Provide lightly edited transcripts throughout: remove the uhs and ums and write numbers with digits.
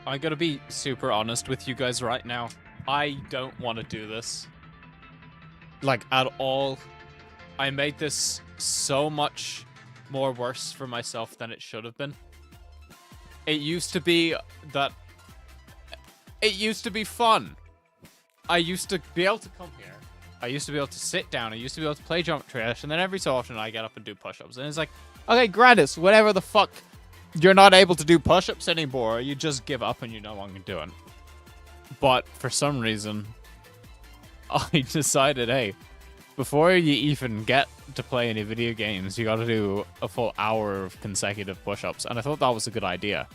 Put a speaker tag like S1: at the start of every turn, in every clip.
S1: I'm gonna be super honest with you guys right now. I don't want to do this. Like, at all. I made this so much more worse for myself than it should have been. It used to be that... It used to be fun. I used to be able to come here. I used to be able to sit down. I used to be able to play Geometry Dash. And then every so often I get up and do push-ups. And it's like, okay, Grandis, whatever the fuck. You're not able to do push-ups anymore. You just give up and you know what I'm doing. But for some reason, I decided, hey, before you even get to play any video games, you gotta do a full hour of consecutive push-ups. And I thought that was a good idea.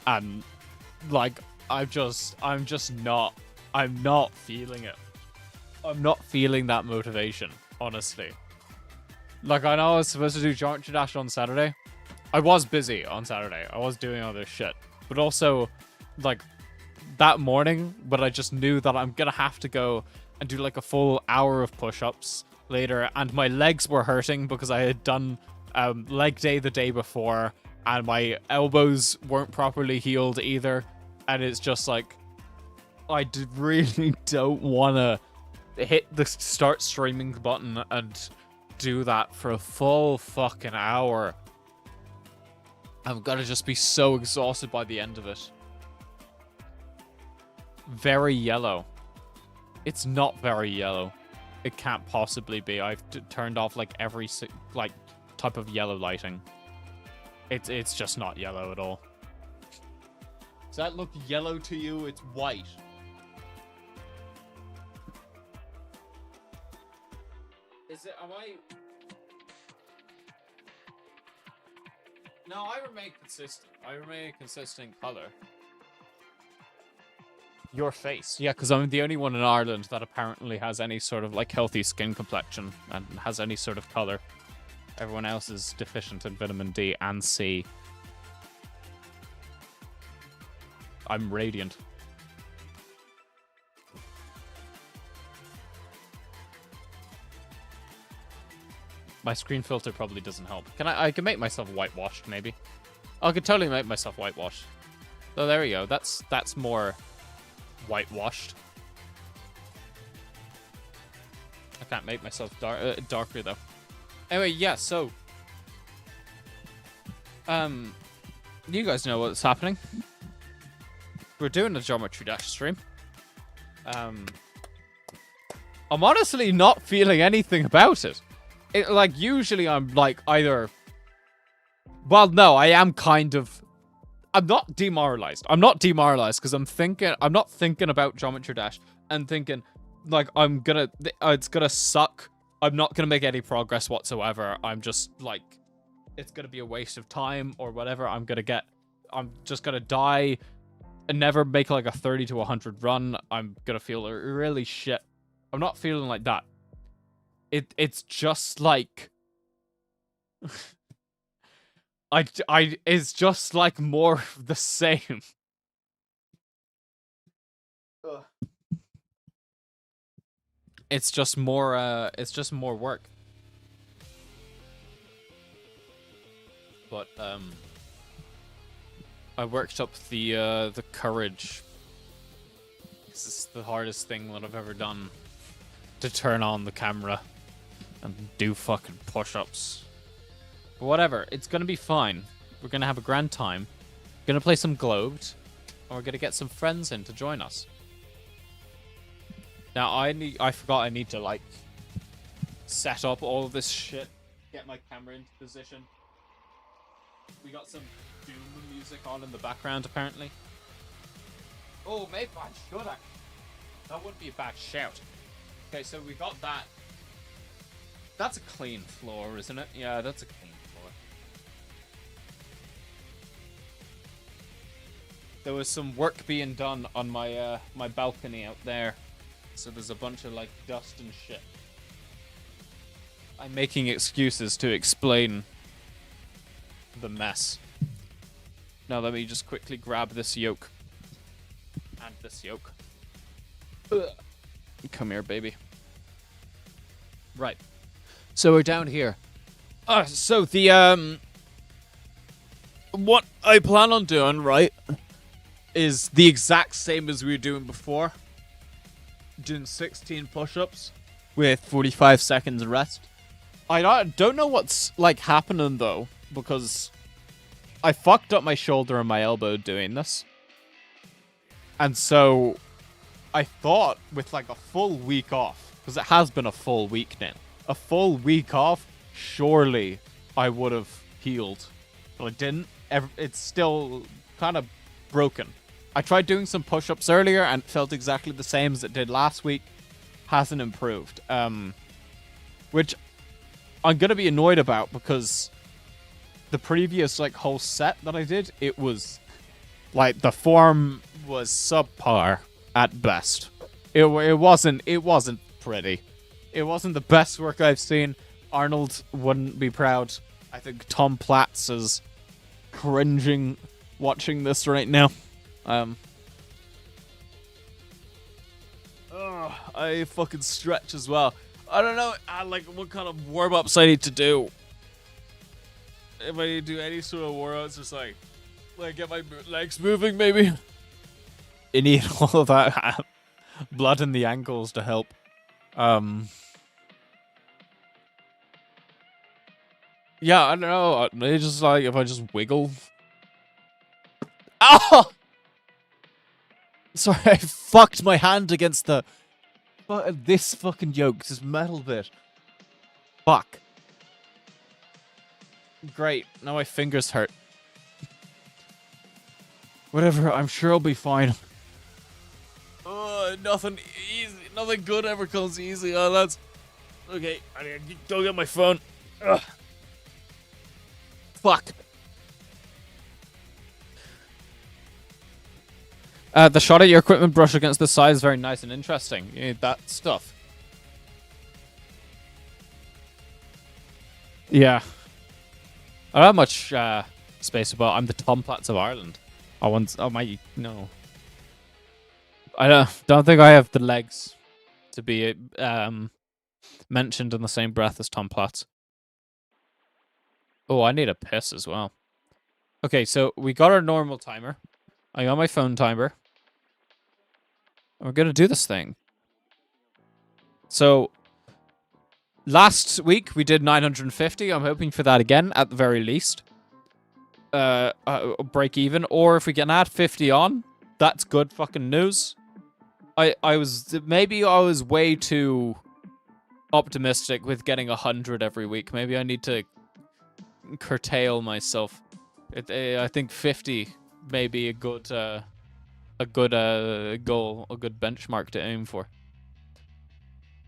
S1: And, like, I'm not feeling it. I'm not feeling that motivation, honestly. Like, I know I was supposed to do Geometry Dash on Saturday. I was busy on Saturday. I was doing other shit. But also, like, that morning, but I just knew that I'm gonna have to go and do, like, a full hour of push-ups later. And my legs were hurting because I had done leg day the day before. And my elbows weren't properly healed either. And it's just like, I really don't want to hit the start streaming button and do that for a full fucking hour. I'm gonna just be so exhausted by the end of it. Very yellow. It's not very yellow. It can't possibly be. I've turned off like every like type of yellow lighting. It's just not yellow at all. Does that look yellow to you? It's white. Is it? Am I? No, I remain consistent. I remain a consistent color. Your face. Yeah, because I'm the only one in Ireland that apparently has any sort of like healthy skin complexion and has any sort of color. Everyone else is deficient in vitamin D and C. I'm radiant. My screen filter probably doesn't help. I can make myself whitewashed, maybe. I could totally make myself whitewashed. Oh, there we go. That's more whitewashed. I can't make myself darker, though. Anyway, yeah, so... you guys know what's happening. We're doing a Geometry Dash stream. I'm honestly not feeling anything about it. Like, usually I'm, like, either... Well, no, I am kind of... I'm not demoralized. I'm not demoralized because I'm not thinking about Geometry Dash and thinking, like, it's gonna suck. I'm not gonna make any progress whatsoever. I'm just, like, it's gonna be a waste of time or whatever. I'm just gonna die and never make, like, a 30 to 100 run. I'm gonna feel really shit. I'm not feeling like that. It's just like... it's just like more of the same. Ugh. It's just more work. But I worked up the courage. This is the hardest thing that I've ever done, to turn on the camera and do fucking push-ups. But whatever, it's gonna be fine. We're gonna have a grand time. We're gonna play some Globed, and we're gonna get some friends in to join us. Now, I forgot I need to, like, set up all of this shit. Get my camera into position. We got some Doom music on in the background, apparently. Oh, maybe I should actually. That wouldn't be a bad shout. Okay, so we got that. That's a clean floor, isn't it? Yeah, that's a clean floor. There was some work being done on my my balcony out there. So there's a bunch of, like, dust and shit. I'm making excuses to explain the mess. Now let me just quickly grab this yoke. And this yoke. Ugh. Come here, baby. Right. So we're down here. So the, what I plan on doing, right, is the exact same as we were doing before. Doing 16 push-ups with 45 seconds rest. I don't know what's like happening though, because I fucked up my shoulder and my elbow doing this. And so I thought with like a full week off, because it has been a full week now, a full week off, surely I would have healed. But I didn't. It's still kind of broken. I tried doing some push-ups earlier and it felt exactly the same as it did last week. Hasn't improved. Which I'm going to be annoyed about, because the previous like whole set that I did, it was like the form was subpar at best. It wasn't pretty. It wasn't the best work I've seen. Arnold wouldn't be proud. I think Tom Platz is cringing watching this right now. I fucking stretch as well. I don't know, like what kind of warm-ups I need to do. If I need to do any sort of warm-ups, just like get my legs moving, maybe. You need all of that blood in the ankles to help. Yeah, I don't know. Maybe just like if I just wiggle. Oh! Sorry, I fucked my hand against this fucking yoke, this metal bit. Fuck. Great, now my fingers hurt. Whatever, I'm sure I'll be fine. Nothing easy, nothing good ever comes easy. Oh, that's okay. I need to go get my phone. Ugh. Fuck. The shot at your equipment brush against the side is very nice and interesting. You need that stuff. Yeah. I don't have much space about. I'm the Tom Platz of Ireland. No. I don't think I have the legs to be mentioned in the same breath as Tom Platz. Oh, I need a piss as well. Okay, so we got our normal timer. I got my phone timer. We're going to do this thing. So, last week we did 950. I'm hoping for that again, at the very least. Break even. Or if we can add 50 on, that's good fucking news. Maybe I was way too optimistic with getting 100 every week. Maybe I need to curtail myself. I think 50 may be a good goal, a good benchmark to aim for.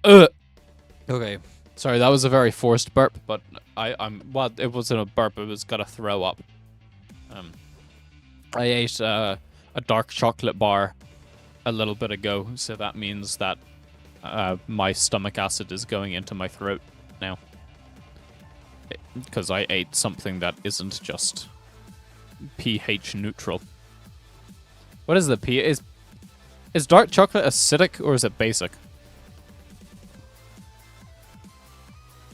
S1: Okay, sorry, that was a very forced burp, but well, it wasn't a burp. It was gotta throw up. I ate a dark chocolate bar a little bit ago, so that means that my stomach acid is going into my throat now, because I ate something that isn't just pH neutral. What is the pH? Is dark chocolate acidic or is it basic?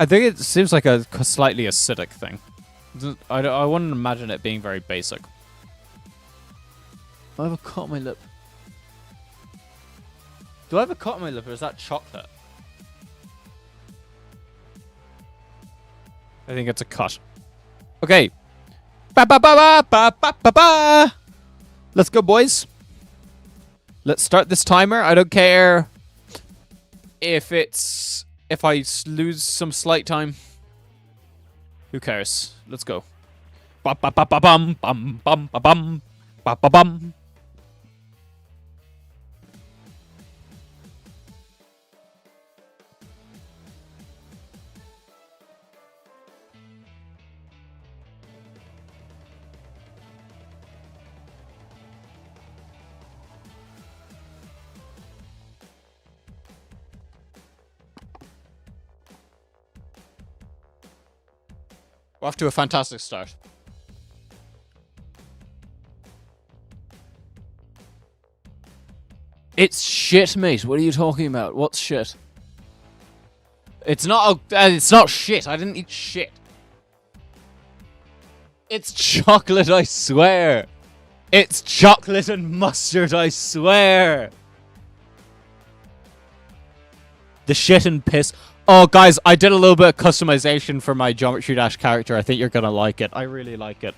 S1: I think it seems like a slightly acidic thing. I wouldn't imagine it being very basic. I have a cut on my lip. Do I have a cut on my lip or is that chocolate? I think it's a cut. Okay. Ba ba ba ba ba ba ba ba. Let's go, boys. Let's start this timer. I don't care if I lose some slight time. Who cares? Let's go. Ba ba ba ba bum bum bum ba bum ba ba bum. We're off to a fantastic start. It's shit, mate. What are you talking about? What's shit? It's not. It's not shit. I didn't eat shit. It's chocolate, I swear. It's chocolate and mustard, I swear. The shit and piss. Oh, guys, I did a little bit of customization for my Geometry Dash character. I think you're gonna like it. I really like it.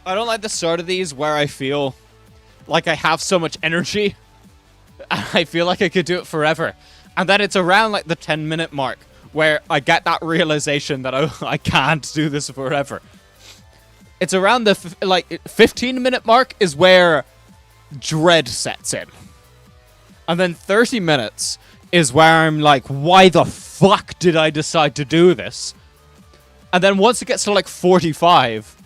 S1: I don't like the start of these where I feel like I have so much energy. I feel like I could do it forever. And then it's around like the 10-minute mark where I get that realization that I can't do this forever. It's around the 15-minute mark is where dread sets in. And then 30 minutes is where I'm like, why the fuck did I decide to do this? And then once it gets to like 45...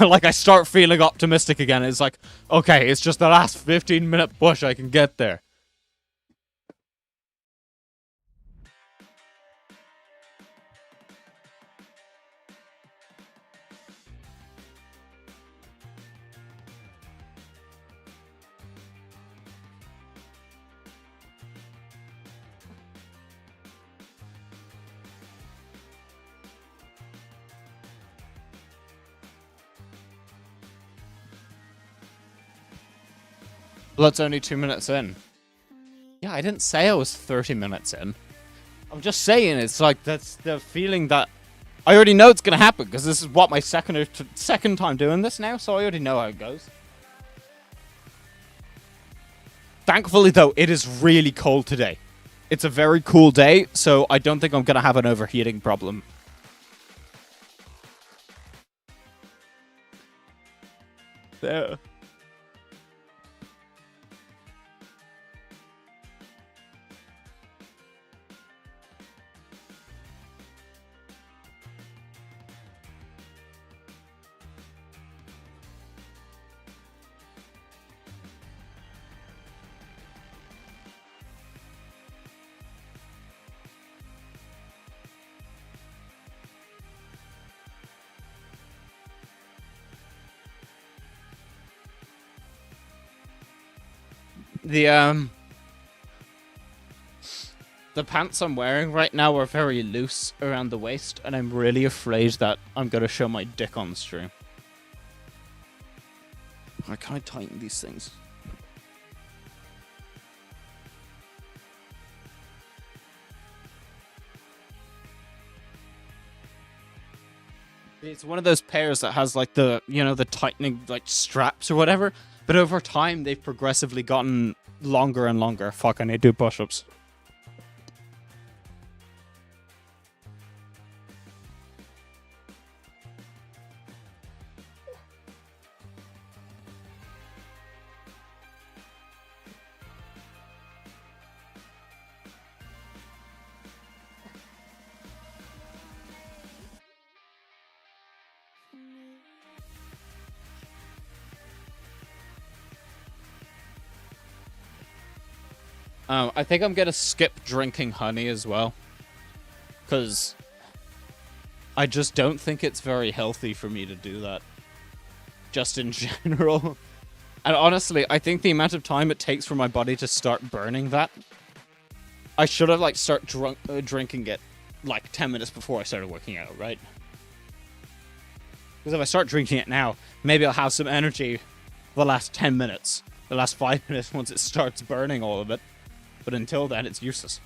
S1: like I start feeling optimistic again. It's like, okay, it's just the last 15-minute push, I can get there. Well, it's only 2 minutes in. Yeah, I didn't say I was 30 minutes in. I'm just saying, it's like, that's the feeling that I already know it's going to happen, because this is what my second time doing this now, so I already know how it goes. Thankfully, though, it is really cold today. It's a very cool day, so I don't think I'm going to have an overheating problem. There. The pants I'm wearing right now are very loose around the waist, and I'm really afraid that I'm gonna show my dick on stream. How can I tighten these things? It's one of those pairs that has like the, you know, the tightening like straps or whatever, but over time they've progressively gotten longer and longer. Fuck, I need to do push-ups. I think I'm gonna skip drinking honey as well, because I just don't think it's very healthy for me to do that, just in general. And honestly, I think the amount of time it takes for my body to start burning that, I should have like drinking it like 10 minutes before I started working out, right? Because if I start drinking it now, maybe I'll have some energy for the last 10 minutes, the last 5 minutes once it starts burning all of it. But until then, it's useless.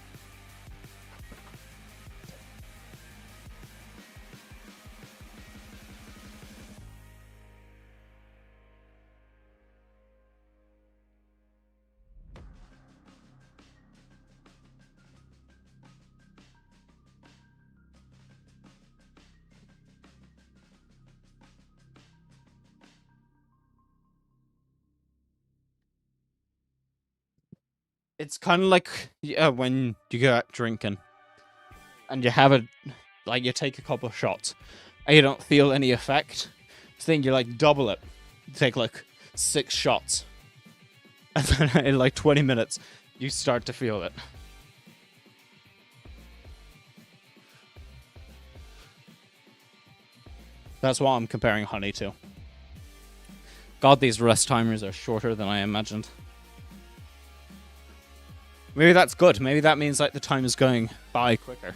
S1: It's kind of like when you go out drinking and you have you take a couple of shots and you don't feel any effect. Then you like double it. You take like 6 shots. And then in like 20 minutes, you start to feel it. That's what I'm comparing honey to. God, these rest timers are shorter than I imagined. Maybe that's good. Maybe that means like the time is going by quicker.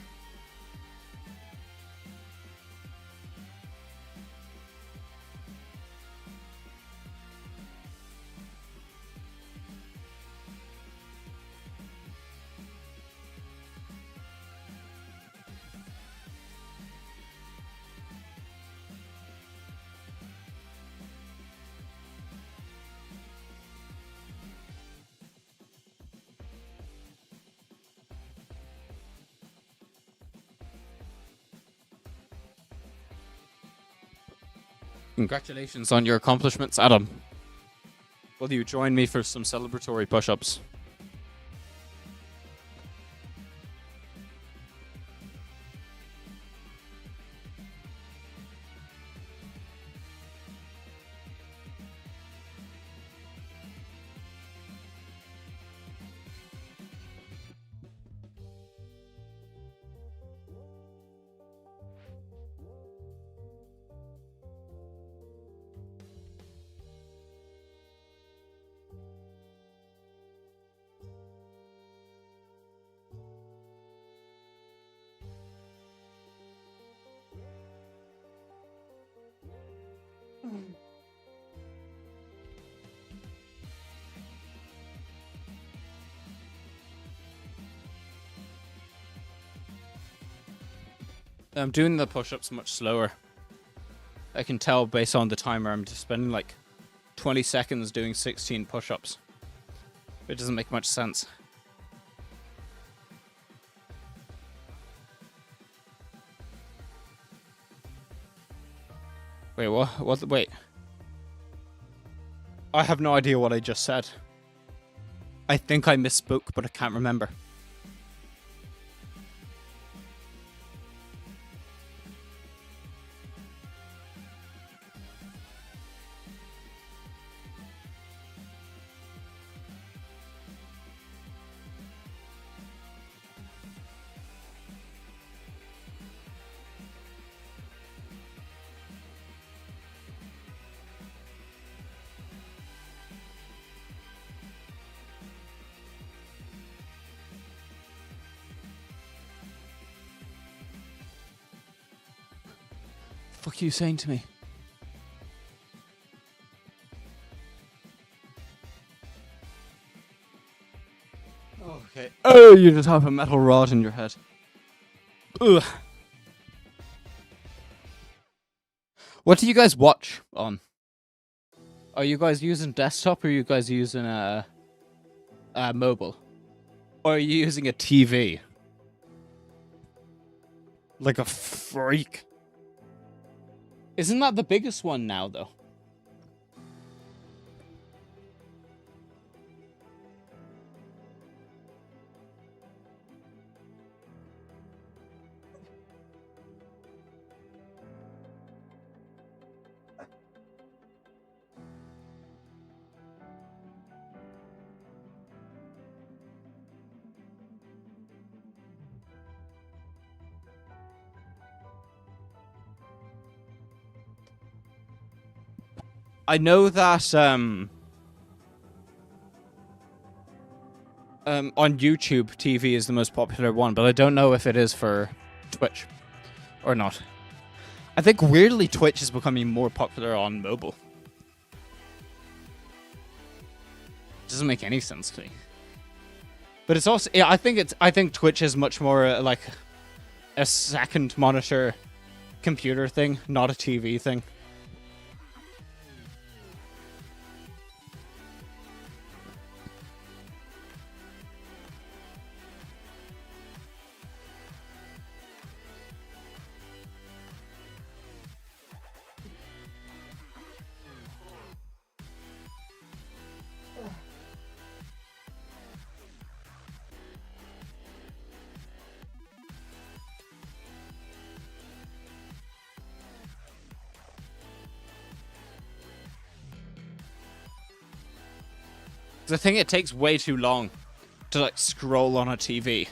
S1: Congratulations on your accomplishments, Adam. Will you join me for some celebratory push-ups? I'm doing the push-ups much slower. I can tell based on the timer I'm just spending like 20 seconds doing 16 push-ups. It doesn't make much sense. Wait, what? Wait. I have no idea what I just said. I think I misspoke, but I can't remember. What the fuck are you saying to me? Okay. Oh, you just have a metal rod in your head. Ugh. What do you guys watch on? Are you guys using desktop or are you guys using mobile? Or are you using a TV? Like a freak. Isn't that the biggest one now, though? I know that on YouTube, TV is the most popular one, but I don't know if it is for Twitch or not. I think weirdly Twitch is becoming more popular on mobile. Doesn't make any sense to me. But it's also, yeah, I think Twitch is much more like a second monitor computer thing, not a TV thing. I think it takes way too long to like scroll on a TV.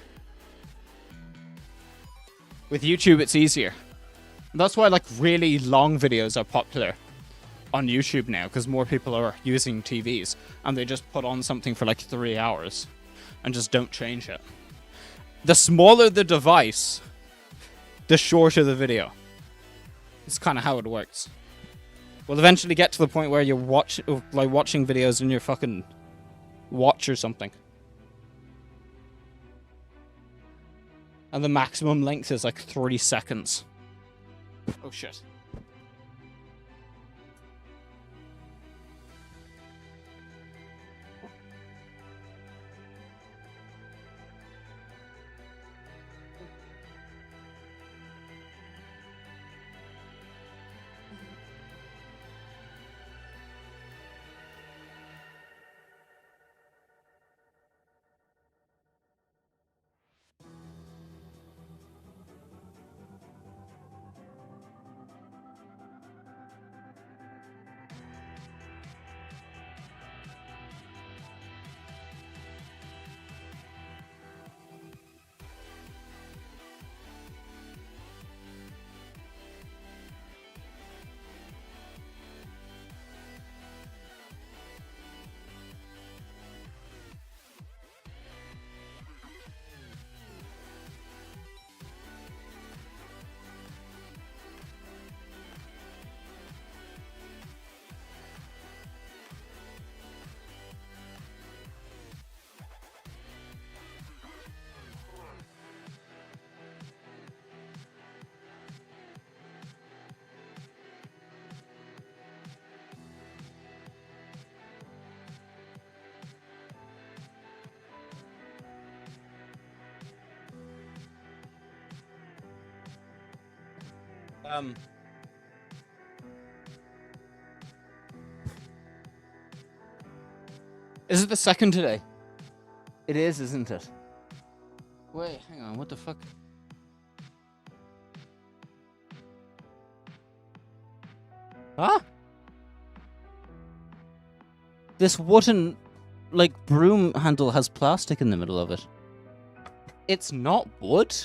S1: With YouTube, it's easier.
S2: That's why like really long videos are popular on YouTube now, because more people are using TVs and they just put on something for like 3 hours and just don't change it. The smaller the device, the shorter the video. It's kind of how it works. We'll eventually get to the point where you're watching videos in your fucking watch or something. And the maximum length is like 3 seconds. Oh shit. Is it the second today? It is, isn't it? Wait, hang on, what the fuck? Huh? This wooden, like, broom handle has plastic in the middle of it. It's not wood?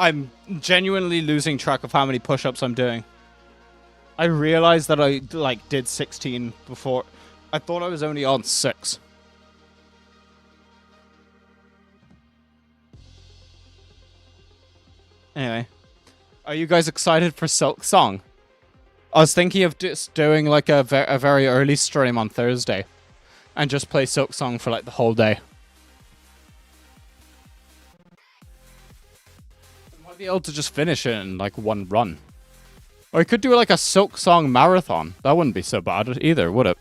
S2: I'm genuinely losing track of how many push-ups I'm doing. I realized that I, like, did 16 before. I thought I was only on 6. Anyway. Are you guys excited for Silk Song? I was thinking of just doing, like, a very early stream on Thursday. And just play Silk Song for, like, the whole day. Be able to just finish it in like one run. Or I could do like a Silk Song marathon. That wouldn't be so bad either, would it?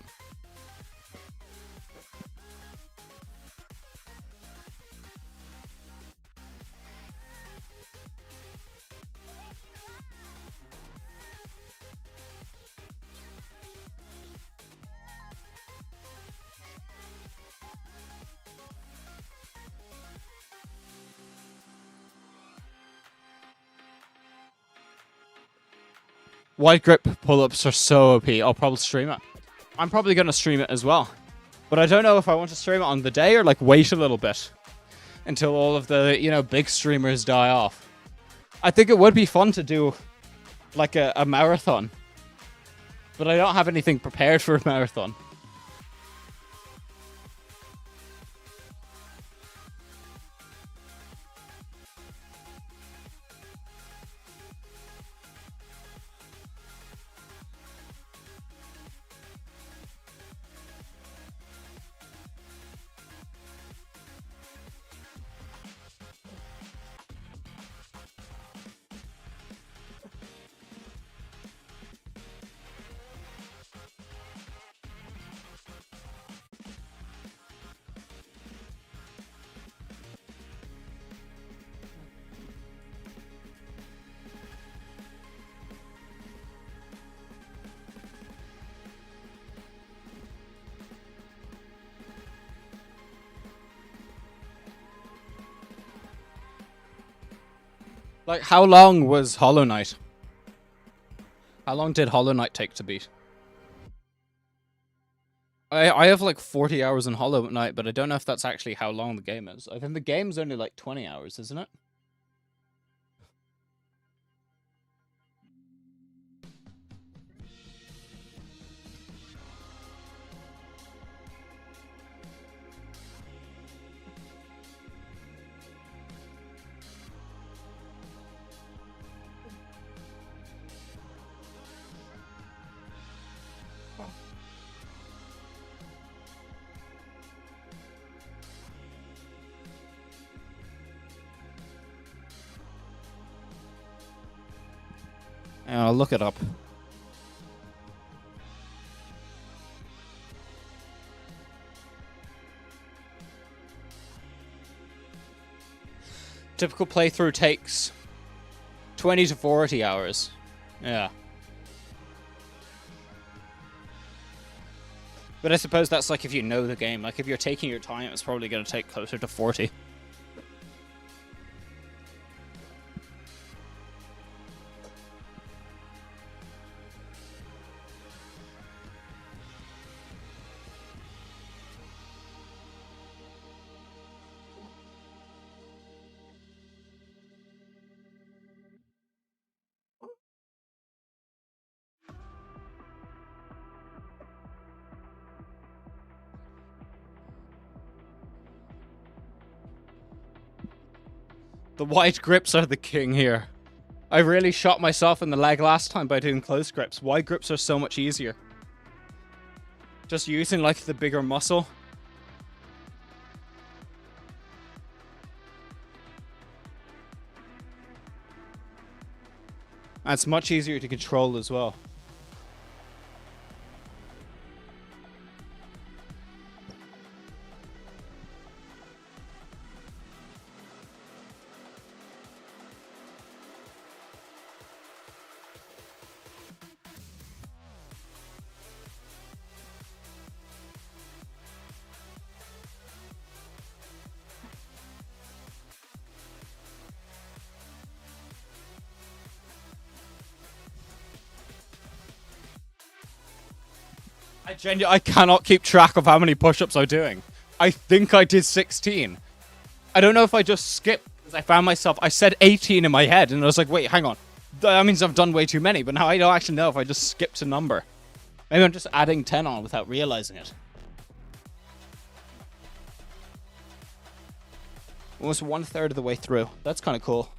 S2: Wide grip pull-ups are so OP. I'll probably stream it. I'm probably going to stream it as well. But I don't know if I want to stream it on the day or like wait a little bit until all of the, you know, big streamers die off. I think it would be fun to do like a marathon. But I don't have anything prepared for a marathon. Like, how long was Hollow Knight? How long did Hollow Knight take to beat? I have like 40 hours in Hollow Knight, but I don't know if that's actually how long the game is. I think the game's only like 20 hours, isn't it? Yeah, I'll look it up. Typical playthrough takes 20 to 40 hours. Yeah. But I suppose that's like if you know the game. Like if you're taking your time, it's probably going to take closer to 40. The wide grips are the king here. I really shot myself in the leg last time by doing close grips. Wide grips are so much easier. Just using like the bigger muscle. And it's much easier to control as well. I cannot keep track of how many push-ups I'm doing. I think I did 16. I don't know if I just skipped, because I found myself, I said 18 in my head, and I was like, wait, hang on. That means I've done way too many, but now I don't actually know if I just skipped a number. Maybe I'm just adding 10 on without realizing it. Almost 1/3 of the way through. That's kind of cool.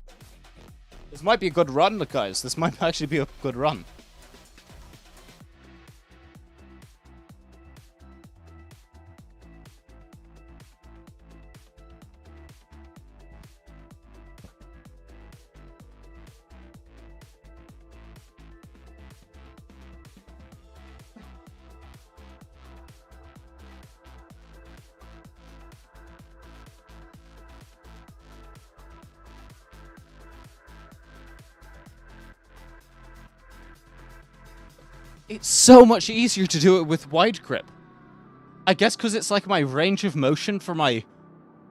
S2: This might be a good run, guys. This might actually be a good run. It's so much easier to do it with wide grip. I guess because it's like my range of motion for my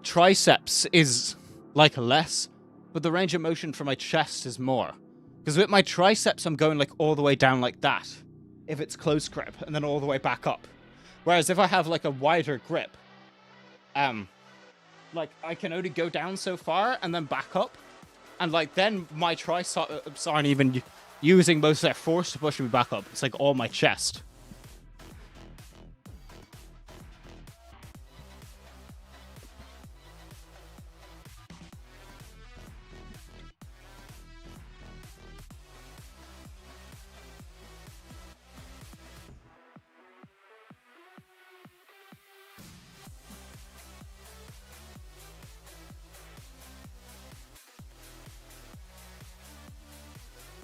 S2: triceps is like less, but the range of motion for my chest is more. Because with my triceps, I'm going like all the way down like that, if it's close grip, and then all the way back up. Whereas if I have like a wider grip, like I can only go down so far and then back up, and like then my triceps aren't even using most of their force to push me back up. It's like all my chest.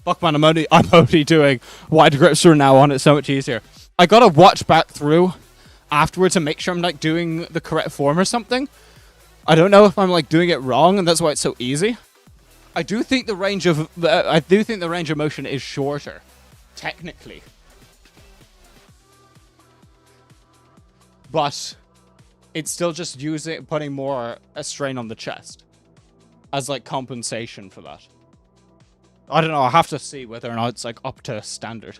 S2: Fuck man, I'm only doing wide grips from now on. It's so much easier. I gotta watch back through afterwards to make sure I'm like doing the correct form or something. I don't know if I'm like doing it wrong, and that's why it's so easy. I do think the range of motion is shorter, technically, but it's still just putting more a strain on the chest as like compensation for that. I don't know. I have to see whether or not it's like up to standard.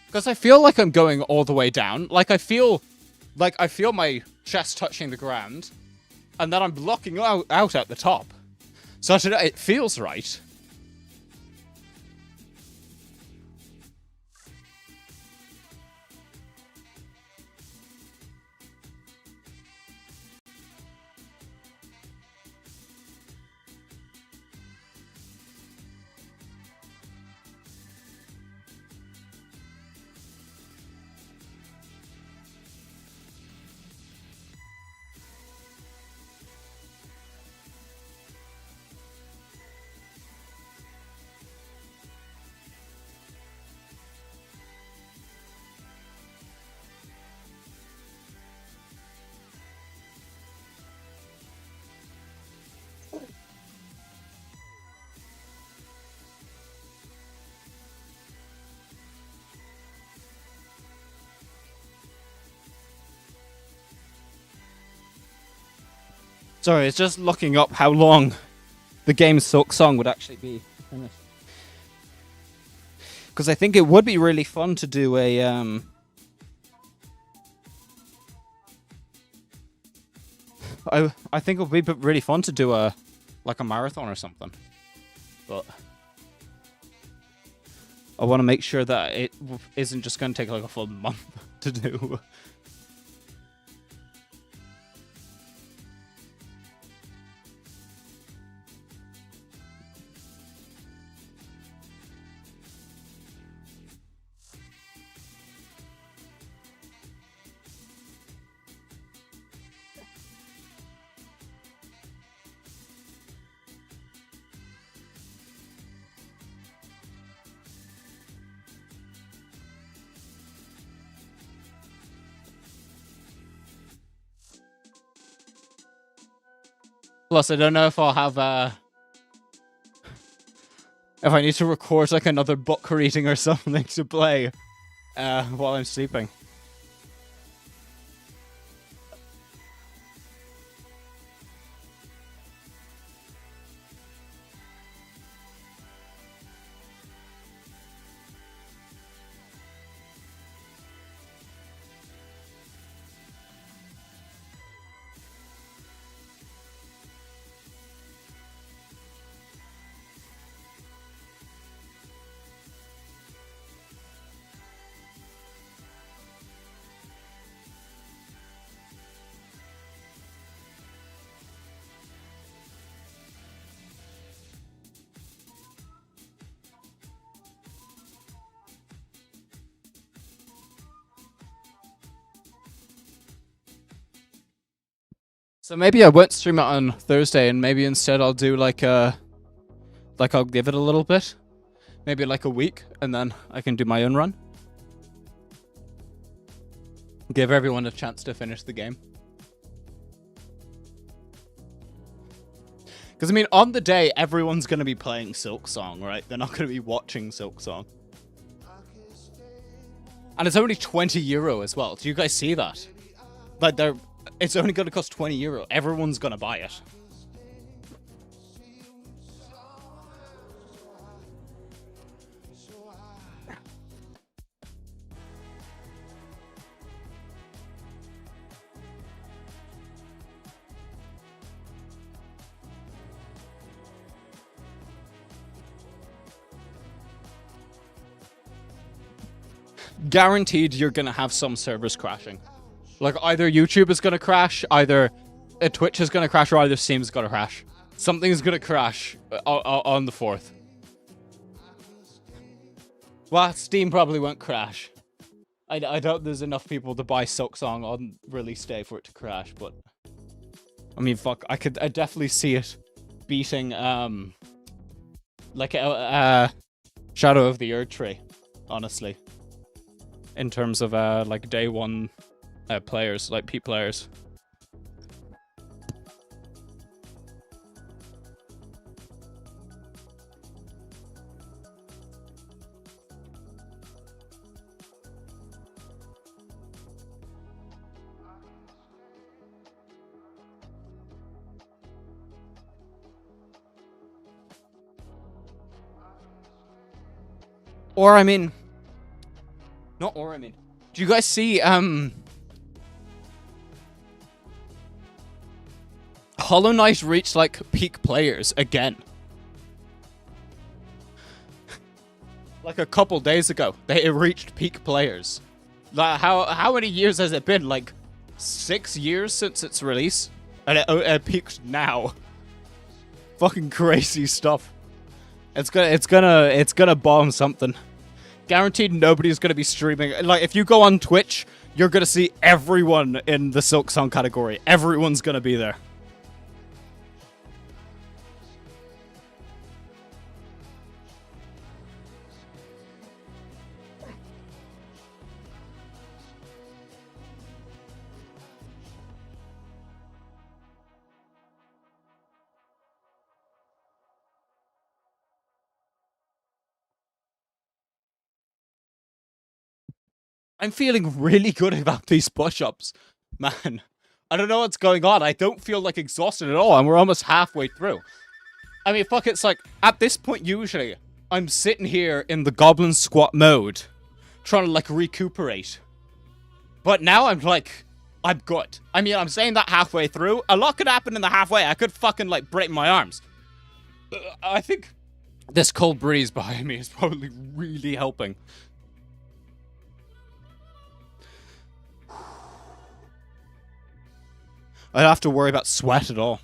S2: Because I feel like I'm going all the way down. Like I feel my chest touching the ground, and then I'm blocking out at the top. So it feels right. Sorry, it's just looking up how long the game's Silk Song would actually be finished. Because I think it would be really fun to do a I think it would be really fun to do a marathon or something. But I want to make sure that it isn't just going to take like a full month to do. Plus, I don't know if I'll have if I need to record like another book reading or something to play while I'm sleeping. So maybe I won't stream it on Thursday, and maybe instead I'll do like I'll give it a little bit, maybe like a week, and then I can do my own run. Give everyone a chance to finish the game. Because I mean, on the day, everyone's gonna be playing Silk Song, right? They're not gonna be watching Silk Song. And it's only €20 as well. Do you guys see that? Like it's only going to cost €20. Everyone's going to buy it. Guaranteed you're going to have some servers crashing. Like, either YouTube is going to crash, either Twitch is going to crash, or either Steam is going to crash. Something's going to crash on the 4th. Well, Steam probably won't crash. I doubt there's enough people to buy Silk Song on release day for it to crash, but... I mean, fuck, I definitely see it beating, like, Shadow of the Erd Tree, honestly. in terms of like day one players, like peak players. Or I mean, not or I mean, do you guys see Hollow Knight reached like peak players again? Like a couple days ago, they reached peak players. Like how many years has it been? Like 6 years since its release, and it peaked now. Fucking crazy stuff. It's gonna bomb something. Guaranteed nobody's gonna be streaming. Like if you go on Twitch, you're gonna see everyone in the Silk Song category. Everyone's gonna be there. I'm feeling really good about these push-ups. Man, I don't know what's going on. I don't feel like exhausted at all, and we're almost halfway through. I mean, fuck, it's like, at this point, usually, I'm sitting here in the goblin squat mode, trying to, like, recuperate. But now I'm like, I'm good. I mean, I'm saying that halfway through. A lot could happen in the halfway. I could fucking, like, break my arms. I think this cold breeze behind me is probably really helping. I don't have to worry about sweat at all.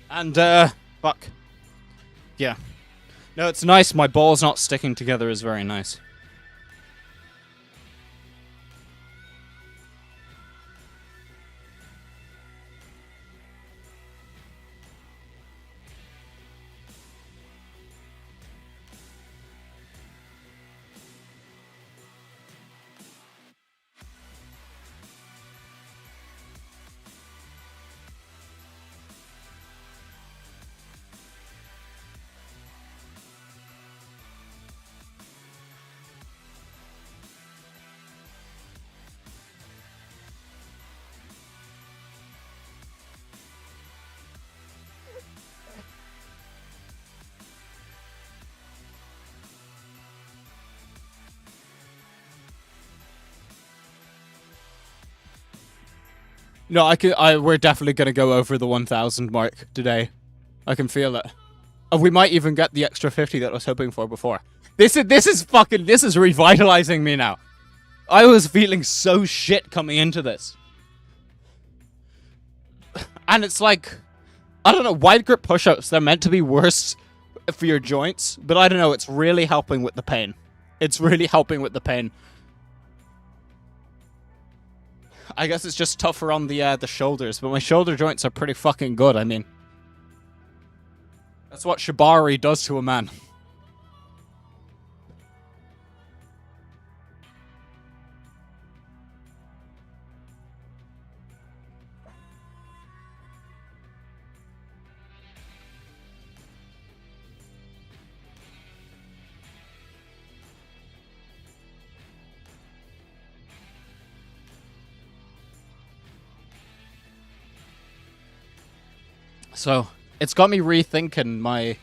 S2: And, fuck. Yeah. No, it's nice. My balls not sticking together is very nice. No, we're definitely gonna go over the 1,000 mark today. I can feel it. We might even get the extra 50 that I was hoping for before. This is revitalizing me now. I was feeling so shit coming into this. And it's like, I don't know, wide grip push-ups, they're meant to be worse for your joints, but I don't know, it's really helping with the pain. It's really helping with the pain. I guess it's just tougher on the shoulders, but my shoulder joints are pretty fucking good, I mean. That's what Shibari does to a man. So, it's got me rethinking my,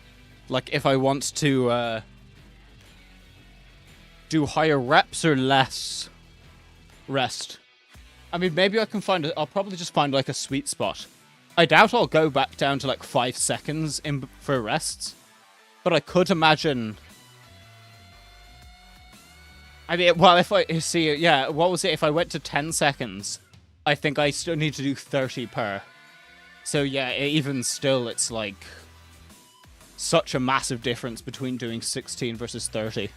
S2: like, if I want to do higher reps or less rest. I mean, maybe I can find, I'll probably just find, like, a sweet spot. I doubt I'll go back down to, like, 5 seconds for rests. But I could imagine... I mean, well, if I, see, yeah, what was it? If I went to 10 seconds, I think I still need to do 30 per. So yeah, even still, it's like such a massive difference between doing 16 versus 30.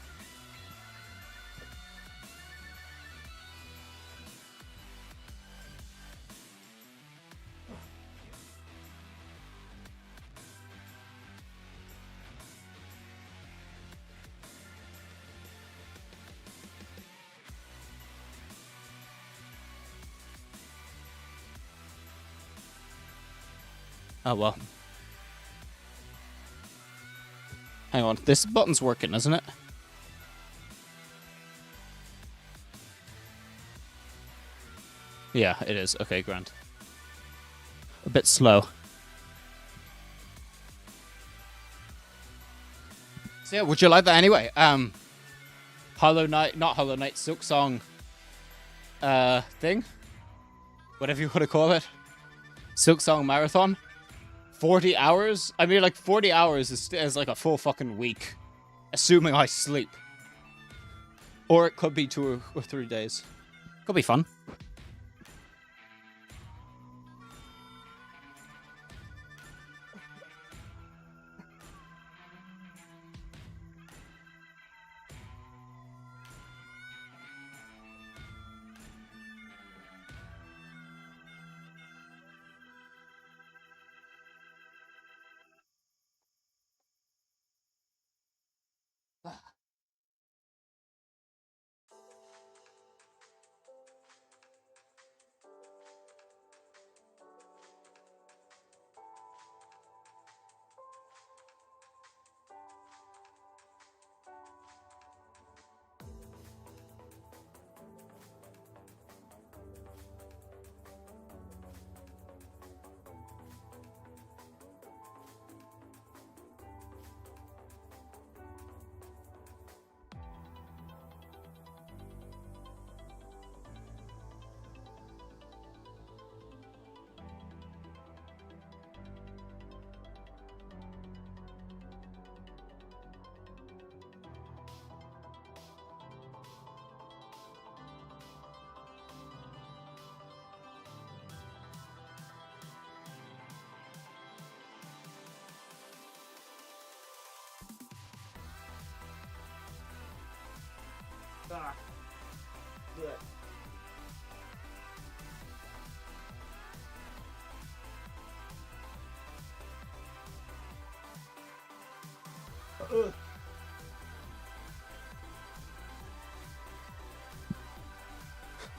S2: Oh well. Hang on, this button's working, isn't it? Yeah, it is. Okay, grand. A bit slow. So yeah, would you like that anyway? Hollow Knight, not Hollow Knight, Silk Song thing? Whatever you want to call it. Silk Song Marathon. 40 hours? I mean, like, 40 hours is like a full fucking week. Assuming I sleep. Or it could be 2 or 3 days. Could be fun.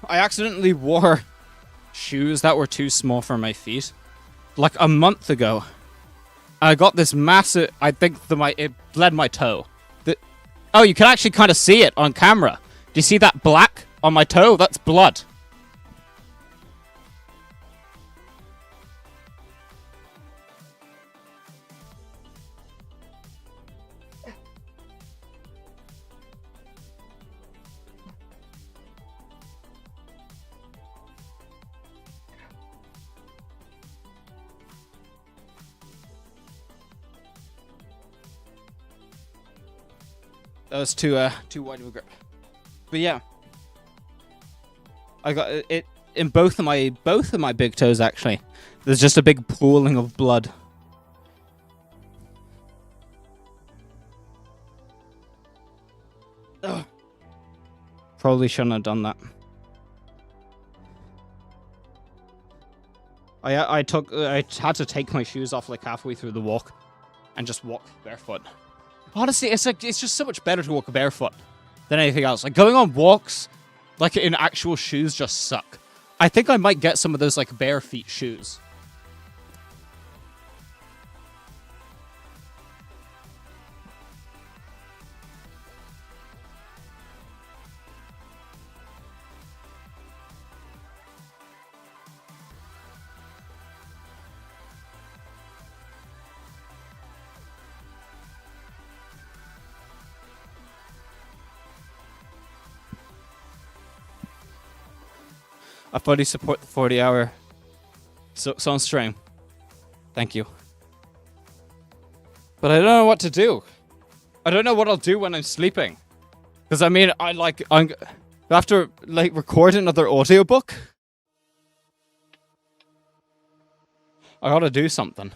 S2: I accidentally wore shoes that were too small for my feet. Like a month ago, I got this massive. I think it bled my toe. Oh, you can actually kind of see it on camera. Do you see that black on my toe? That's blood. That was too wide of a grip. But yeah, I got it in both of my big toes actually. There's just a big pooling of blood. Ugh. Probably shouldn't have done that. I had to take my shoes off like halfway through the walk, and just walk barefoot. Honestly, it's just so much better to walk barefoot than anything else. Like going on walks, like in actual shoes, just suck. I think I might get some of those like bare feet shoes. I fully support the 40-hour song stream. Thank you. But I don't know what to do. I don't know what I'll do when I'm sleeping. Because I mean, I have to like record another audiobook. I gotta do something.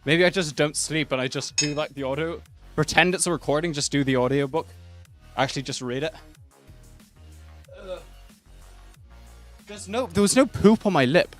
S2: Maybe I just don't sleep and I just do like the audio. Pretend it's a recording, just do the audiobook. Actually, just read it. There was no poop on my lip.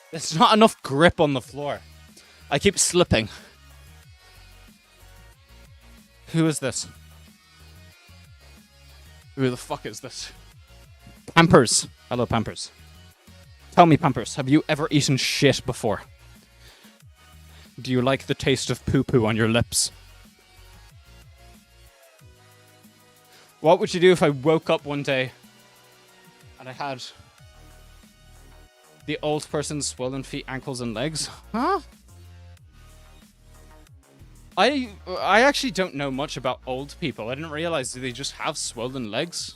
S2: There's not enough grip on the floor. I keep slipping. Who is this? Who the fuck is this? Pampers. Hello, Pampers. Tell me, Pampers, have you ever eaten shit before? Do you like the taste of poo-poo on your lips? What would you do if I woke up one day and I had the old person's swollen feet, ankles, and legs? Huh? I actually don't know much about old people. I didn't realize they just have swollen legs.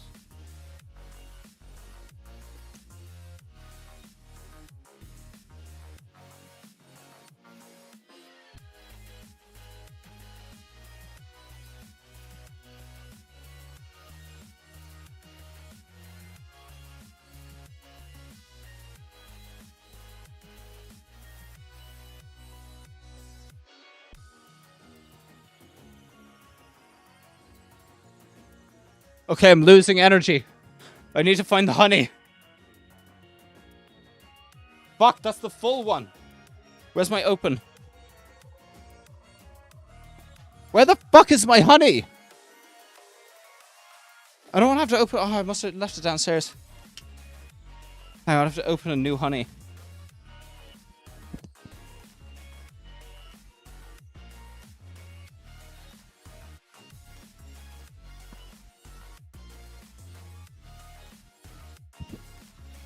S2: Okay, I'm losing energy. I need to find the honey. Fuck, that's the full one. Where's my open? Where the fuck is my honey? I don't want to have to open... Oh, I must have left it downstairs. Hang on, I have to open a new honey.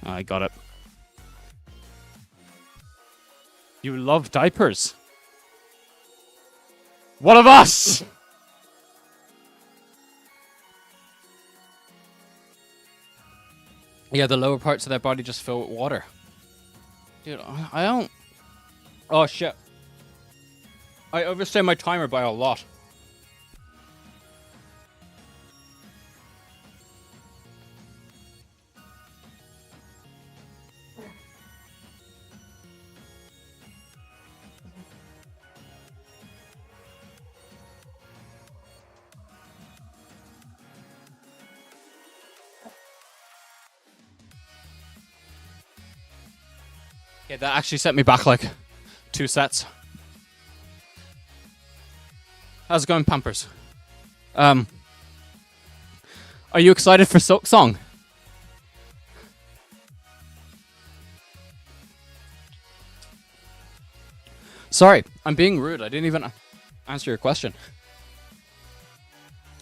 S2: I got it. You love diapers. One of us! Yeah, the lower parts of their body just fill with water. Dude, I don't... Oh, shit. I overstayed my timer by a lot. Yeah, that actually set me back like 2 sets. How's it going, Pampers? Are you excited for Silk Song? Sorry, I'm being rude. I didn't even answer your question.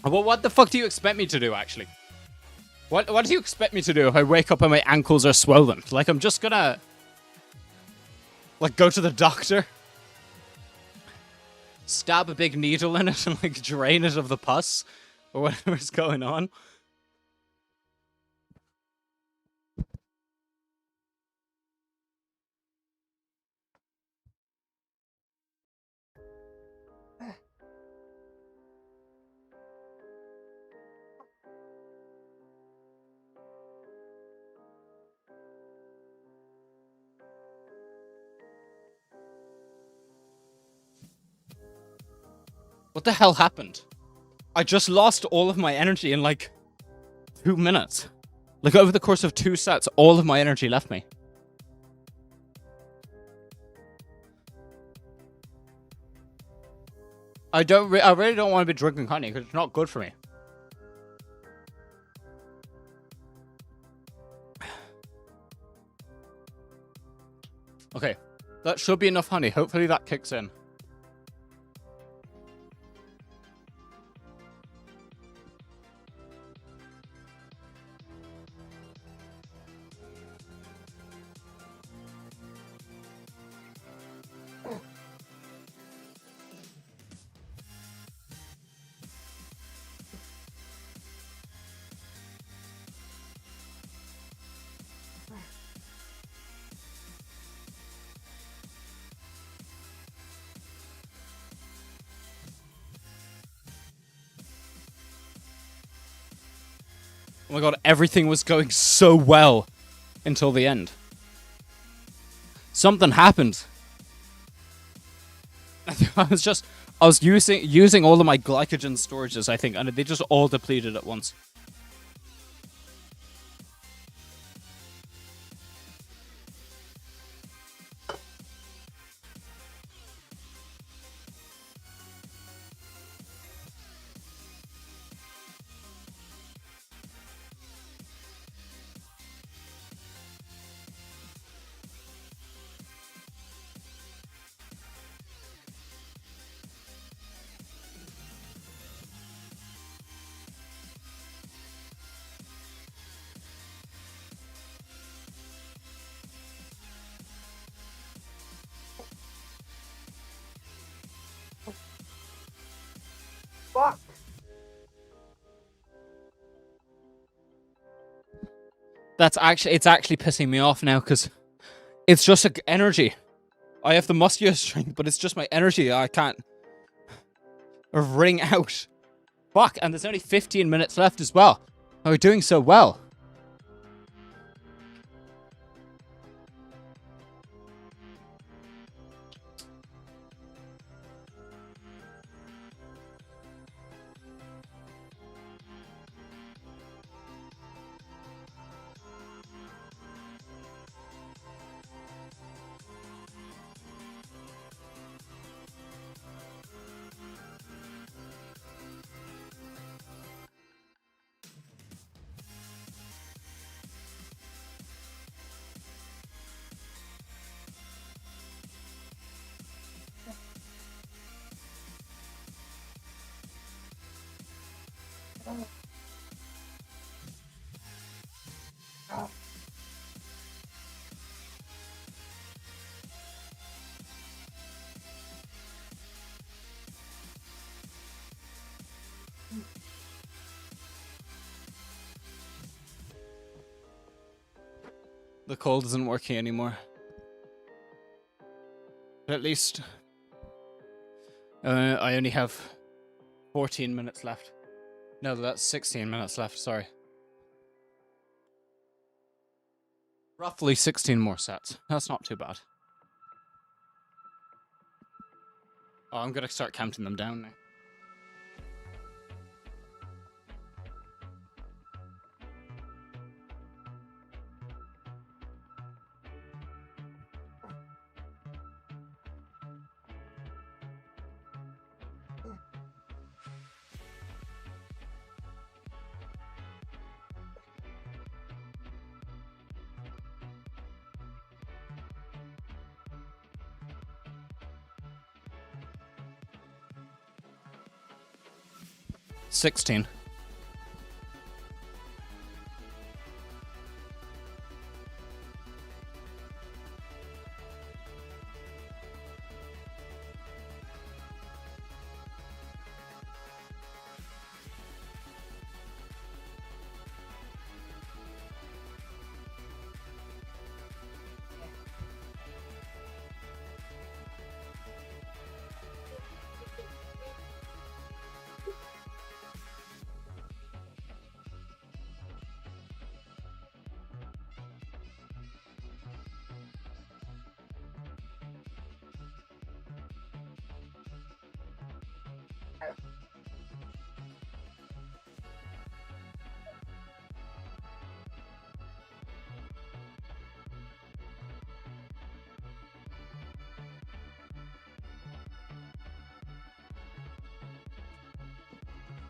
S2: Well, what the fuck do you expect me to do, actually? What do you expect me to do if I wake up and my ankles are swollen? Like, I'm just gonna... Like, go to the doctor? Stab a big needle in it and, like, drain it of the pus? Or whatever's going on? What the hell happened? I just lost all of my energy in, like, 2 minutes. Like, over the course of 2 sets, all of my energy left me. I really don't want to be drinking honey, because it's not good for me. Okay, that should be enough honey. Hopefully that kicks in. Oh my god, everything was going so well until the end. Something happened. I was using all of my glycogen storages, I think, and they just all depleted at once.
S3: Fuck.
S2: It's actually pissing me off now because it's just energy. I have the muscular strength, but it's just my energy I can't wring out. Fuck, and there's only 15 minutes left as well. Oh, we're doing so well. The cold isn't working anymore. But at least I only have 14 minutes left. No, that's 16 minutes left, sorry. Roughly 16 more sets. That's not too bad. Oh, I'm gonna start counting them down now. $16.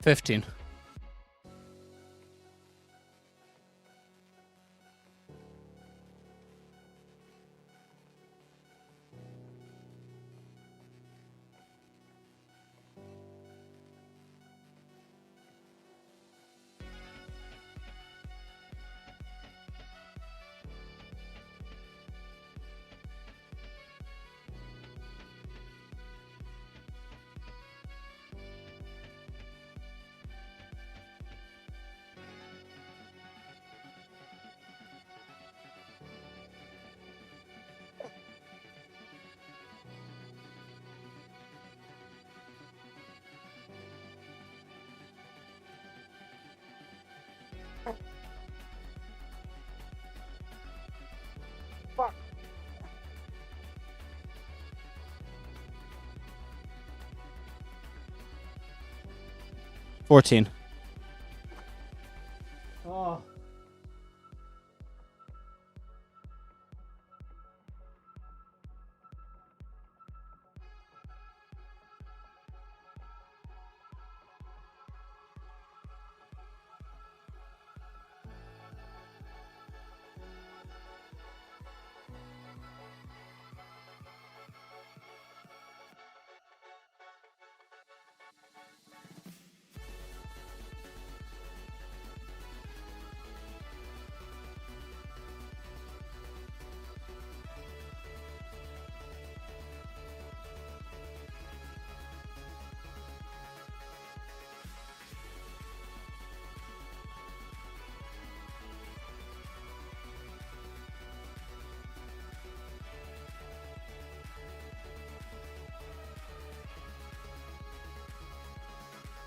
S2: $15. 14. Oh.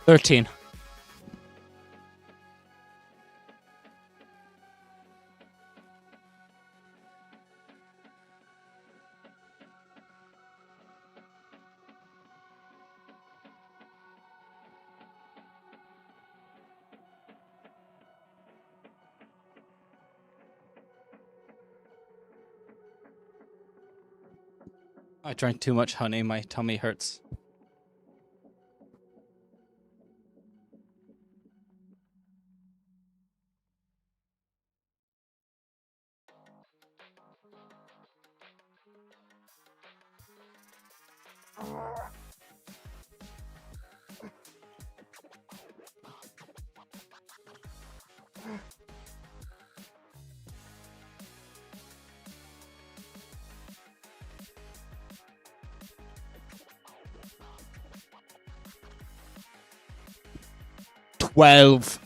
S2: $13. I drank too much honey. My tummy hurts. $12.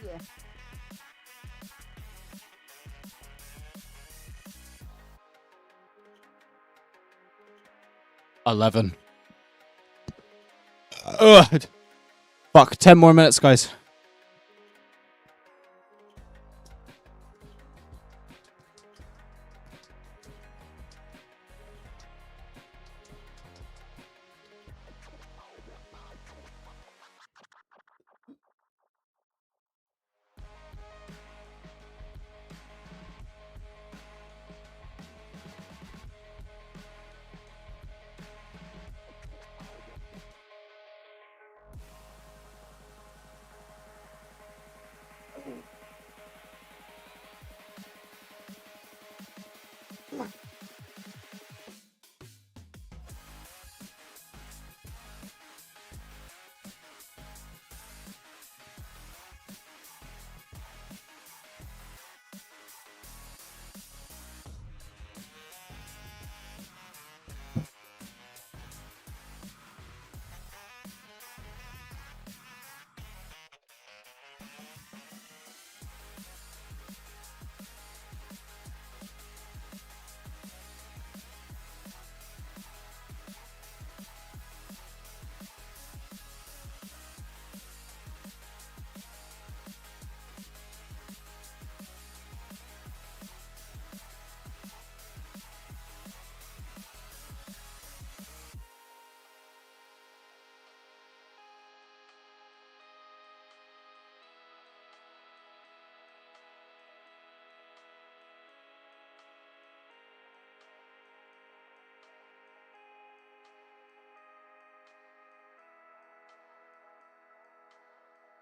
S3: Yeah.
S2: $11. Ugh. Fuck. 10 more minutes, guys.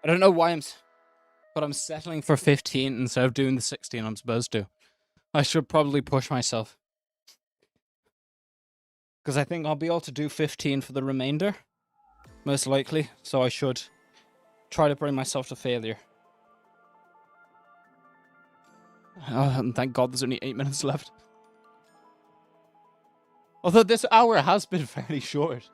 S2: I don't know why But I'm settling for 15 instead of doing the 16 I'm supposed to. I should probably push myself. Because I think I'll be able to do 15 for the remainder. Most likely. So I should try to bring myself to failure. And thank God there's only 8 minutes left. Although this hour has been fairly short.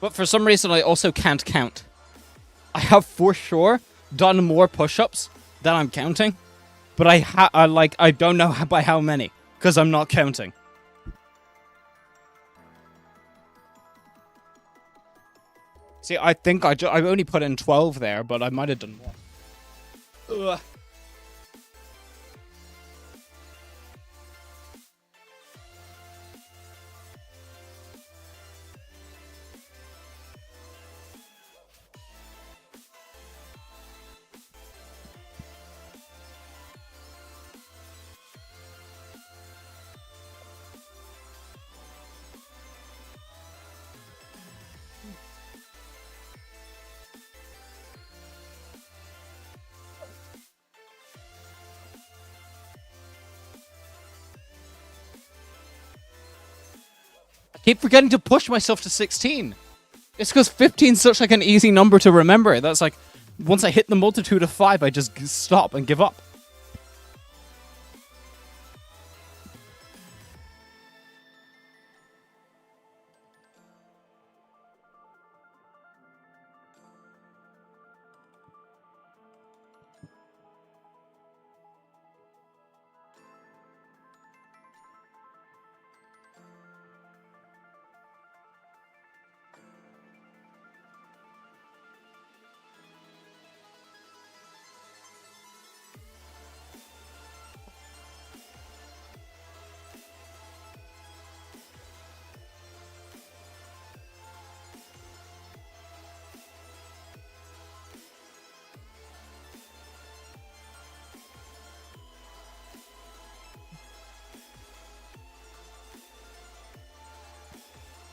S2: But for some reason, I also can't count. I have for sure done more push-ups than I'm counting, but I don't know by how many because I'm not counting. See, I think I only put in 12 there, but I might have done more. Ugh. Keep forgetting to push myself to 16. It's because 15 is such like an easy number to remember. That's like, once I hit the multitude of 5, I just stop and give up.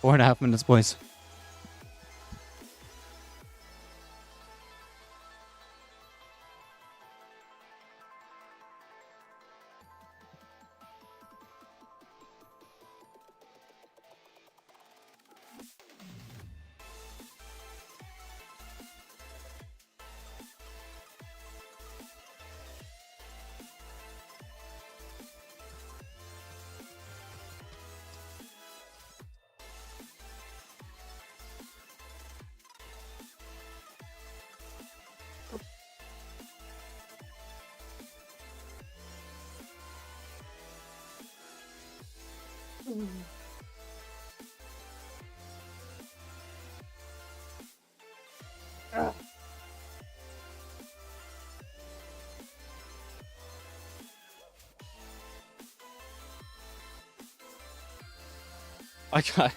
S2: Four and a half minutes, boys. Okay.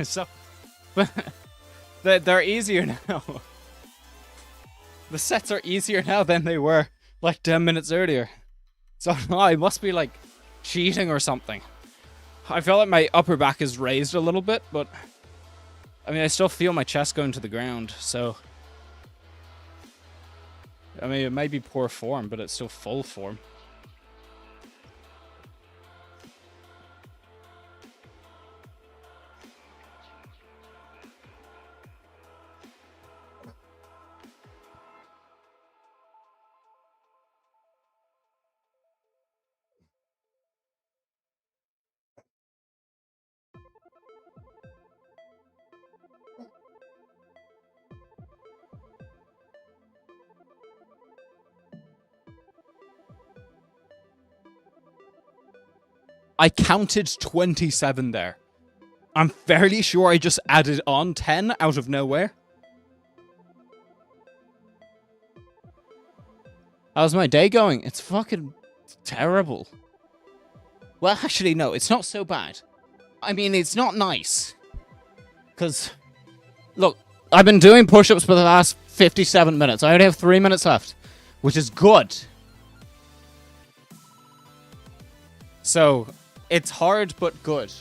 S2: So, they're easier now. The sets are easier now than they were like 10 minutes earlier. So I must be like cheating or something. I feel like my upper back is raised a little bit, but I mean, I still feel my chest going to the ground, so I mean, it may be poor form, but it's still full form. I counted 27 there. I'm fairly sure I just added on 10 out of nowhere. How's my day going? It's fucking terrible. Well, actually, no, it's not so bad. I mean, it's not nice. Because, look, I've been doing push-ups for the last 57 minutes. I only have 3 minutes left, which is good. So, it's hard but good.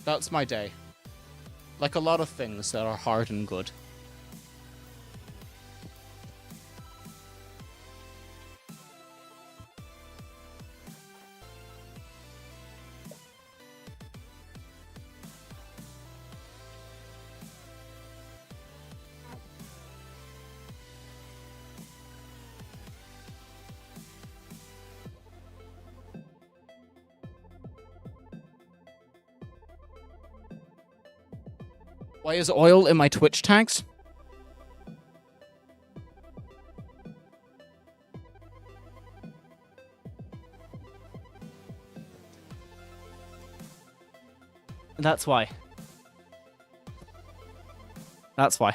S2: That's my day. Like a lot of things that are hard and good. Why is oil in my Twitch tags? That's why. That's why.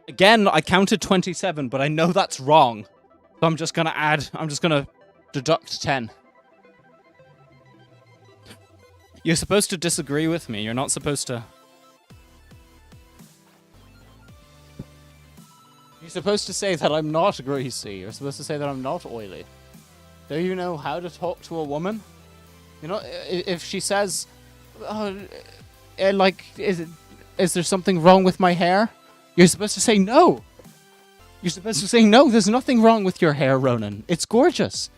S2: Again, I counted 27, but I know that's wrong. So I'm just gonna deduct 10. You're supposed to disagree with me. You're not supposed to... You're supposed to say that I'm not greasy. You're supposed to say that I'm not oily. Do you know how to talk to a woman? You know, if she says, oh, like, is there something wrong with my hair? You're supposed to say no. You're supposed to say no, there's nothing wrong with your hair, Ronan. It's gorgeous.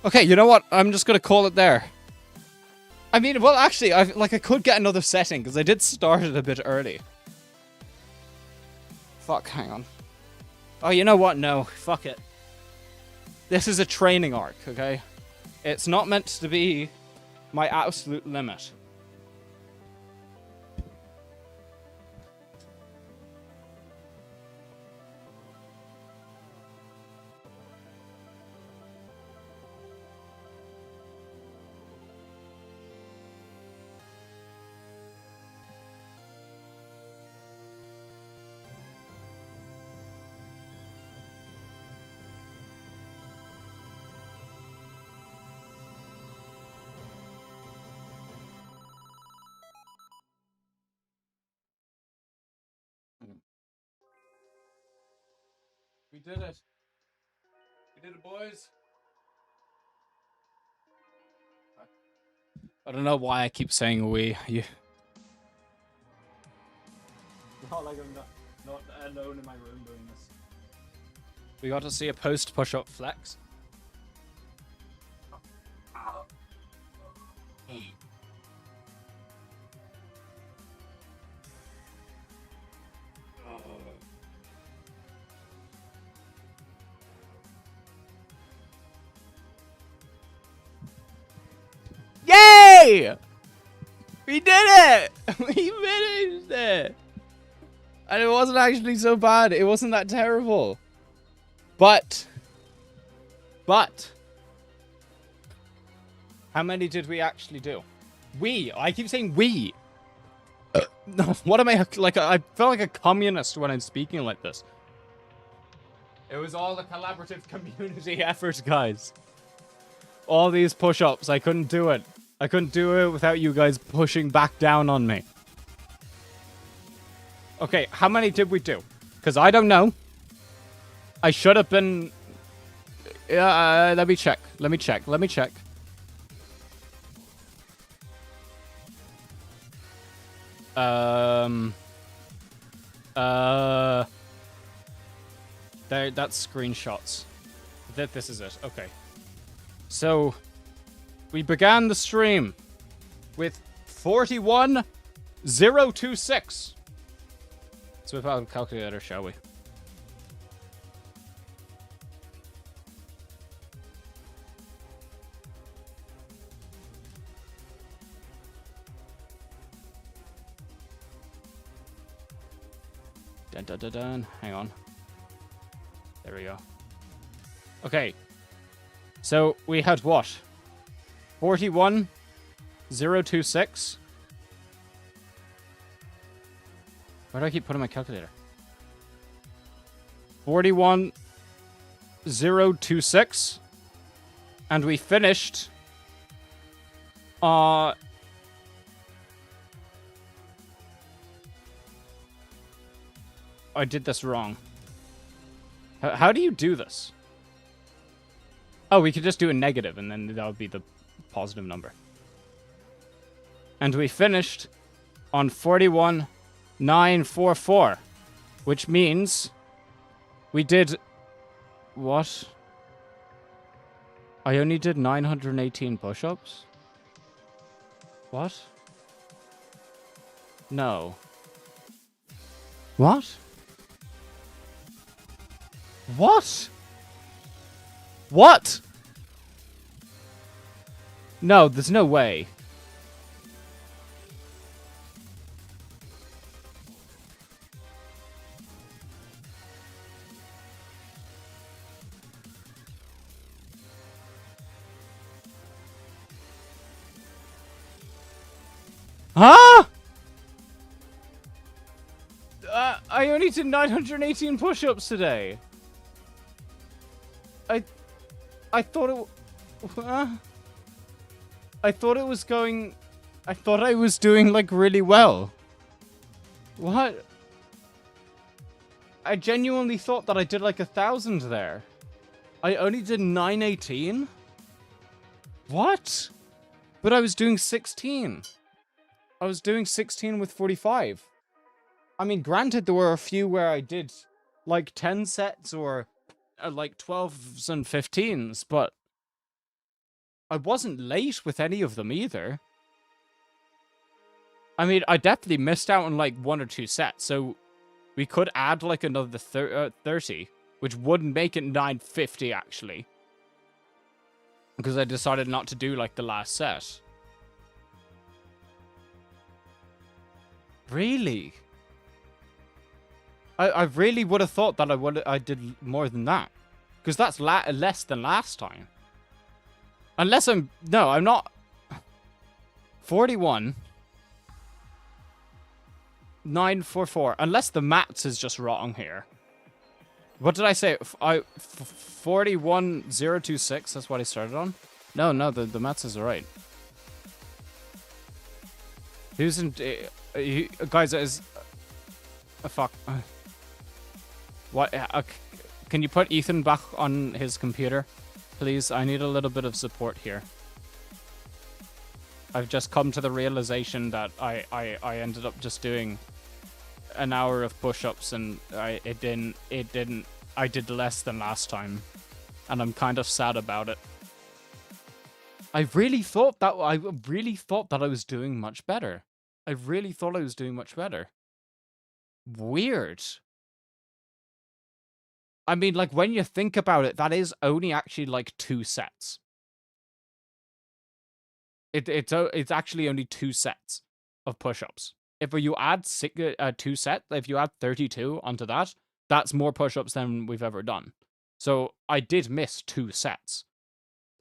S2: Okay, you know what? I'm just gonna call it there. I mean, well, actually, I could get another setting, because I did start it a bit early. Fuck, hang on. Oh, you know what? No, fuck it. This is a training arc, okay? It's not meant to be my absolute limit. We did it. We did it, boys. I don't know why I keep saying we. You. Not like I'm not alone in my room doing this. We got to see a post push-up flex. Yay! We did it! We finished it! And it wasn't actually so bad. It wasn't that terrible. But. How many did we actually do? We. I keep saying we. No, what am I, like, I feel like a communist when I'm speaking like this. It was all a collaborative community effort, guys. All these push-ups, I couldn't do it. I couldn't do it without you guys pushing back down on me. Okay, how many did we do? Because I don't know. I should have been... let me check. Let me check. Let me check. There, that's screenshots. This is it. Okay. So, we began the stream with 41,026. Let's whip out a calculator, shall we? Dun, dun, dun, dun. Hang on. There we go. Okay. So we had what? 41,026. Where do I keep putting my calculator? 41,026. And we finished... I did this wrong. How do you do this? Oh, we could just do a negative, and then that would be the positive number. And we finished on 41,944, which means we did... What? I only did 918 push-ups? What? No. What? What? What? No, there's no way. Huh? I only did 918 push-ups today. I thought it... I thought it was going... I thought I was doing, like, really well. What? I genuinely thought that I did, like, 1,000 there. I only did 918? What? But I was doing 16. I was doing 16 with 45. I mean, granted, there were a few where I did, like, 10 sets or... like 12s and 15s, but I wasn't late with any of them either. I mean, I definitely missed out on like 1 or 2 sets, so we could add like another 30, which wouldn't make it 950 actually. Because I decided not to do like the last set. Really? I really would have thought that I did more than that. Because that's less than last time. Unless I'm... No, I'm not... 41. 944. Unless the maths is just wrong here. What did I say? 41,026. That's what I started on? No, the maths is right. Who's in... guys, is... fuck. What? Can you put Ethan back on his computer? Please, I need a little bit of support here. I've just come to the realization that I ended up just doing an hour of push-ups and I did less than last time. And I'm kind of sad about it. I really thought that I was doing much better. I really thought I was doing much better. Weird. I mean, like, when you think about it, that is only actually, like, 2 sets. It's actually only 2 sets of push-ups. If you add 2 sets, if you add 32 onto that, that's more push-ups than we've ever done. So, I did miss 2 sets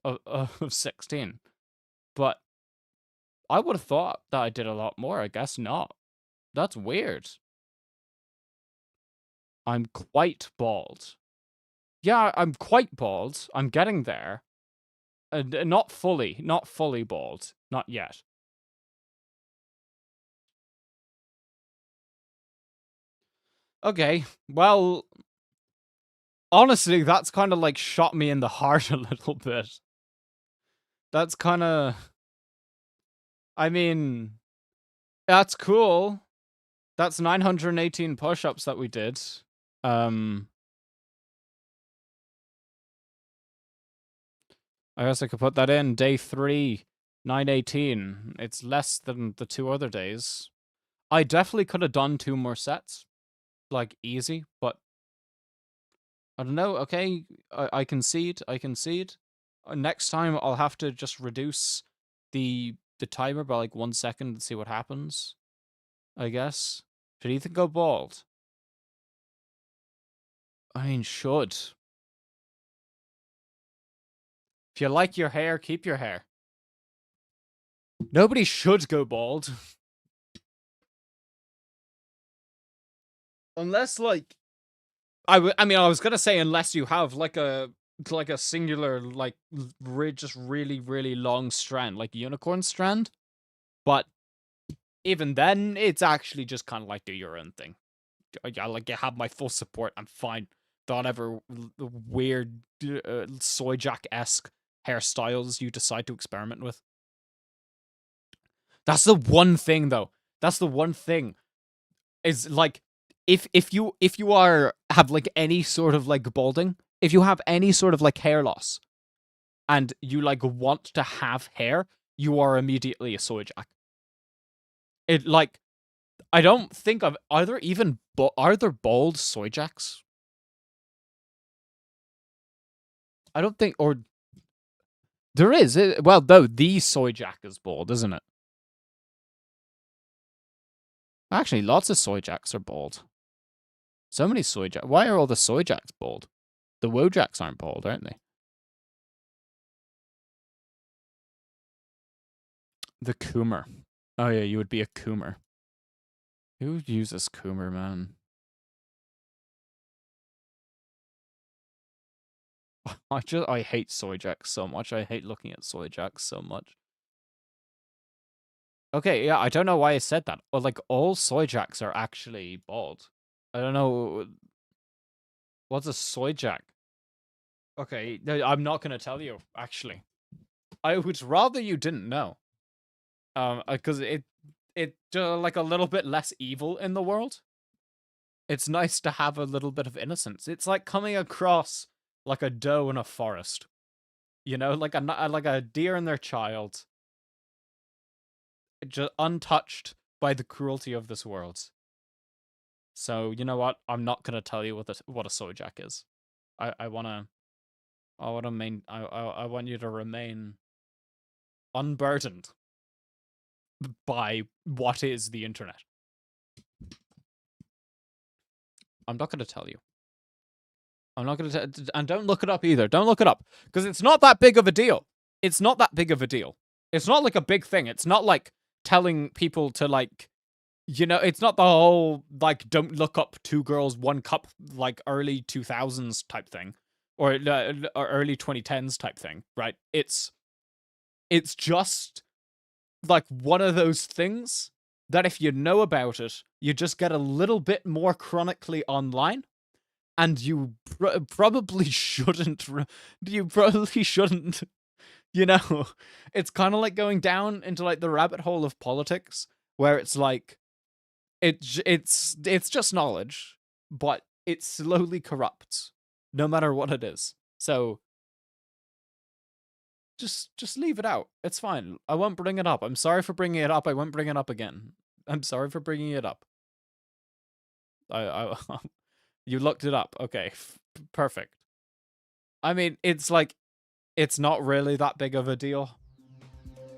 S2: of 16. But I would have thought that I did a lot more. I guess not. That's weird. I'm quite bald. Yeah, I'm quite bald. I'm getting there. Not fully bald. Not yet. Okay, well, Honestly, that's kind of like shot me in the heart a little bit. That's kind of... I mean, that's cool. That's 918 push-ups that we did. I guess I could put that in. Day 3, 918. It's less than the 2 other days. I definitely could have done 2 more sets. Like, easy, but... I don't know, okay, I concede, I concede. Next time, I'll have to just reduce the timer by, like, 1 second and see what happens, I guess. Should Ethan go bald? I mean, should. If you like your hair, keep your hair. Nobody should go bald. Unless, like... I mean, I was gonna say unless you have, like a singular, like, just really, really long strand, like unicorn strand. But even then, it's actually just kind of like, do your own thing. I like, you have my full support. I'm fine. Whatever weird soy jack-esque hairstyles you decide to experiment with. That's the one thing, though. That's the one thing. Is like, if you have like any sort of like balding, if you have any sort of like hair loss, and you like want to have hair, you are immediately a soy jack. It like, I don't think of are there bald soy jacks? I don't think, or there is. Well, though, the soy jack is bald, isn't it? Actually, lots of soy jacks are bald. So many soy jacks. Why are all the soy jacks bald? The Wojacks aren't bald, aren't they? The Coomer. Oh yeah, you would be a Coomer. Who uses Coomer, man? I hate soy jacks so much. I hate looking at soy jacks so much. Okay, yeah, I don't know why I said that. But like, all soy jacks are actually bald. I don't know. What's a soy jack? Okay, I'm not gonna tell you, actually. I would rather you didn't know. Because it like a little bit less evil in the world. It's nice to have a little bit of innocence. It's like coming across like a doe in a forest. You know, like a deer and their child. Just untouched by the cruelty of this world. So, you know what? I'm not gonna tell you what a soy jack is. I want you to remain unburdened by what is the internet. I'm not going to tell you. I'm not going to... And don't look it up either. Don't look it up. Because it's not that big of a deal. It's not that big of a deal. It's not like a big thing. It's not like telling people to, like... You know, it's not the whole, like, don't look up 2 girls, 1 cup, like, early 2000s type thing. Or early 2010s type thing, right? It's just... like one of those things that if you know about it, you just get a little bit more chronically online, and you probably shouldn't. You probably shouldn't. You know, it's kind of like going down into like the rabbit hole of politics, where it's like, it's just knowledge, but it slowly corrupts, no matter what it is. So. Just leave it out. It's fine. I won't bring it up. I'm sorry for bringing it up. I won't bring it up again. I'm sorry for bringing it up. You looked it up. Okay, perfect. I mean, it's like, it's not really that big of a deal.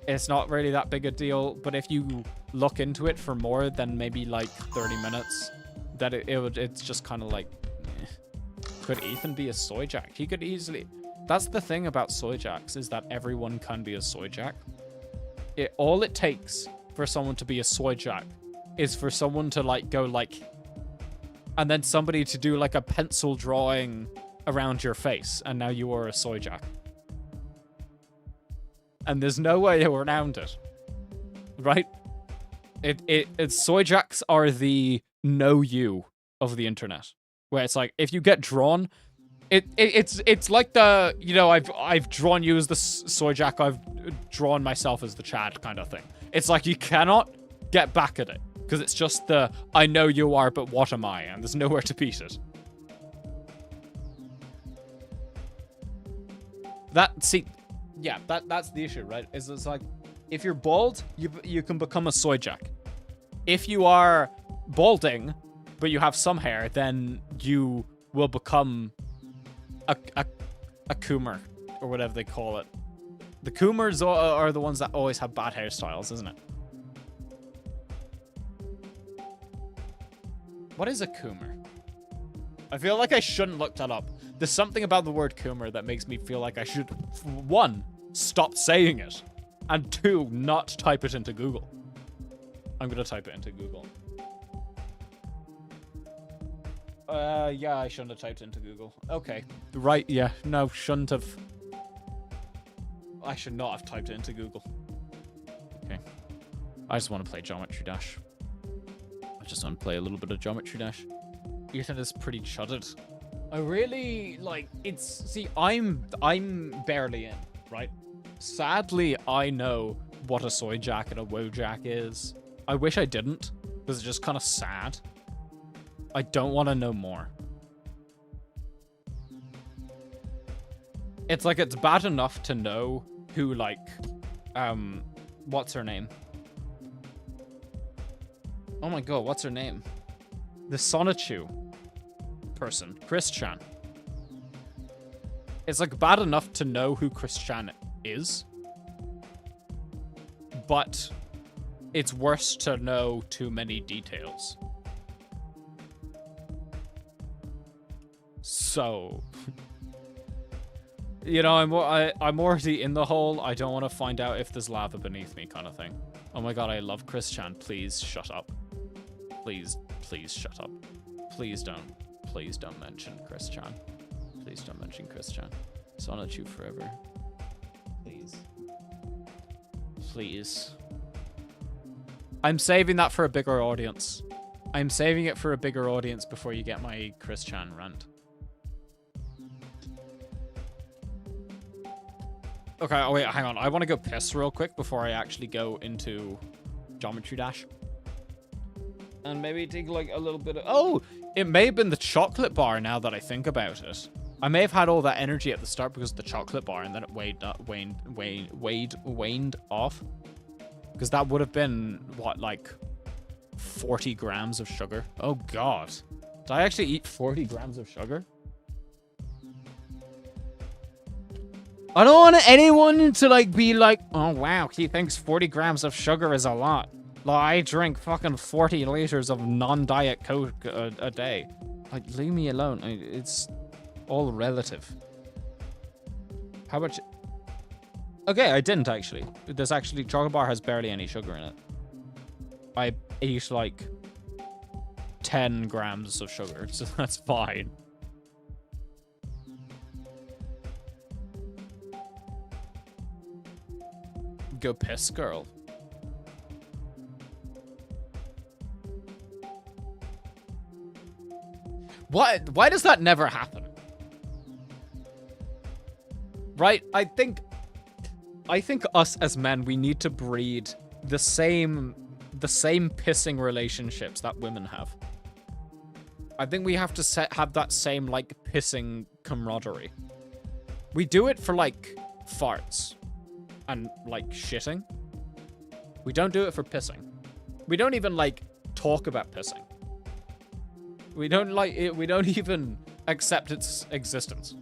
S2: It's not really that big a deal, but if you look into it for more than maybe like 30 minutes, that it's just kind of like, could Ethan be a soy jack? He could easily... That's the thing about soy jacks, is that everyone can be a soy jack. All it takes for someone to be a soy jack is for someone to like go like, and then somebody to do like a pencil drawing around your face, and now you are a soy jack. And there's no way around it, right? Soy jacks are the know you of the internet, where it's like, if you get drawn,
S1: It's like the, you know, I've drawn you as the soy jack, I've drawn myself as the Chad kind of thing. It's like you cannot get back at it because it's just the I know you are, but what am I? And there's nowhere to beat it. That's the issue, right? It's like if you're bald, you can become a soy jack. If you are balding, but you have some hair, then you will become a Coomer, or whatever they call it. The Coomers are the ones that always have bad hairstyles, isn't it? What is a Coomer? I feel like I shouldn't look that up. There's something about the word Coomer that makes me feel like I should, one, stop saying it, and two, not type it into Google. I'm gonna type it into Google. Yeah, I shouldn't have typed it into Google. Okay. Right, yeah. No, shouldn't have. I should not have typed it into Google. Okay. I just want to play Geometry Dash. I just want to play a little bit of Geometry Dash. Ethan is pretty chudded. I really, like, it's... See, I'm barely in, right? Sadly, I know what a soy jack and a woe jack is. I wish I didn't, because it's just kind of sad. I don't want to know more. It's like, it's bad enough to know who, like, what's her name? Oh my god, what's her name? The Sonichu person, Chris Chan. It's like bad enough to know who Chris Chan is, but it's worse to know too many details. So, you know, I'm already in the hole. I don't want to find out if there's lava beneath me, kind of thing. Oh my god, I love Chris Chan. Please shut up. Please shut up. Please don't mention Chris Chan. Please don't mention Chris Chan. Sonichu forever. Please. I'm saving that for a bigger audience. I'm saving it for a bigger audience before you get my Chris Chan rant. Okay, oh wait, hang on. I want to go piss real quick before I actually go into Geometry Dash. And maybe take like a little bit of... Oh! It may have been the chocolate bar now that I think about it. I may have had all that energy at the start because of the chocolate bar and then it waned off. Because that would have been, what, like 40 grams of sugar? Oh god. Did I actually eat 40 grams of sugar? I don't want anyone to like be like, oh wow, he thinks 40 grams of sugar is a lot. Like, I drink fucking 40 liters of non-diet Coke a day. Like, leave me alone. It's all relative. How much? Okay, I didn't actually. This actually, chocolate bar has barely any sugar in it. I ate like 10 grams of sugar, so that's fine. Go piss, girl. What? Why does that never happen? Right? I think us as men, we need to breed the same pissing relationships that women have. I think we have to have that same like pissing camaraderie. We do it for like farts and like shitting. We don't do it for pissing. We don't even like talk about pissing. We don't like it. We don't even accept its existence.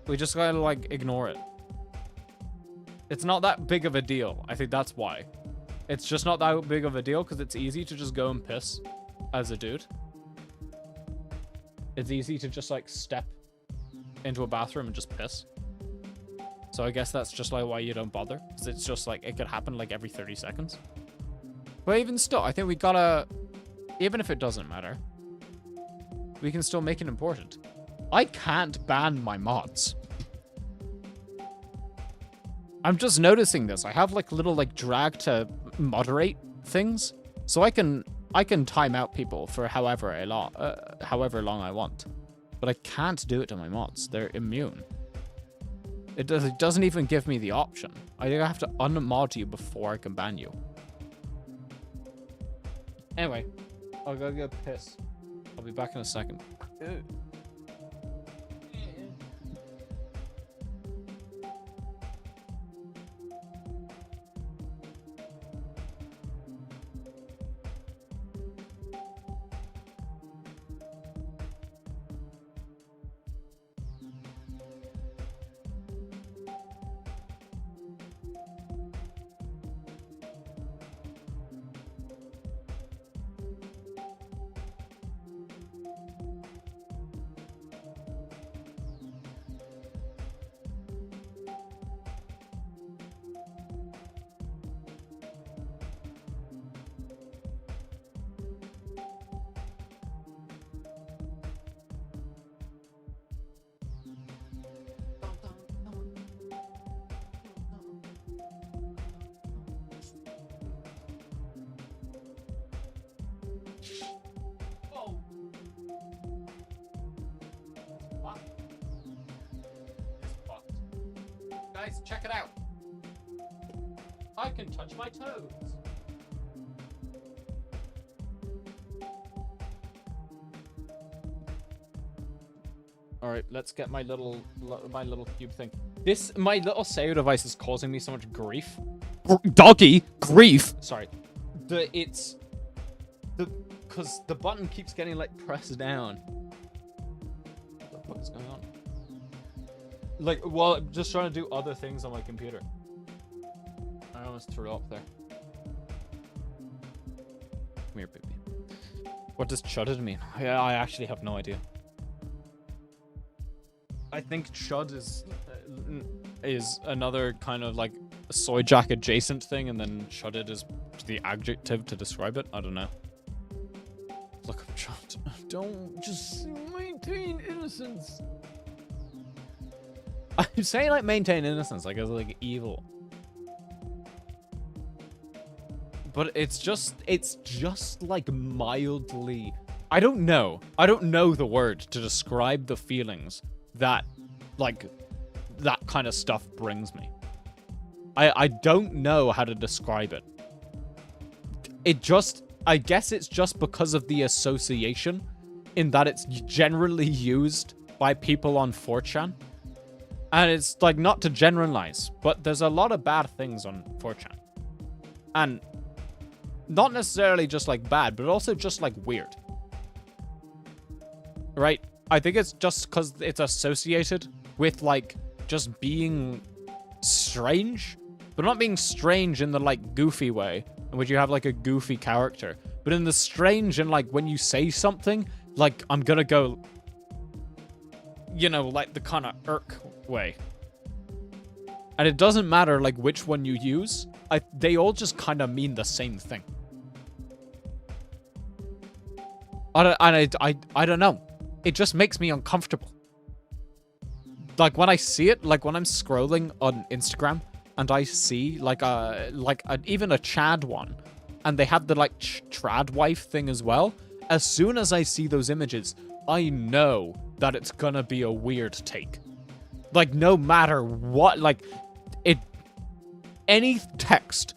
S1: We just kind of like ignore it. It's not that big of a deal. I think that's why. It's just not that big of a deal because it's easy to just go and piss as a dude. It's easy to just like step into a bathroom and just piss. So I guess that's just like why you don't bother. Because it's just like, it could happen like every 30 seconds. But even still, I think we gotta, even if it doesn't matter, we can still make it important. I can't ban my mods. I'm just noticing this. I have like little like drag to moderate things. So I can time out people for however long I want.
S2: But I can't do it to my mods. They're immune. It doesn't even give me the option. I have to unmod you before I can ban you. Anyway, I'll go get a piss. I'll be back in a second. Ew. Guys, check it out. I can touch my toes. All right, let's get my little cube thing. My little SEO device is causing me so much grief. Doggy grief. Sorry, because the button keeps getting like pressed down. What the fuck is going on? Like, well, I'm just trying to do other things on my computer. I almost threw up there. Come here, baby. What does chudded mean? I actually have no idea. I think chud is another kind of like a soy jack adjacent thing, and then chudded is the adjective to describe it. I don't know. Look up chud. Don't just maintain innocence. I'm saying like maintain innocence, like it's like evil. But it's just like mildly. I don't know the word to describe the feelings that like that kind of stuff brings me. I don't know how to describe it. I guess it's just because of the association in that it's generally used by people on 4chan. And it's like, not to generalize, but there's a lot of bad things on 4chan. And not necessarily just like bad, but also just like weird. Right? I think it's just because it's associated with like just being strange, but not being strange in the like goofy way, in which you have like a goofy character, but in the strange and like when you say something, like I'm gonna go, you know, like the kind of irk way. And it doesn't matter like which one you use. They all just kind of mean the same thing. I don't know. It just makes me uncomfortable. Like when I see it, like when I'm scrolling on Instagram and I see like even a Chad one, and they have the like trad wife thing as well. As soon as I see those images, I know that it's gonna be a weird take. Like no matter what, like any text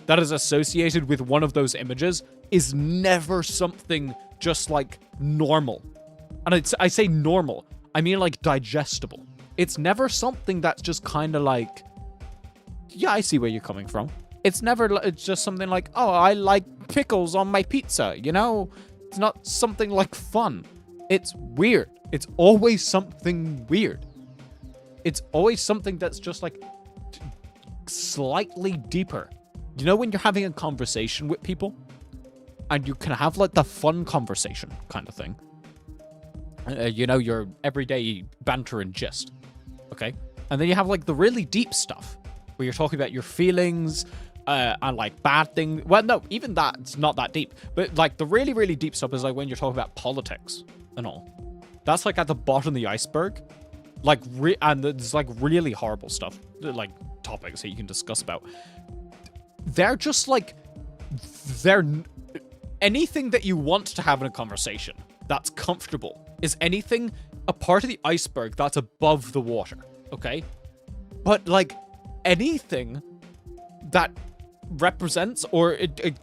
S2: that is associated with one of those images is never something just like normal. And I say normal, I mean like digestible. It's never something that's just kind of like, yeah, I see where you're coming from. It's just something like, oh, I like pickles on my pizza, you know? It's not something like fun. It's weird. It's always something weird. It's always something that's just like slightly deeper. You know when you're having a conversation with people and you can have like the fun conversation kind of thing. You know, your everyday banter and gist. Okay? And then you have like the really deep stuff where you're talking about your feelings and like bad things. Well, no, even that's not that deep. But like the really, really deep stuff is like when you're talking about politics and all. That's like at the bottom of the iceberg. Like, and there's like really horrible stuff, like topics that you can discuss about. They're just like, they're anything that you want to have in a conversation that's comfortable
S1: is anything a part of the iceberg that's above the water, okay? But, like, anything that represents or it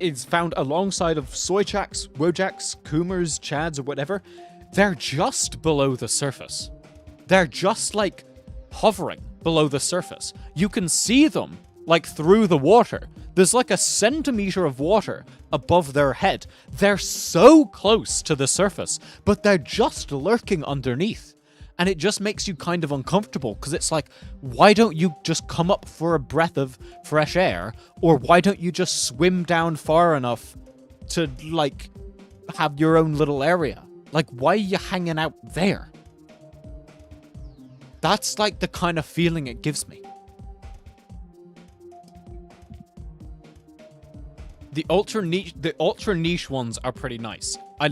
S1: is found alongside of soyjacks, wojaks, kumars, chads, or whatever, they're just below the surface. They're just, like, hovering below the surface. You can see them, like, through the water. There's, like, a centimeter of water above their head. They're so close to the surface, but they're just lurking underneath. And it just makes you kind of uncomfortable, because it's like, why don't you just come up for a breath of fresh air? Or why don't you just swim down far enough to, like, have your own little area? Like, why are you hanging out there? That's, like, the kind of feeling it gives me. The ultra niche ones are pretty nice. I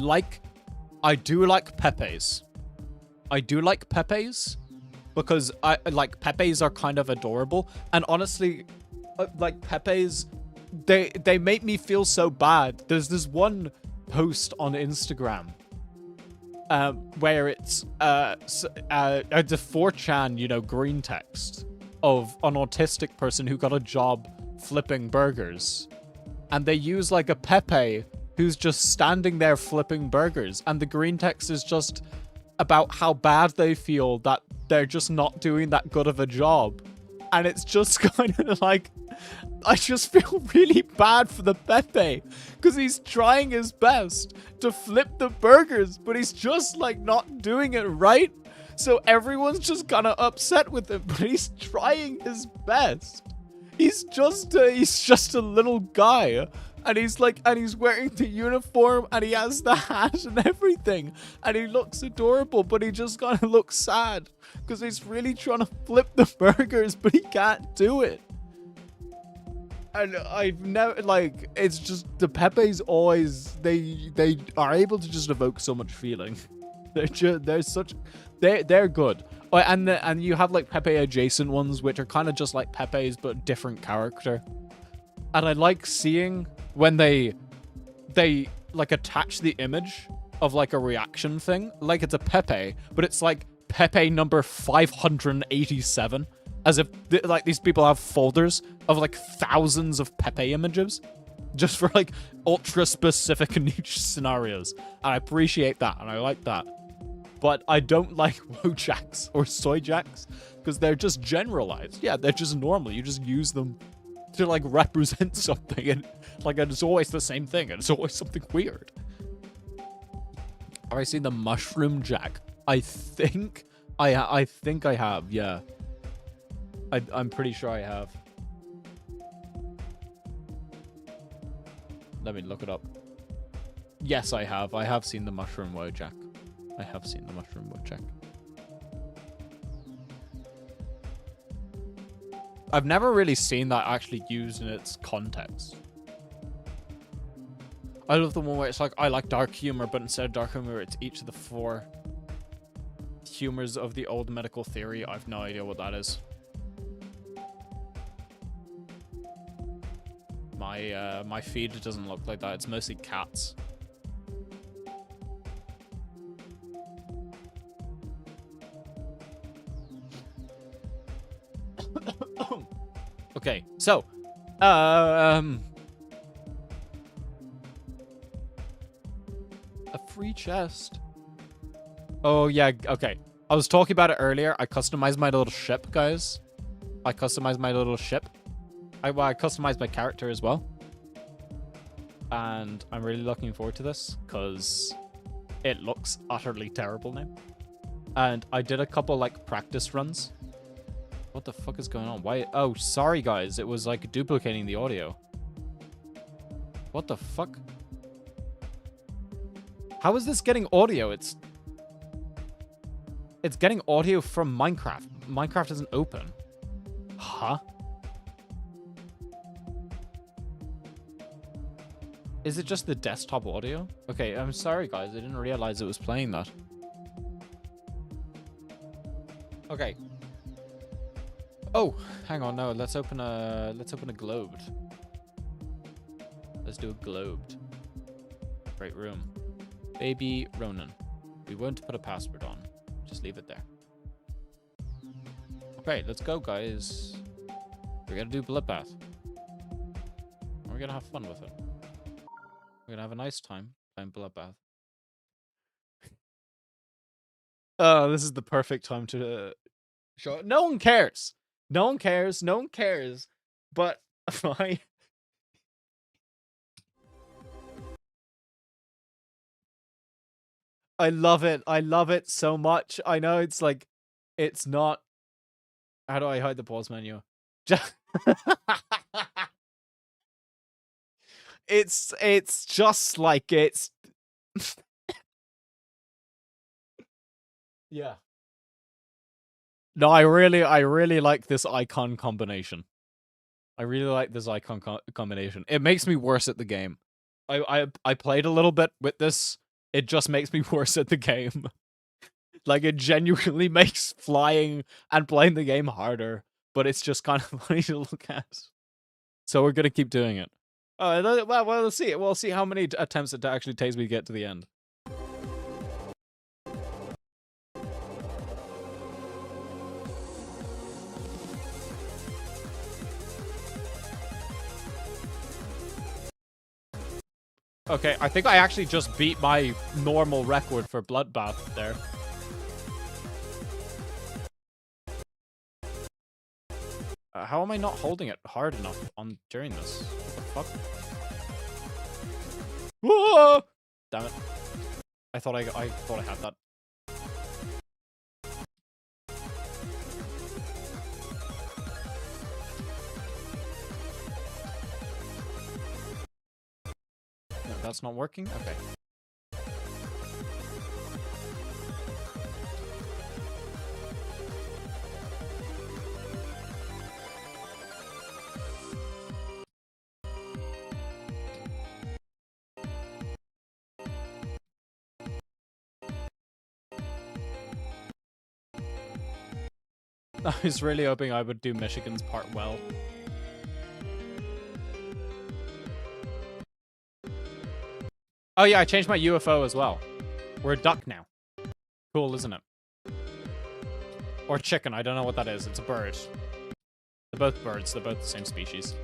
S1: do like Pepes. I do like Pepes because Pepes are kind of adorable, and honestly, like Pepes, they make me feel so bad. There's this one post on Instagram where it's the 4chan, you know, green text of an autistic person who got a job flipping burgers, and they use like a Pepe who's just standing there flipping burgers, and the green text is just about how bad they feel that they're just not doing that good of a job. And it's just kind of like, I just feel really bad for the Pepe, because he's trying his best to flip the burgers, but he's just like not doing it right. So everyone's just kind of upset with him, but he's trying his best. He's just a little guy. And he's wearing the uniform, and he has the hat and everything, and he looks adorable, but he just kind of looks sad because he's really trying to flip the burgers, but he can't do it. And I've never, like, it's just the Pepes always, they are able to just evoke so much feeling. They're good. Oh, and you have like Pepe adjacent ones, which are kind of just like Pepes but different character. And I like seeing when they like attach the image of like a reaction thing, like it's a Pepe, but it's like Pepe number 587, as if like these people have folders of like thousands of Pepe images just for like ultra specific niche scenarios. And I appreciate that, and I like that. But I don't like Wojaks or Soyjaks because they're just generalized. Yeah, they're just normal. You just use them to like represent something, and like it's always the same thing, and it's always something weird. Have I seen the Mushroom Jack? I think I have. Yeah, I'm pretty sure I have. Let me look it up. Yes, I have. I have seen the Mushroom Wojak. I have seen the Mushroom Wojak. I've never really seen that actually used in its context. I love the one where it's like, I like dark humor, but instead of dark humor, it's each of the 4 humors of the old medical theory. I have no idea what that is. My feed doesn't look like that. It's mostly cats. Okay, so, a free chest. Oh, yeah, okay. I was talking about it earlier. I customized my little ship, guys. I customized my little ship. I customized my character as well. And I'm really looking forward to this, because it looks utterly terrible now. And I did a couple, like, practice runs. What the fuck is going on? Why? Oh, sorry, guys. It was, like, duplicating the audio. What the fuck? How is this getting audio? It's getting audio from Minecraft. Minecraft isn't open. Huh? Is it just the desktop audio? Okay, I'm sorry, guys. I didn't realize it was playing that. Okay. Oh, hang on. No, let's open a globed. Let's do a globed. Great room. Baby Ronan. We won't put a password on. Just leave it there. Okay, let's go, guys. We're gonna do Bloodbath. We're gonna have fun with it. We're gonna have a nice time playing Bloodbath. This is the perfect time to show it. No one cares. No one cares. No one cares. But I love it. I love it so much. I know it's like, it's not. How do I hide the pause menu? It's just like it's. Yeah. No, I really like this icon combination. I really like this icon combination. It makes me worse at the game. I played a little bit with this. It just makes me worse at the game. Like, it genuinely makes flying and playing the game harder, but it's just kind of funny to look at. So we're gonna keep doing it. Well, we'll see. We'll see how many attempts it actually takes me to get to the end. Okay, I think I actually just beat my normal record for Bloodbath there. How am I not holding it hard enough during this? What the fuck? Whoa! Damn it! I thought I had that. No, that's not working. Okay. I was really hoping I would do Michigan's part well. Oh yeah, I changed my UFO as well. We're a duck now. Cool, isn't it? Or chicken, I don't know what that is. It's a bird. They're both birds, they're both the same species.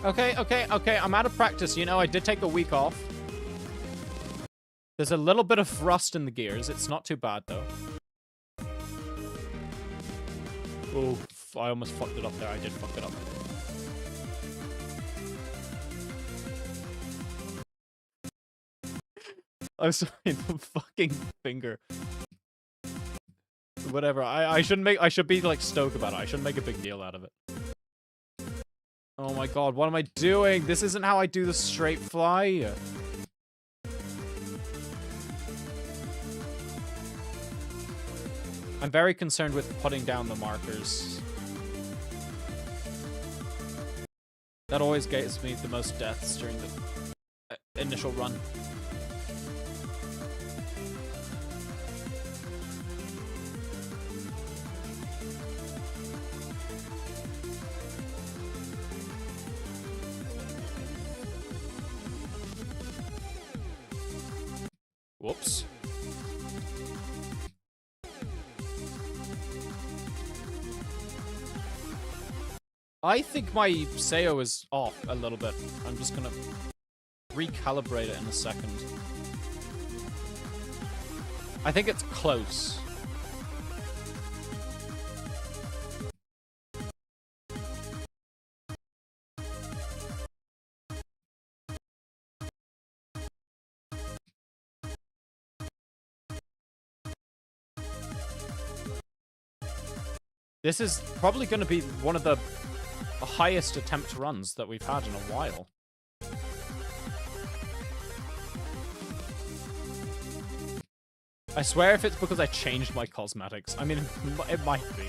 S1: Okay, I'm out of practice. You know, I did take a week off. There's a little bit of rust in the gears. It's not too bad, though. Oh, I almost fucked it up there. I did fuck it up. I'm sorry, the fucking finger. Whatever. I should be like stoked about it. I shouldn't make a big deal out of it. Oh my god, what am I doing? This isn't how I do the straight fly. I'm very concerned with putting down the markers. That always gets me the most deaths during the initial run. Whoops. I think my SEO is off a little bit. I'm just gonna recalibrate it in a second. I think it's close. This is probably going to be one of the highest attempt runs that we've had in a while. I swear if it's because I changed my cosmetics. I mean, it might be.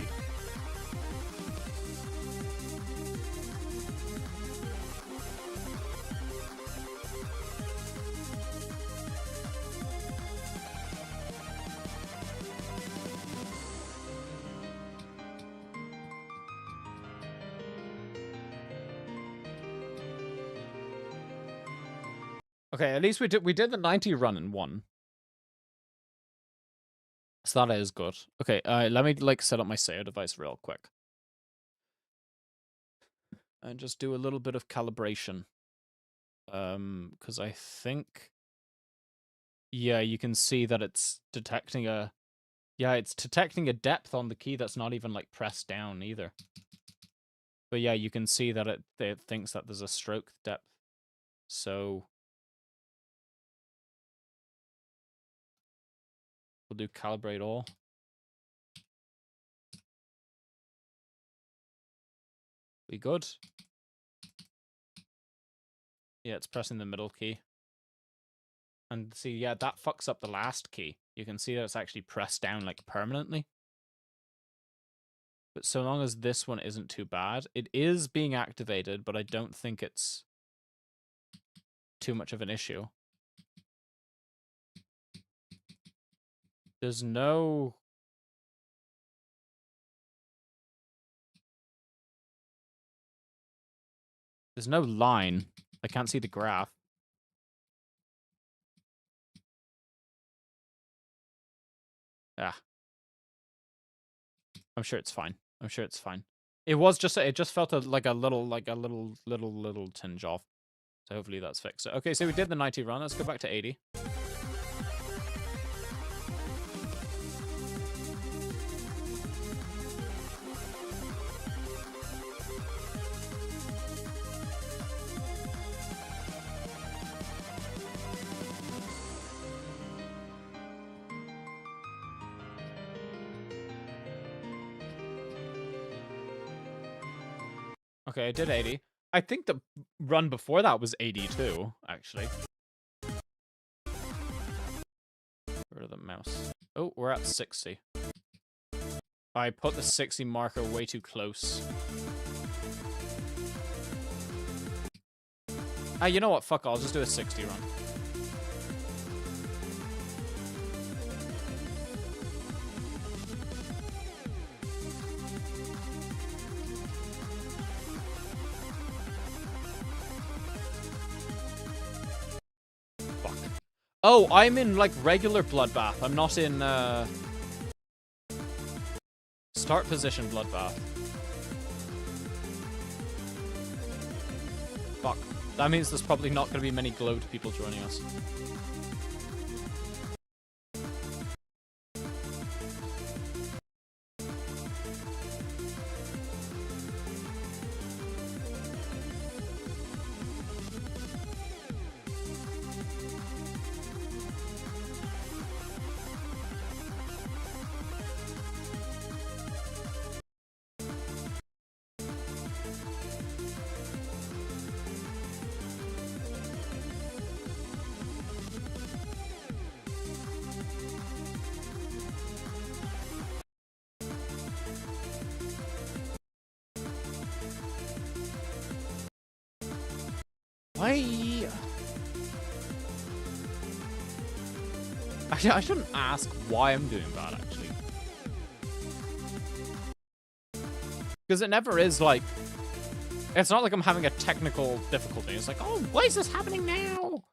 S1: Okay, at least we did the 90 run in one. So that is good. Okay, let me like set up my SEO device real quick. And just do a little bit of calibration. Because I think, yeah, you can see that it's detecting a, it's detecting a depth on the key that's not even like pressed down either. But yeah, you can see that it thinks that there's a stroke depth. So we'll do calibrate all. We good? Yeah, it's pressing the middle key. And see, yeah, that fucks up the last key. You can see that it's actually pressed down like permanently. But so long as this one isn't too bad, it is being activated, but I don't think it's too much of an issue. There's no... There's no line. I can't see the graph. Ah. I'm sure it's fine. I'm sure it's fine. It was just, it just felt like a little tinge off. So hopefully that's fixed. Okay, so we did the 90 run. Let's go back to 80. Okay, I did 80. I think the run before that was 82, actually. Rid of the mouse. Oh, we're at 60. I put the 60 marker way too close. Ah, you know what? Fuck, I'll just do a 60 run. Oh, I'm in, like, regular Bloodbath. I'm not in, start position Bloodbath. Fuck. That means there's probably not going to be many glowed people joining us. Actually, I shouldn't ask why I'm doing bad, actually. Because it never is, like... It's not like I'm having a technical difficulty. It's like, oh, why is this happening now?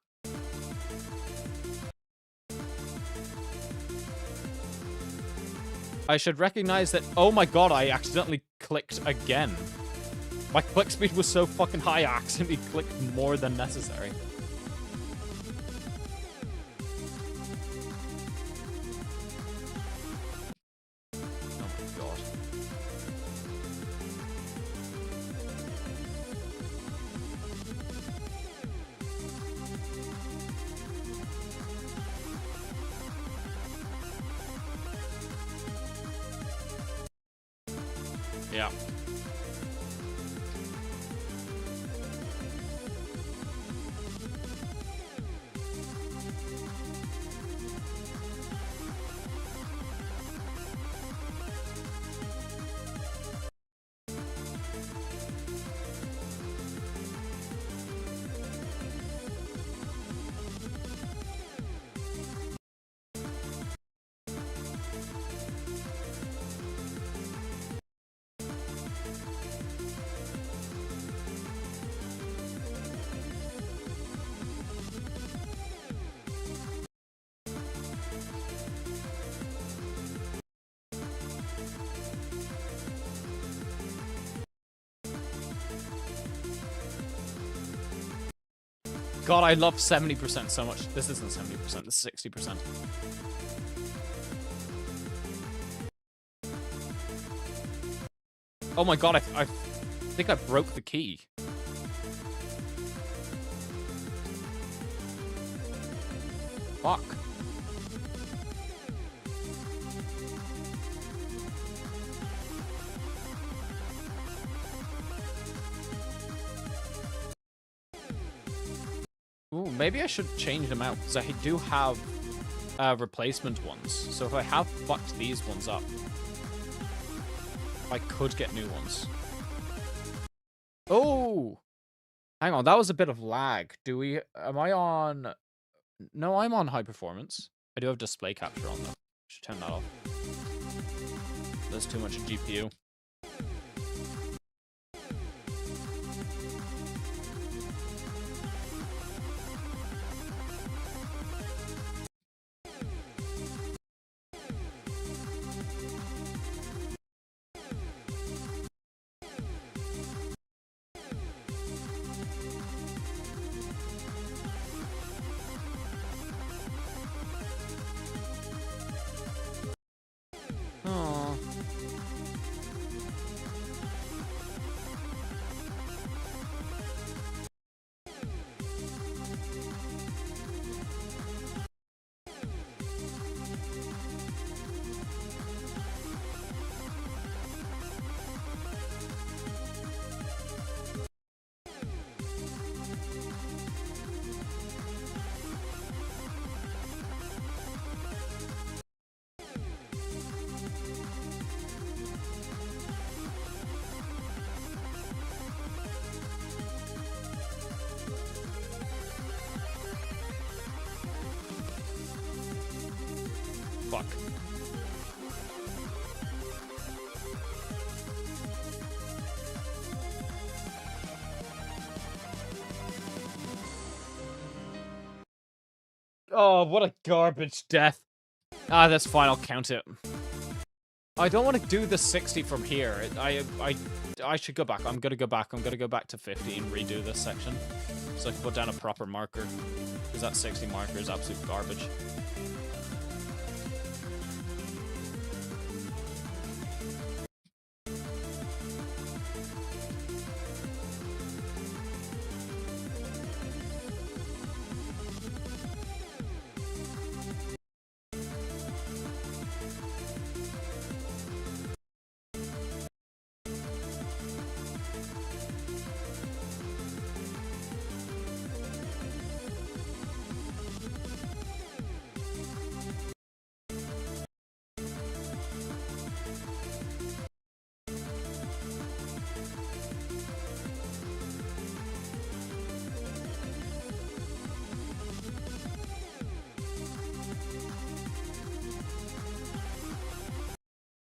S1: I should recognize that, oh my god, I accidentally clicked again. My click speed was so fucking high, I accidentally clicked more than necessary. Yeah. god, I love 70% so much. This isn't 70%, this is 60%. Oh my god, I think I broke the key. Fuck. Ooh, maybe I should change them out, because I do have replacement ones. So if I have fucked these ones up, I could get new ones. Oh! Hang on, that was a bit of lag. Am I on... No, I'm on high performance. I do have display capture on though. Should turn that off. There's too much GPU. Oh. Fuck. Oh, what a garbage death. Ah, that's fine, I'll count it. I don't want to do the 60 from here. I should go back. I'm gonna go back. I'm gonna go back to 50 and redo this section. So I can put down a proper marker. Because that 60 marker is absolute garbage.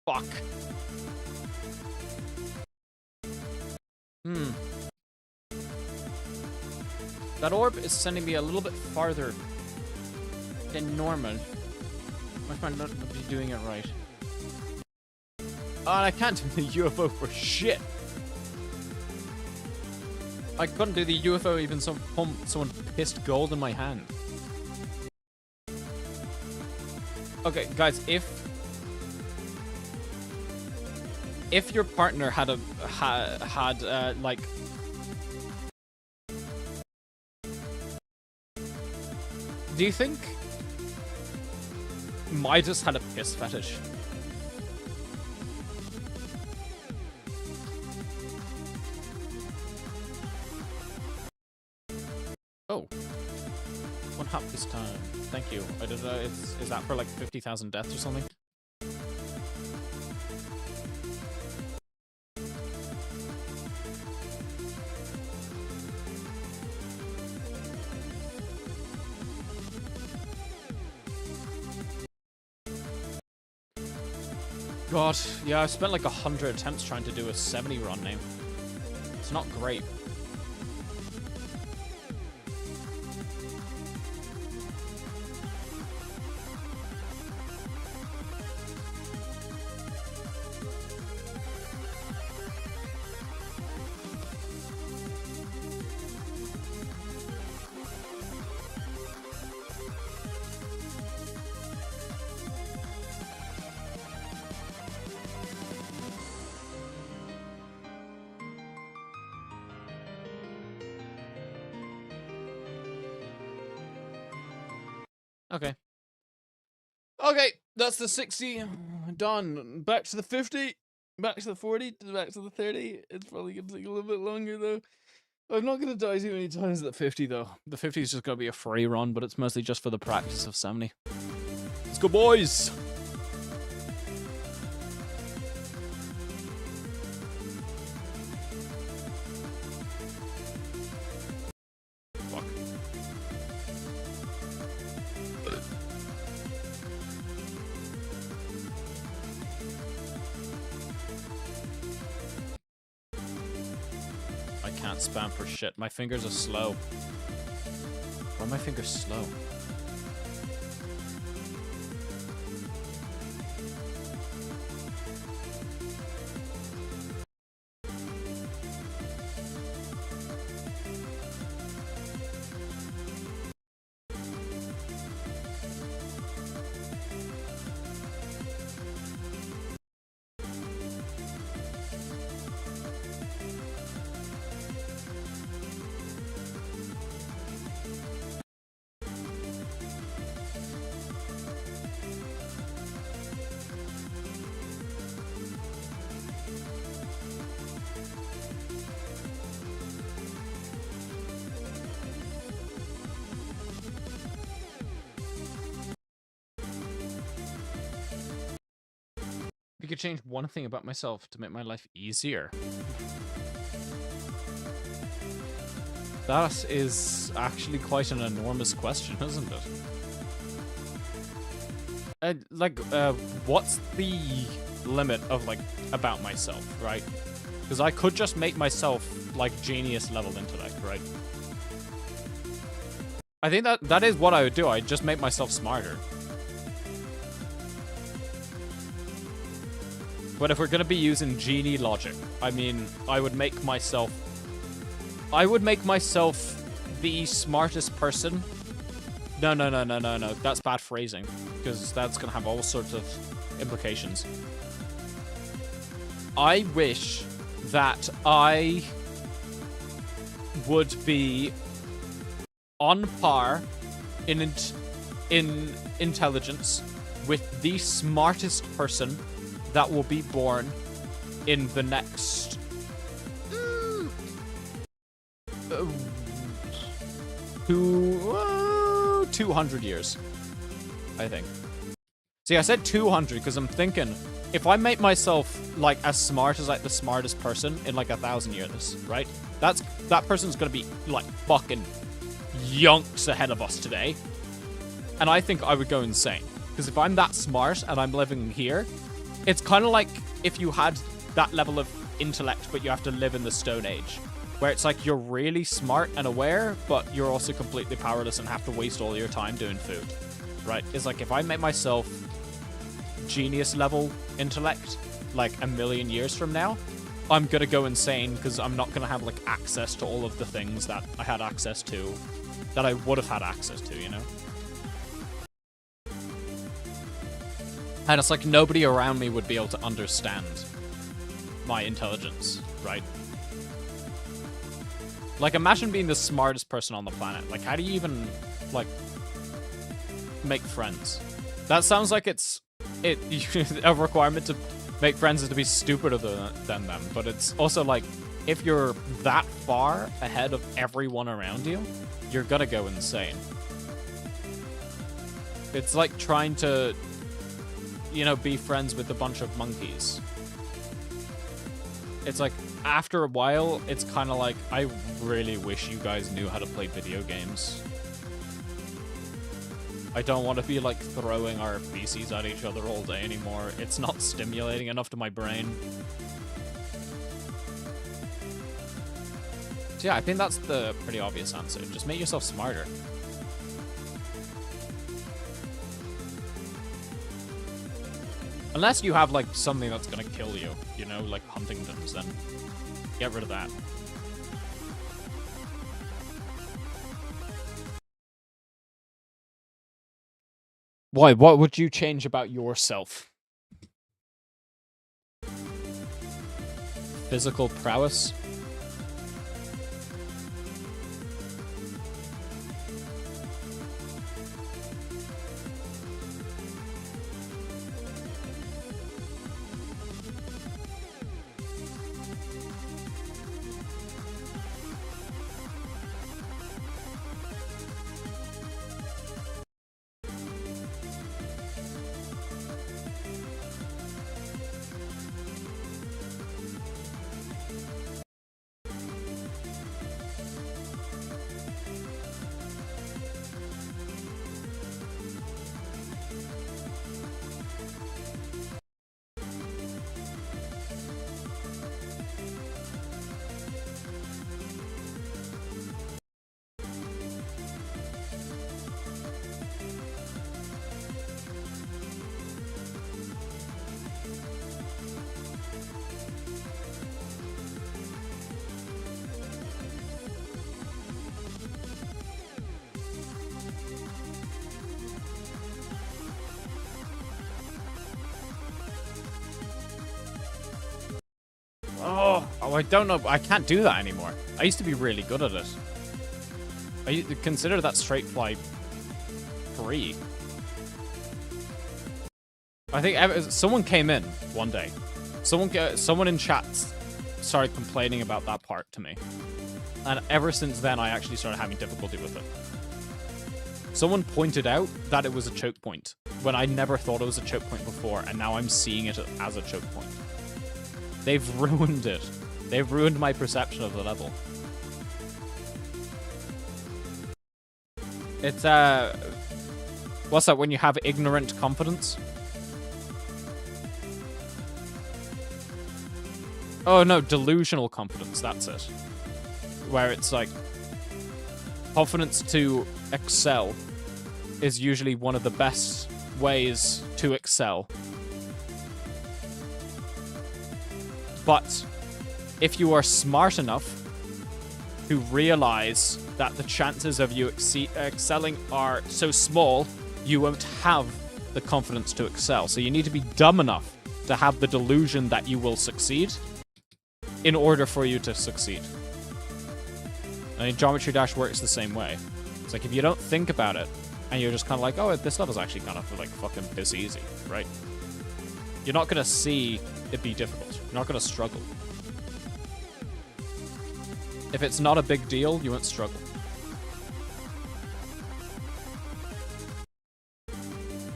S1: Fuck. That orb is sending me a little bit farther than normal. Why am I not be doing it right? Oh, and I can't do the UFO for shit. I couldn't do the UFO even someone pissed gold in my hand. Okay, guys, if your partner had like, do you think Midas had a piss fetish? Oh, what happened this time? Thank you. I don't know. Is that for like 50,000 deaths or something? God, yeah, I've spent like 100 attempts trying to do a 70 run now. It's not great. Okay. Okay, that's the 60 done. Back to the 50, back to the 40, back to the 30. It's probably gonna take a little bit longer though. I'm not gonna die too many times at the 50 though. The 50 is just gonna be a free run, but it's mostly just for the practice of 70. Let's go, boys! Fuck. I can't spam for shit. My fingers are slow. Why are my fingers slow? If you could change one thing about myself to make my life easier. That is actually quite an enormous question, isn't it? What's the limit of, like, about myself, right? Because I could just make myself, like, genius level intellect, right? I think that is what I would do. I'd just make myself smarter. But if we're gonna be using genie logic, I mean, I would make myself the smartest person. No. That's bad phrasing, because that's gonna have all sorts of implications. I wish that I would be on par in intelligence with the smartest person that will be born in the next 200 years, I think. See, I said 200 because I'm thinking if I make myself like as smart as like the smartest person in like 1,000 years, right? That person's gonna be like fucking yonks ahead of us today, and I think I would go insane because if I'm that smart and I'm living here, it's kind of like if you had that level of intellect, but you have to live in the Stone Age, where it's like you're really smart and aware, but you're also completely powerless and have to waste all your time doing food, right? It's like if I make myself genius level intellect like 1,000,000 years from now, I'm gonna go insane because I'm not gonna have like access to all of the things that I had access to, that I would have had access to, you know? And it's like nobody around me would be able to understand my intelligence, right? Like, imagine being the smartest person on the planet. Like, how do you even, like, make friends? That sounds like it's a requirement to make friends is to be stupider than them. But it's also like, if you're that far ahead of everyone around you, you're gonna go insane. It's like trying to, you know, be friends with a bunch of monkeys. It's like, after a while, it's kind of like, I really wish you guys knew how to play video games. I don't want to be, like, throwing our feces at each other all day anymore. It's not stimulating enough to my brain. So yeah, I think that's the pretty obvious answer. Just make yourself smarter. Unless you have, like, something that's gonna kill you, you know, like Huntington's, then get rid of that. Why? What would you change about yourself? Physical prowess? I don't know. I can't do that anymore. I used to be really good at it. I consider that straight fly free. I think someone came in one day. Someone in chat started complaining about that part to me. And ever since then, I actually started having difficulty with it. Someone pointed out that it was a choke point when I never thought it was a choke point before, and now I'm seeing it as a choke point. They've ruined it. They've ruined my perception of the level. It's, what's that, when you have ignorant confidence? Oh, no, delusional confidence, that's it. Where it's like, confidence to excel is usually one of the best ways to excel. But if you are smart enough to realize that the chances of you excelling are so small, you won't have the confidence to excel. So you need to be dumb enough to have the delusion that you will succeed in order for you to succeed. I mean, Geometry Dash works the same way. It's like, if you don't think about it, and you're just kind of like, oh, this level's actually kind of, like, fucking piss easy, right? You're not going to see it be difficult. You're not going to struggle. If it's not a big deal, you won't struggle.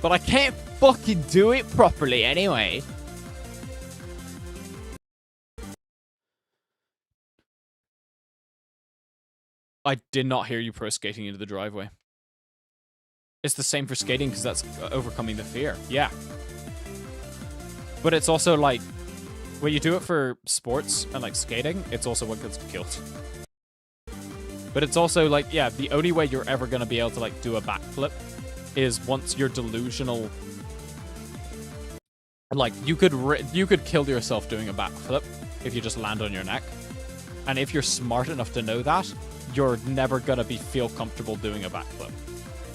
S1: But I can't fucking do it properly anyway. I did not hear you pro skating into the driveway. It's the same for skating because that's overcoming the fear. Yeah. But it's also like, when you do it for sports and like skating, it's also what gets killed. But it's also like, yeah, the only way you're ever going to be able to like do a backflip is once you're delusional. Like, you could kill yourself doing a backflip if you just land on your neck. And if you're smart enough to know that, you're never going to feel comfortable doing a backflip.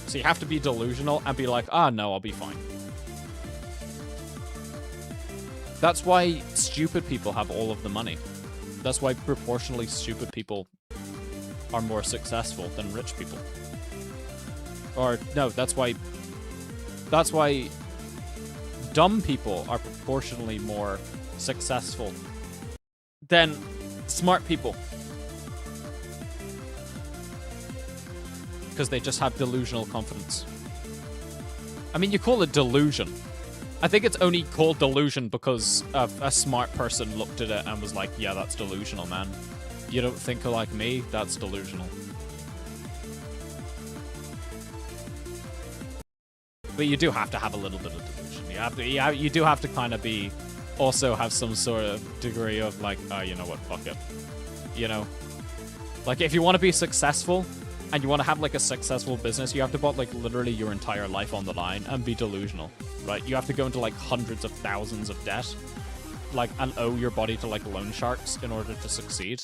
S1: So you have to be delusional and be like, ah, no, I'll be fine. That's why stupid people have all of the money. That's why proportionally stupid people are more successful than rich people. Or, no, that's why dumb people are proportionally more successful than smart people. Because they just have delusional confidence. I mean, you call it delusion. I think it's only called delusion because a smart person looked at it and was like, yeah, that's delusional, man. You don't think like me? That's delusional. But you do have to have a little bit of delusion. You do have to kind of also have some sort of degree of like, oh, you know what, fuck it. You know? Like, if you want to be successful, and you want to have, like, a successful business, you have to put, like, literally your entire life on the line and be delusional, right? You have to go into, like, hundreds of thousands of debt, like, and owe your body to, like, loan sharks in order to succeed.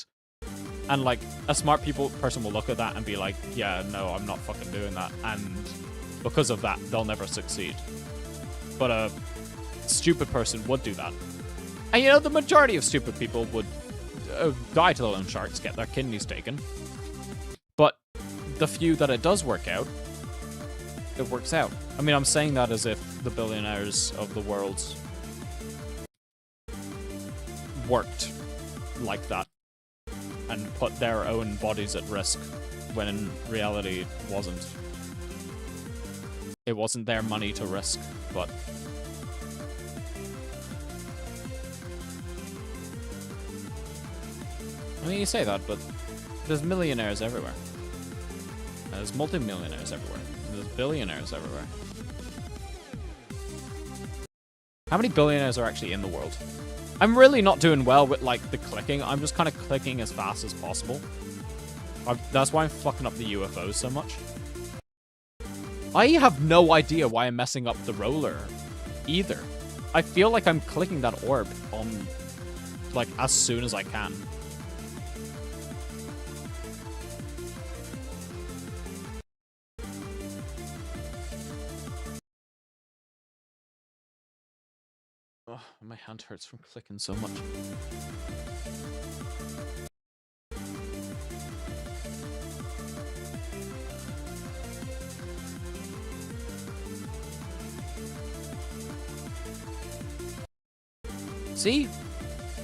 S1: And, like, a smart person will look at that and be like, yeah, no, I'm not fucking doing that. And because of that, they'll never succeed. But a stupid person would do that. And, you know, the majority of stupid people would die to the loan sharks, get their kidneys taken. But the few that it does work out, it works out. I mean, I'm saying that as if the billionaires of the world worked like that and put their own bodies at risk, when in reality it wasn't. It wasn't their money to risk, but... I mean, you say that, but there's millionaires everywhere. There's multi-millionaires everywhere. There's billionaires everywhere. How many billionaires are actually in the world? I'm really not doing well with, like, the clicking. I'm just kind of clicking as fast as possible. That's why I'm fucking up the UFOs so much. I have no idea why I'm messing up the roller either. I feel like I'm clicking that orb on, like, as soon as I can. Oh, my hand hurts from clicking so much. See?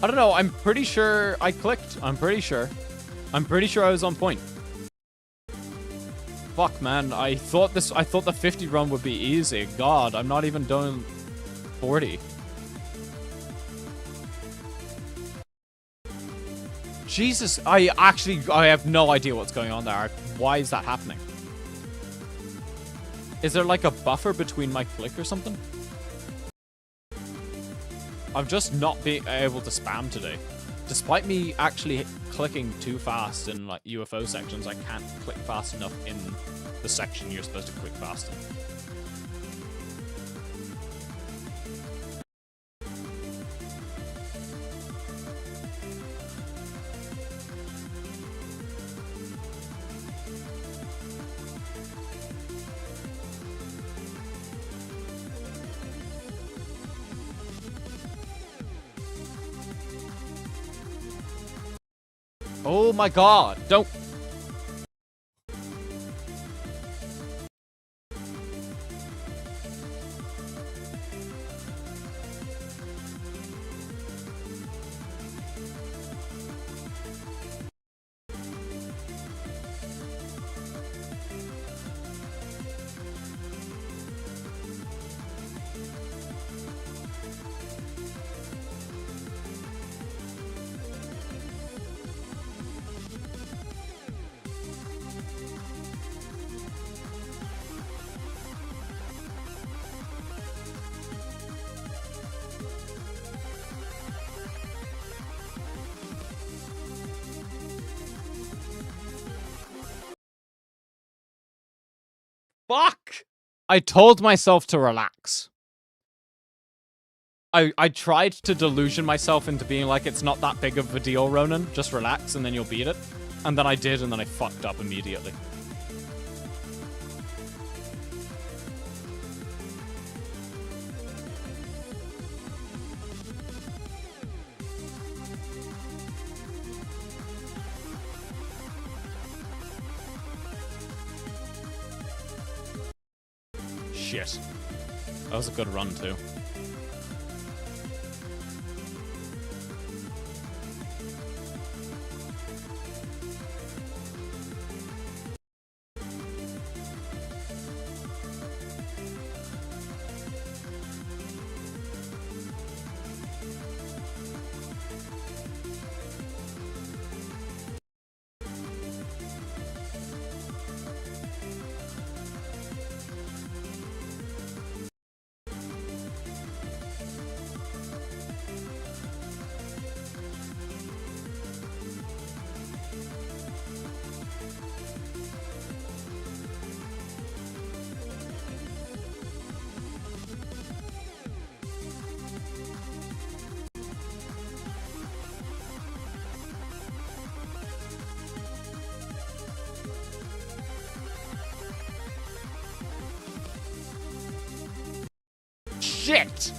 S1: I don't know. I'm pretty sure I clicked. I'm pretty sure I was on point. Fuck, man. I thought the 50 run would be easy. God, I'm not even doing 40. Jesus, I have no idea what's going on there. Why is that happening? Is there like a buffer between my click or something? I'm just not being able to spam today. Despite me actually clicking too fast in like UFO sections, I can't click fast enough in the section you're supposed to click fast in. Oh my god, don't. Fuck! I told myself to relax. I tried to delusion myself into being like, it's not that big of a deal, Ronan. Just relax and then you'll beat it. And then I did, and then I fucked up immediately. Shit. That was a good run, too. Shit!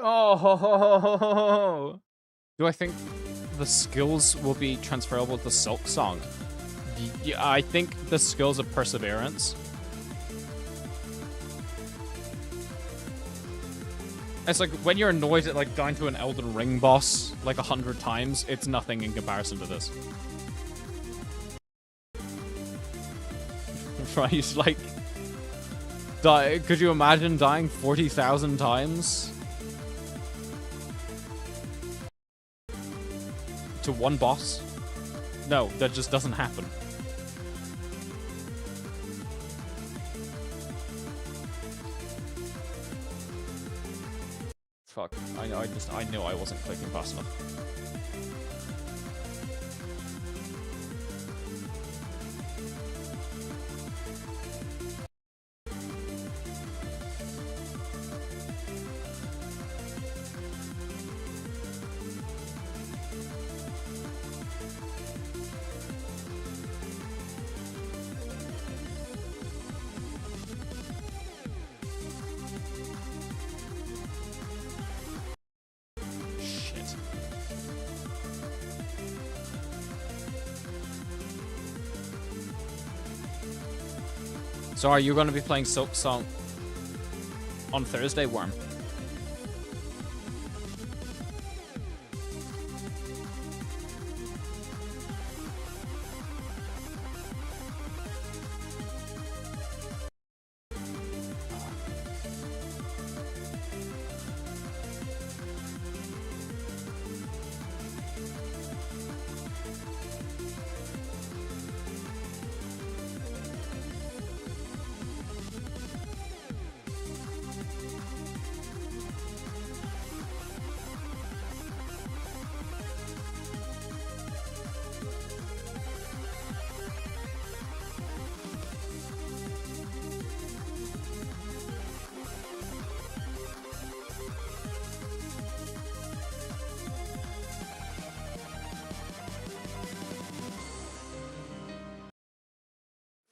S1: Oh, do I think the skills will be transferable to Silk Song? Yeah, I think the skills of perseverance. It's like when you're annoyed at like dying to an Elden Ring boss like 100 times, it's nothing in comparison to this. Right, like, could you imagine dying 40,000 times? To one boss? No, that just doesn't happen. I knew I wasn't clicking fast enough. Shit. So are you going to be playing Silk Song on Thursday, Worm?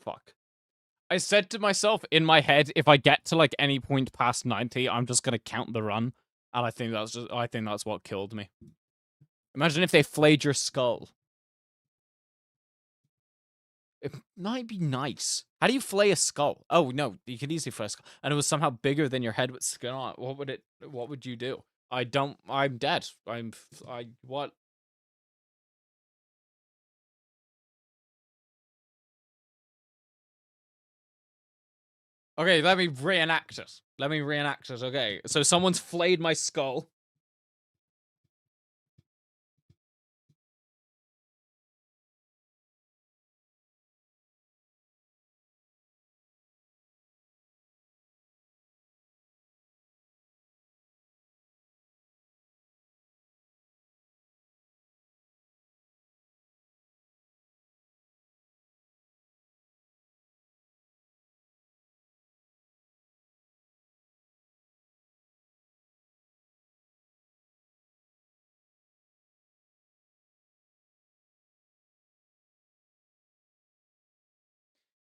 S1: Fuck. I said to myself in my head, if I get to like any point past 90, I'm just gonna count the run. And I think that's what killed me. Imagine if they flayed your skull. It might be nice. How do you flay a skull? Oh no, you could easily flay a skull. And it was somehow bigger than your head with skin on it. What would you do? I'm dead. What? Okay, let me reenact it. Okay, so someone's flayed my skull.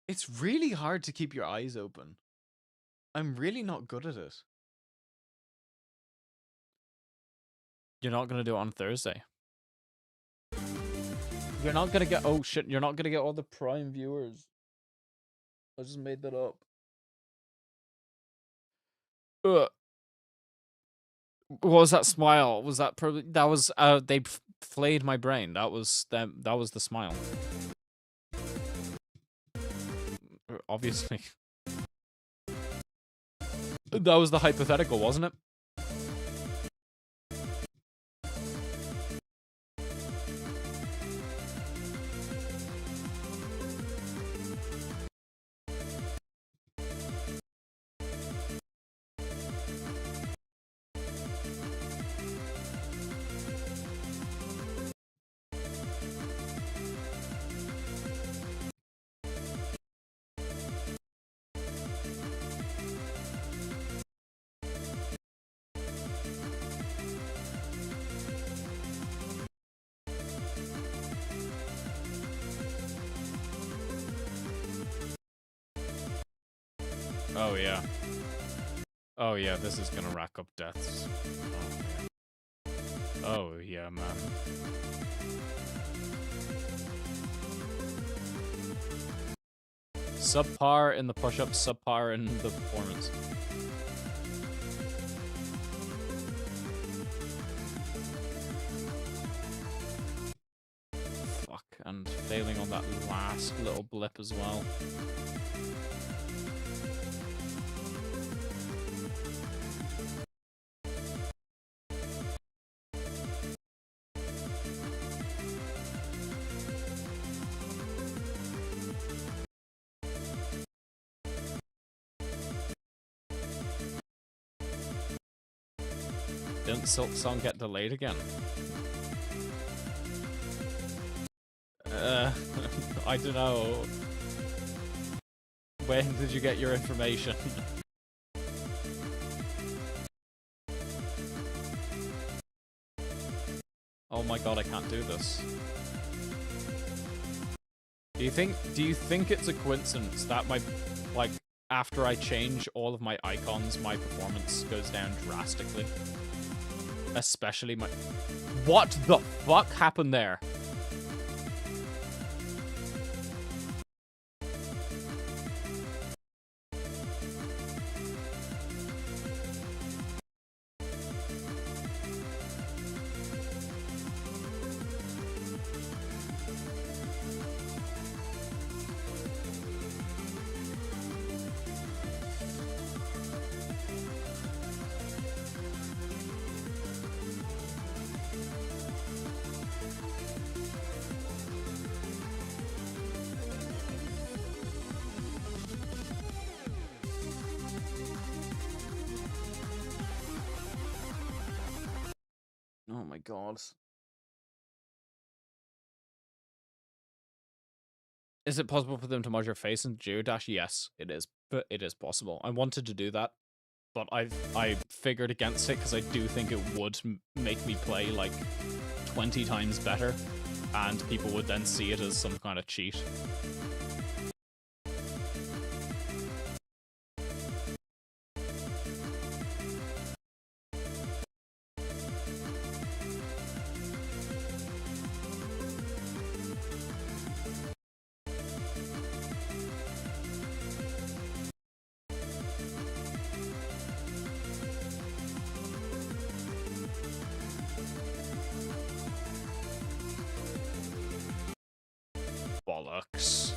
S1: It's really hard to keep your eyes open. I'm really not good at it. You're not gonna do it on Thursday. You're not gonna get. Oh shit! You're not gonna get all the Prime viewers. I just made that up. What was that smile? Was that probably that was? They flayed my brain. That was them. That was the smile. Obviously. That was the hypothetical, wasn't it? Oh yeah. Oh yeah, this is gonna rack up deaths. Oh yeah, man. Subpar in the push-ups, subpar in the performance. Fuck, and failing on that last little blip as well. didn't Silk Song get delayed again? I don't know. When did you get your information? Oh my god, I can't do this. Do you think it's a coincidence that like, after I change all of my icons, my performance goes down drastically? Especially my... What the fuck happened there? Oh my god. Is it possible for them to merge your face into Geodash? Yes, it is. But it is possible. I wanted to do that, but I figured against it because I do think it would make me play like 20 times better, and people would then see it as some kind of cheat. Bollocks.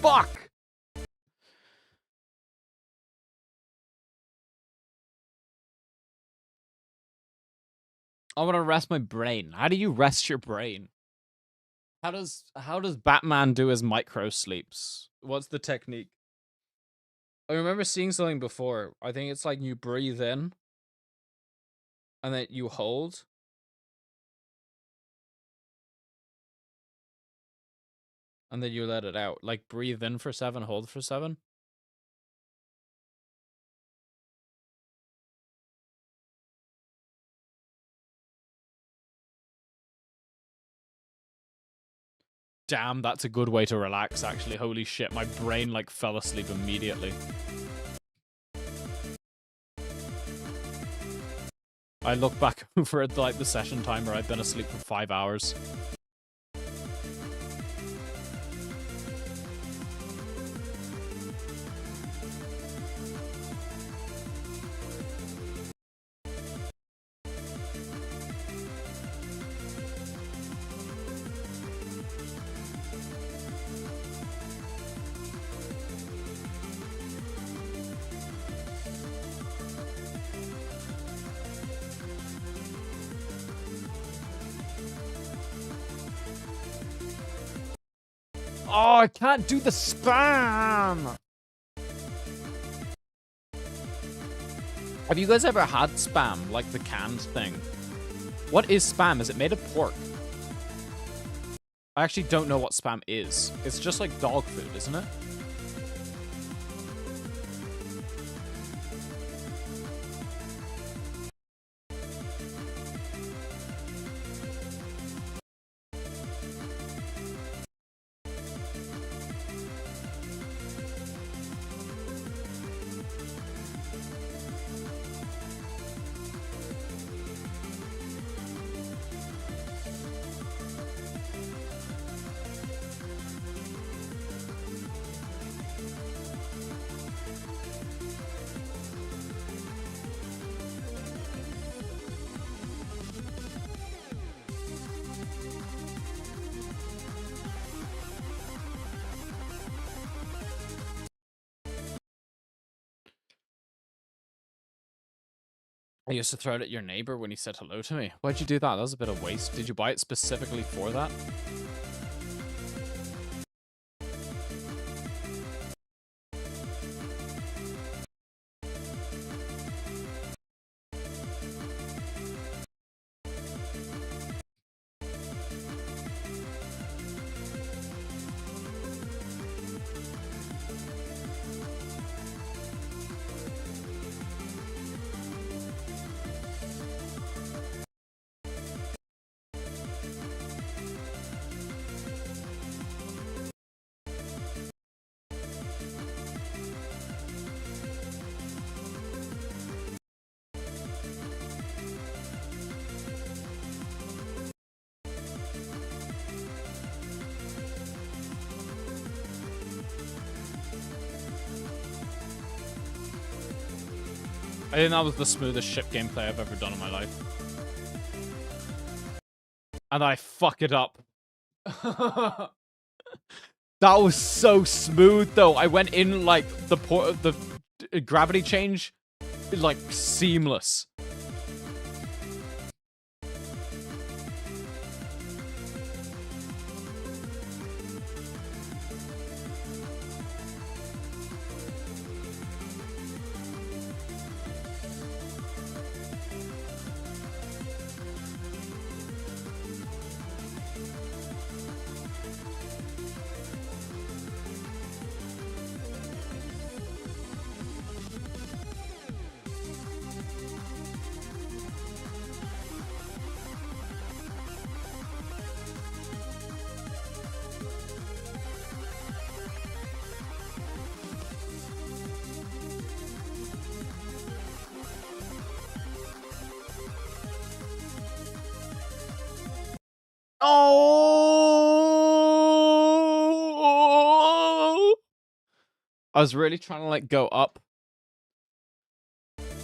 S1: Fuck! I want to rest my brain. How do you rest your brain? How does Batman do his micro sleeps? What's the technique? I remember seeing something before. I think it's like you breathe in and then you hold. And then you let it out. Like breathe in for 7, hold for 7. Damn, that's a good way to relax, actually. Holy shit, my brain, like, fell asleep immediately. I look back over at, like, the session timer. I've been asleep for 5 hours. Oh, I can't do the spam! Have you guys ever had Spam, like the canned thing? What is Spam? Is it made of pork? I actually don't know what Spam is. It's just like dog food, isn't it? I used to throw it at your neighbor when he said hello to me. Why'd you do that? That was a bit of waste. Did you buy it specifically for that? I think that was the smoothest ship gameplay I've ever done in my life. And I fuck it up. That was so smooth, though. I went in like the gravity change, like seamless. Oh! I was really trying to like go up.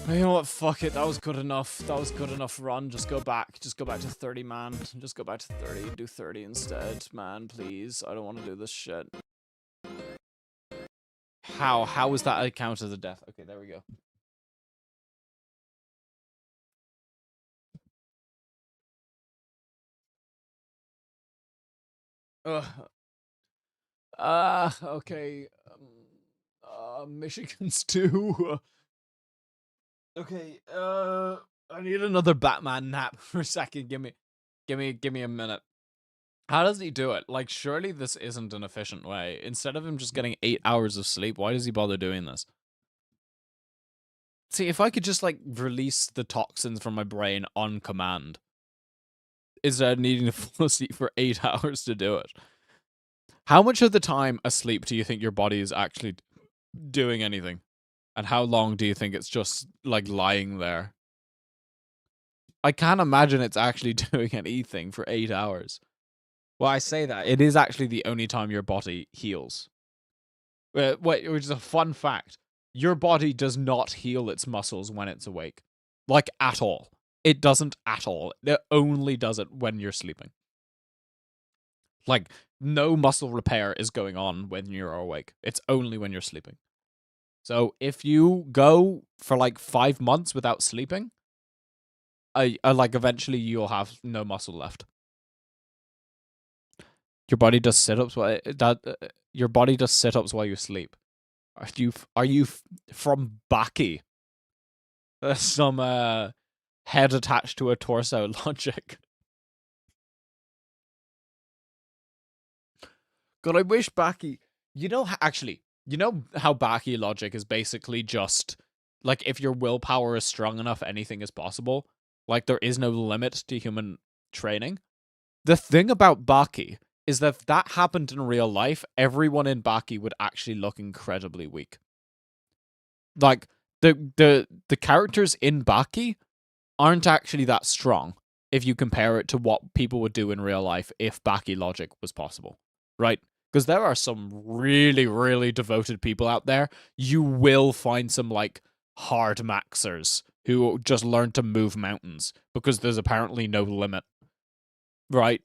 S1: You know what? Fuck it. That was good enough. That was good enough run. Just go back. Just go back to 30, man. Just go back to 30. Do 30 instead, man. Please. I don't want to do this shit. How? How was that a count as a death? Okay, there we go. Okay. Michigan's too. Okay, I need another Batman nap for a second. Give me a minute. How does he do it? Like, surely this isn't an efficient way. Instead of him just getting 8 hours of sleep, why does he bother doing this? See, if I could just, like, release the toxins from my brain on command, instead of needing to fall asleep for 8 hours to do it. How much of the time asleep do you think your body is actually doing anything? And how long do you think it's just, like, lying there? I can't imagine it's actually doing anything for 8 hours. Well, I say that. It is actually the only time your body heals. Wait, which is a fun fact. Your body does not heal its muscles when it's awake. Like, at all. It doesn't at all. It only does it when you're sleeping. Like, no muscle repair is going on when you're awake. It's only when you're sleeping. So if you go for like 5 months without sleeping, like eventually you'll have no muscle left. Your body does sit-ups while your body does sit-ups while you sleep. Are you from Baki?
S2: Some head attached to a torso logic. God, I wish Baki. Actually, you know how Baki logic is basically just like if your willpower is strong enough, anything is possible. Like there is no limit to human training. The thing about Baki is that if that happened in real life, everyone in Baki would actually look incredibly weak. Like the characters in Baki aren't actually that strong if you compare it to what people would do in real life if Baki logic was possible, right? Because there are some really, really devoted people out there. You will find some like hard maxers who just learn to move mountains because there's apparently no limit, right?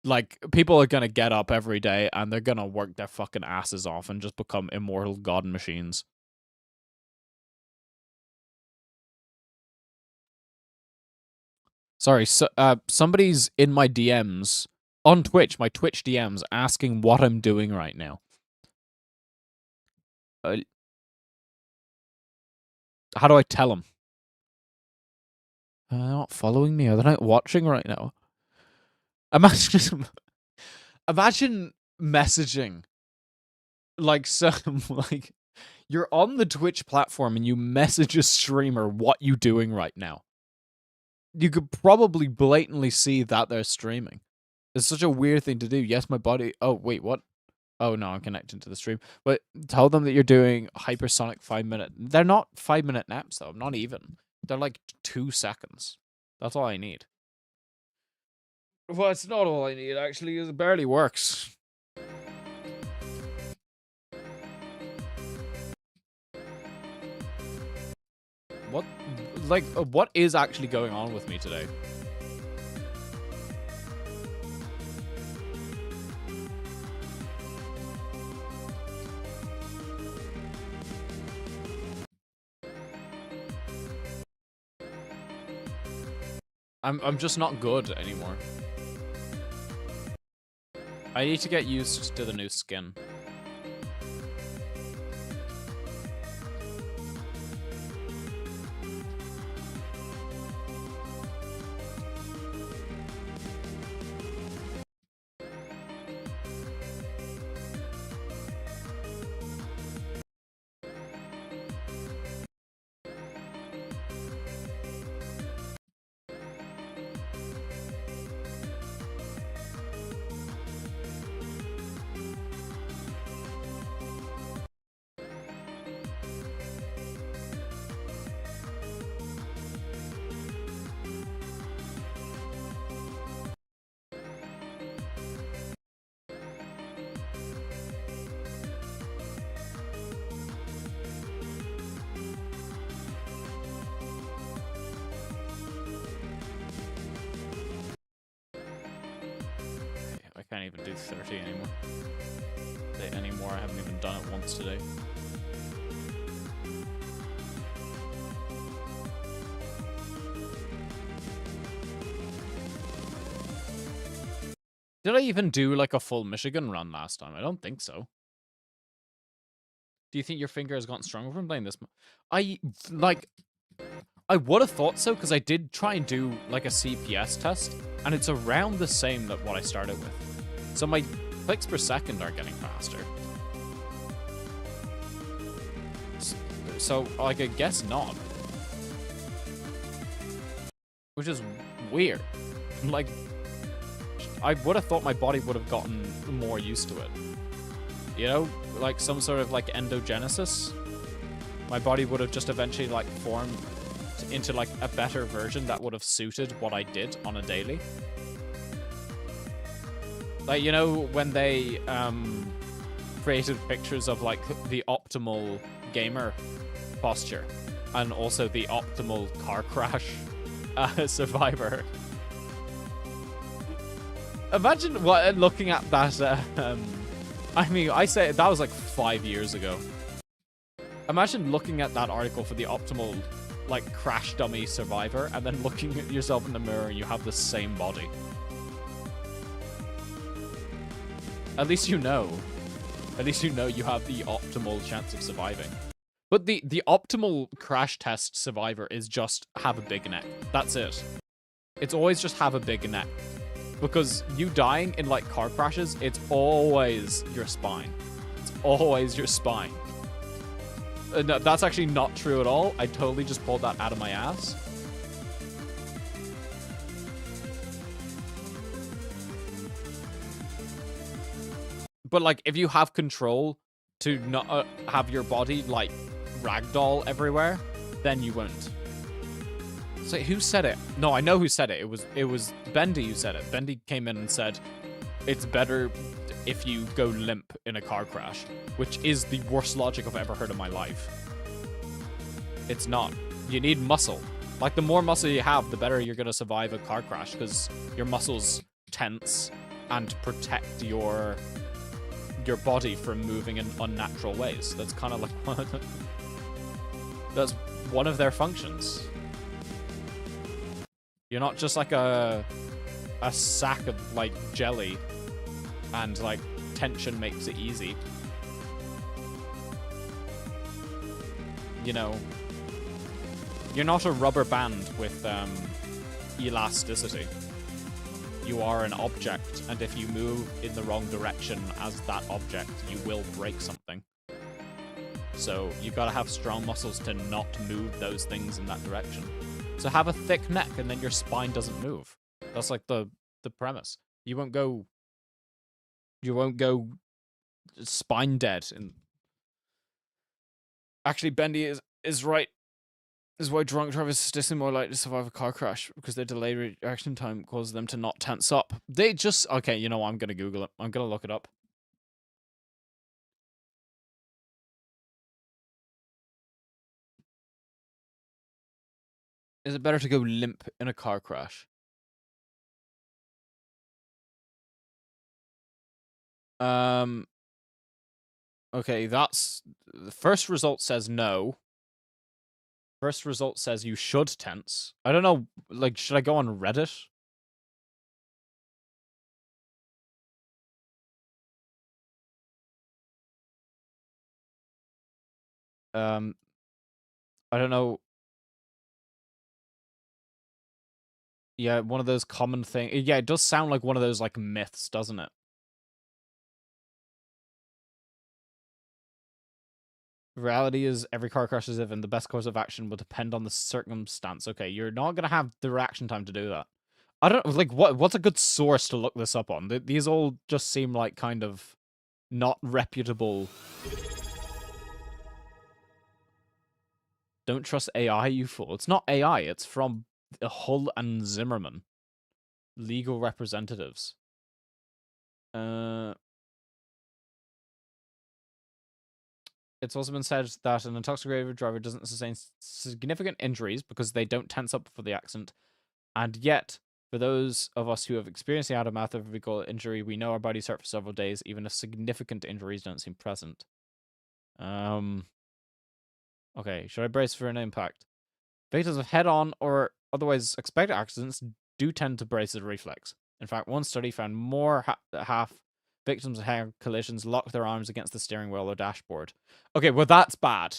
S2: Like people are gonna get up every day and they're gonna work their fucking asses off and just become immortal god machines. Sorry, so, somebody's in my DMs on Twitch, my Twitch DMs, asking what I'm doing right now. How do I tell them? They're not following me. Are they not watching right now? Imagine messaging like some like you're on the Twitch platform and you message a streamer what you doing right now. You could probably blatantly see that they're streaming. It's such a weird thing to do. Yes, my body. Oh, wait, what? Oh, no, I'm connecting to the stream. But tell them that you're doing hypersonic 5-minute. They're not 5-minute naps, though. Not even. They're like 2 seconds. That's all I need. Well, it's not all I need, actually. It barely works. What? Like, what is actually going on with me today? I'm just not good anymore. I need to get used to the new skin. I can't even do 30 anymore. I haven't even done it once today. Did I even do like a full Michigan run last time? I don't think so. Do you think your finger has gotten stronger from playing this? I would have thought so, because I did try and do like a CPS test, and it's around the same that what I started with. So my clicks per second are getting faster. So, like, I guess not. Which is weird. Like, I would have thought my body would have gotten more used to it. You know? Like, some sort of, like, endogenesis. My body would have just eventually, like, formed into, like, a better version that would have suited what I did on a daily. Like, you know, when they, created pictures of, like, the optimal gamer posture and also the optimal car crash survivor. Imagine looking at that, I mean, I say that was like 5 years ago. Imagine looking at that article for the optimal, like, crash dummy survivor, and then looking at yourself in the mirror and you have the same body. At least you know. At least you know you have the optimal chance of surviving.
S1: But the optimal crash test survivor is just have a big neck. That's it. It's always just have a big neck. Because you dying in, like, car crashes, it's always your spine. It's always your spine. No, that's actually not true at all. I totally just pulled that out of my ass. But, like, if you have control to not have your body, like, ragdoll everywhere, then you won't. So who said it? No, I know who said it. It was Bendy who said it. Bendy came in and said, it's better if you go limp in a car crash, which is the worst logic I've ever heard in my life. It's not. You need muscle. Like, the more muscle you have, the better you're going to survive a car crash, because your muscles tense and protect your body from moving in unnatural ways. That's kind of like that's one of their functions. You're not just like a sack of, like, jelly and, like, tension makes it easy. You know, you're not a rubber band with elasticity. You are an object, and if you move in the wrong direction as that object, you will break something. So you gotta have strong muscles to not move those things in that direction. So have a thick neck, and then your spine doesn't move. That's like the premise. You won't go spine dead. And actually, Bendy is right. This is why drunk drivers are statistically more likely to survive a car crash, because their delayed reaction time causes them to not tense up. They just... Okay, you know what? I'm going to Google it. I'm going to look it up. Is it better to go limp in a car crash? Okay, that's... The first result says no. First result says you should tense. I don't know, like, should I go on Reddit? I don't know. Yeah, one of those common things. Yeah, it does sound like one of those, like, myths, doesn't it? Reality is every car crash is even the best course of action will depend on the circumstance. Okay, you're not gonna have the reaction time to do that. I don't like what's a good source to look this up on. These all just seem like kind of not reputable. Don't trust AI, you fool. It's not AI. It's from Hull and Zimmerman, legal representatives. It's also been said that an intoxicated driver doesn't sustain significant injuries because they don't tense up before the accident. And yet, for those of us who have experienced the aftermath of a vehicle injury, we know our bodies hurt for several days, even if significant injuries don't seem present. Okay, should I brace for an impact? Victims of head-on or otherwise expected accidents do tend to brace as a reflex. In fact, one study found more half victims of head collisions lock their arms against the steering wheel or dashboard. Okay, well, that's bad.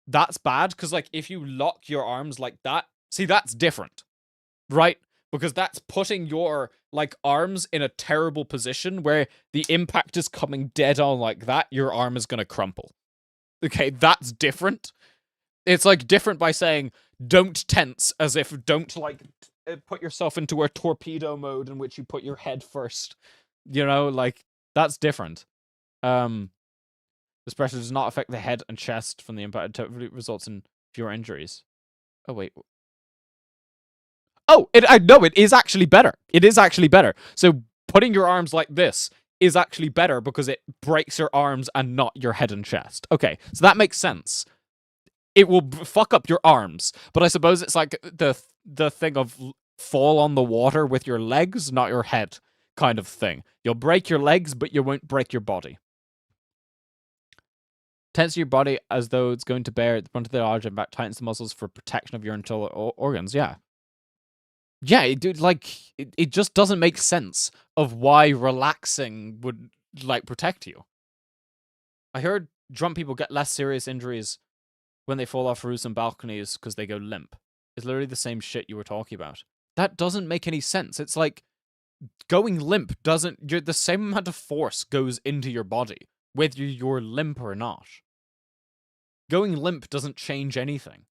S1: That's bad, because, like, if you lock your arms like that, see, that's different, right? Because that's putting your, like, arms in a terrible position where the impact is coming dead on like that, your arm is going to crumple. Okay, that's different. It's, like, different by saying, don't tense, as if don't, like, put yourself into a torpedo mode in which you put your head first. You know, like, that's different. This pressure does not affect the head and chest from the impact. It results in fewer injuries. Oh, wait. Oh, no, it is actually better. It is actually better. So putting your arms like this is actually better because it breaks your arms and not your head and chest. Okay, so that makes sense. It will fuck up your arms, but I suppose it's like the thing of fall on the water with your legs, not your head kind of thing. You'll break your legs, but you won't break your body. Tense your body as though it's going to bear at the front of the large and back tightens the muscles for protection of your internal organs. Yeah. Yeah, it just doesn't make sense of why relaxing would, like, protect you. I heard
S2: drunk people get less serious injuries when they fall off roofs and balconies because they go limp. It's literally the same shit you were talking about. That doesn't make any sense. It's like going limp doesn't. The same amount of force goes into your body, whether you're limp or not. Going limp doesn't change anything.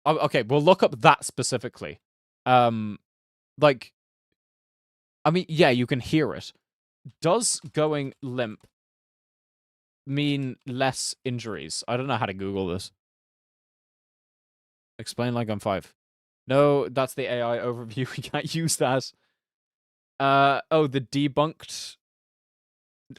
S2: Oh, okay, we'll look up that specifically. Like, I mean, yeah, you can hear it. Does going limp mean less injuries? I don't know how to Google this. Explain like I'm 5. No, that's the AI overview. We can't use that. Oh, the debunked.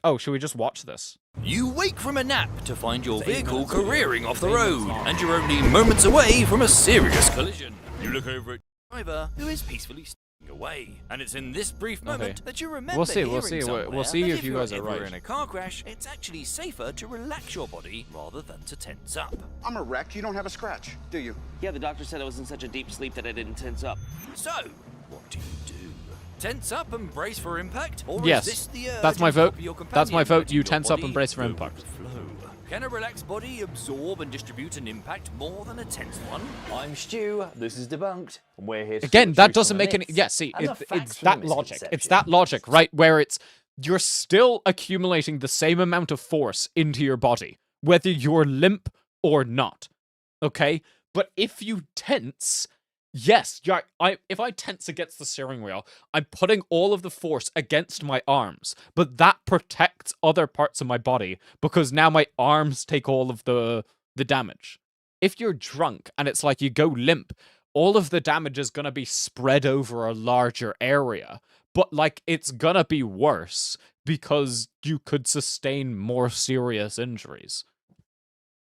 S2: Oh, should we just watch this?
S4: You wake from a nap to find your vehicle careering off the road, and you're only moments away from a serious collision. You look over at the driver, who is peacefully steering away, and it's in this brief moment that you remember
S2: We'll see
S4: if
S2: you guys are right.
S4: in a car crash, it's actually safer to relax your body rather than to tense up.
S5: I'm a wreck. You don't have a scratch, do you?
S6: Yeah, the doctor said I was in such a deep sleep that I didn't tense up.
S4: So, what do you do? Tense up and brace for impact? Or
S2: Yes,
S4: resist the urge
S2: that's my
S4: and
S2: vote.
S4: copy your
S2: That's my
S4: companion,
S2: vote.
S4: letting
S2: You
S4: your
S2: tense up
S4: body
S2: and brace for
S4: go with
S2: impact.
S4: the flow? Can a relaxed body absorb and distribute an impact more than a tense one?
S7: I'm Stu, this is Debunked, and we're here to
S2: Again,
S7: sort
S2: that
S7: truth
S2: doesn't
S7: from the
S2: make any.
S7: myths
S2: Yeah, see,
S7: and the
S2: it's
S7: facts from
S2: that
S7: the
S2: logic. It's
S7: misconceptions.
S2: that logic, right? Where you're still accumulating the same amount of force into your body, whether you're limp or not. Okay, but if you tense, yes, if I tense against the steering wheel, I'm putting all of the force against my arms, but that protects other parts of my body because now my arms take all of the damage. If you're drunk and it's like you go limp, all of the damage is gonna be spread over a larger area, but like it's gonna be worse because you could sustain more serious injuries.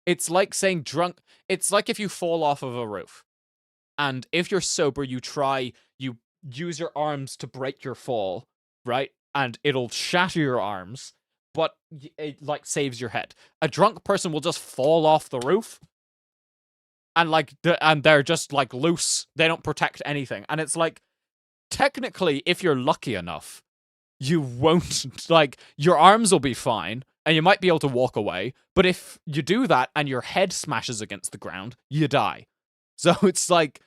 S2: It's like saying drunk. It's like if you fall off of a roof. And if you're sober, you use your arms to break your fall, right? And it'll shatter your arms, but it like saves your head. A drunk person will just fall off the roof, and they're just like loose. They don't protect anything, and it's like technically, if you're lucky enough, you won't like your arms will be fine, and you might be able to walk away. But if you do that and your head smashes against the ground, you die. So it's like,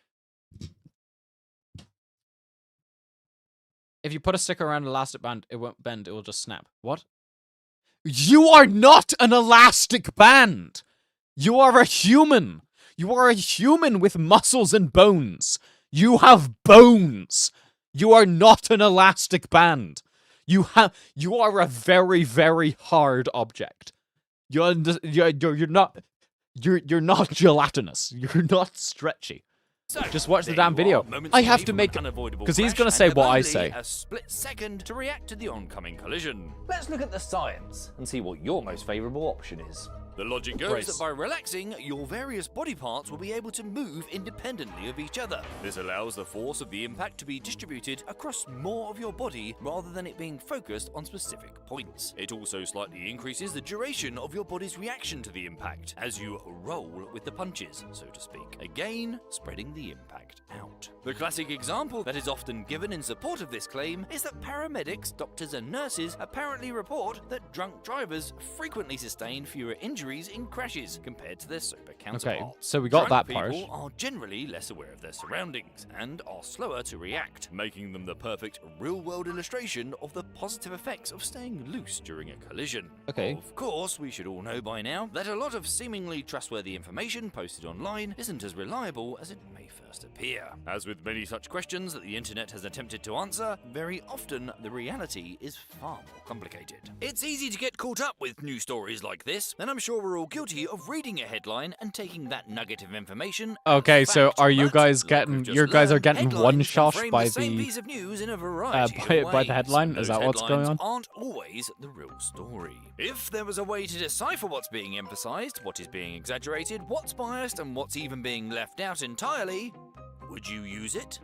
S2: if you put a stick around an elastic band, it won't bend, it will just snap. What? You are not an elastic band! You are a human! You are a human with muscles and bones! You have bones! You are not an elastic band! You are a very, very hard object. You're not gelatinous. You're not stretchy.
S4: So,
S2: just watch the
S4: there
S2: damn
S4: you
S2: video.
S4: are, moments
S2: I
S4: away
S2: have to
S4: from
S2: make
S4: an unavoidable
S2: because he's
S4: crash
S2: gonna say
S4: and
S2: what I
S4: only
S2: say.
S4: a split second to react to the oncoming collision.
S7: Let's look at the science and see what your most favourable option is.
S4: The logic goes
S2: Brace.
S4: that by relaxing, your various body parts will be able to move independently of each other. This allows the force of the impact to be distributed across more of your body rather than it being focused on specific points. It also slightly increases the duration of your body's reaction to the impact as you roll with the punches, so to speak. Again, spreading the impact out. The classic example that is often given in support of this claim is that paramedics, doctors and nurses apparently report that drunk drivers frequently sustain fewer injuries in crashes compared to their sober counterparts.
S2: Okay, so we got
S4: Drunk
S2: that part.
S4: people are generally less aware of their surroundings and are slower to react, making them the perfect real-world illustration of the positive effects of staying loose during a collision.
S2: Okay.
S4: Of course, we should all know by now that a lot of seemingly trustworthy information posted online isn't as reliable as it may first appear. As with many such questions that the internet has attempted to answer, very often the reality is far more complicated. It's easy to get caught up with news stories like this, and I'm sure we're all guilty of reading a headline and taking that nugget of information as
S2: Okay, so
S4: fact.
S2: are you
S4: But,
S2: guys
S4: like
S2: getting?
S4: we've just
S2: You guys are
S4: learned,
S2: getting
S4: headlines
S2: one
S4: can
S2: shot
S4: frame
S2: by
S4: the same
S2: the
S4: piece of news in a variety of
S2: by the
S4: ways.
S2: headline? Is
S4: Those
S2: that what's going
S4: headlines
S2: on?
S4: aren't always the real story. If there was a way to decipher what's being emphasized, what is being exaggerated, what's biased, and what's even being left out entirely, would you use it?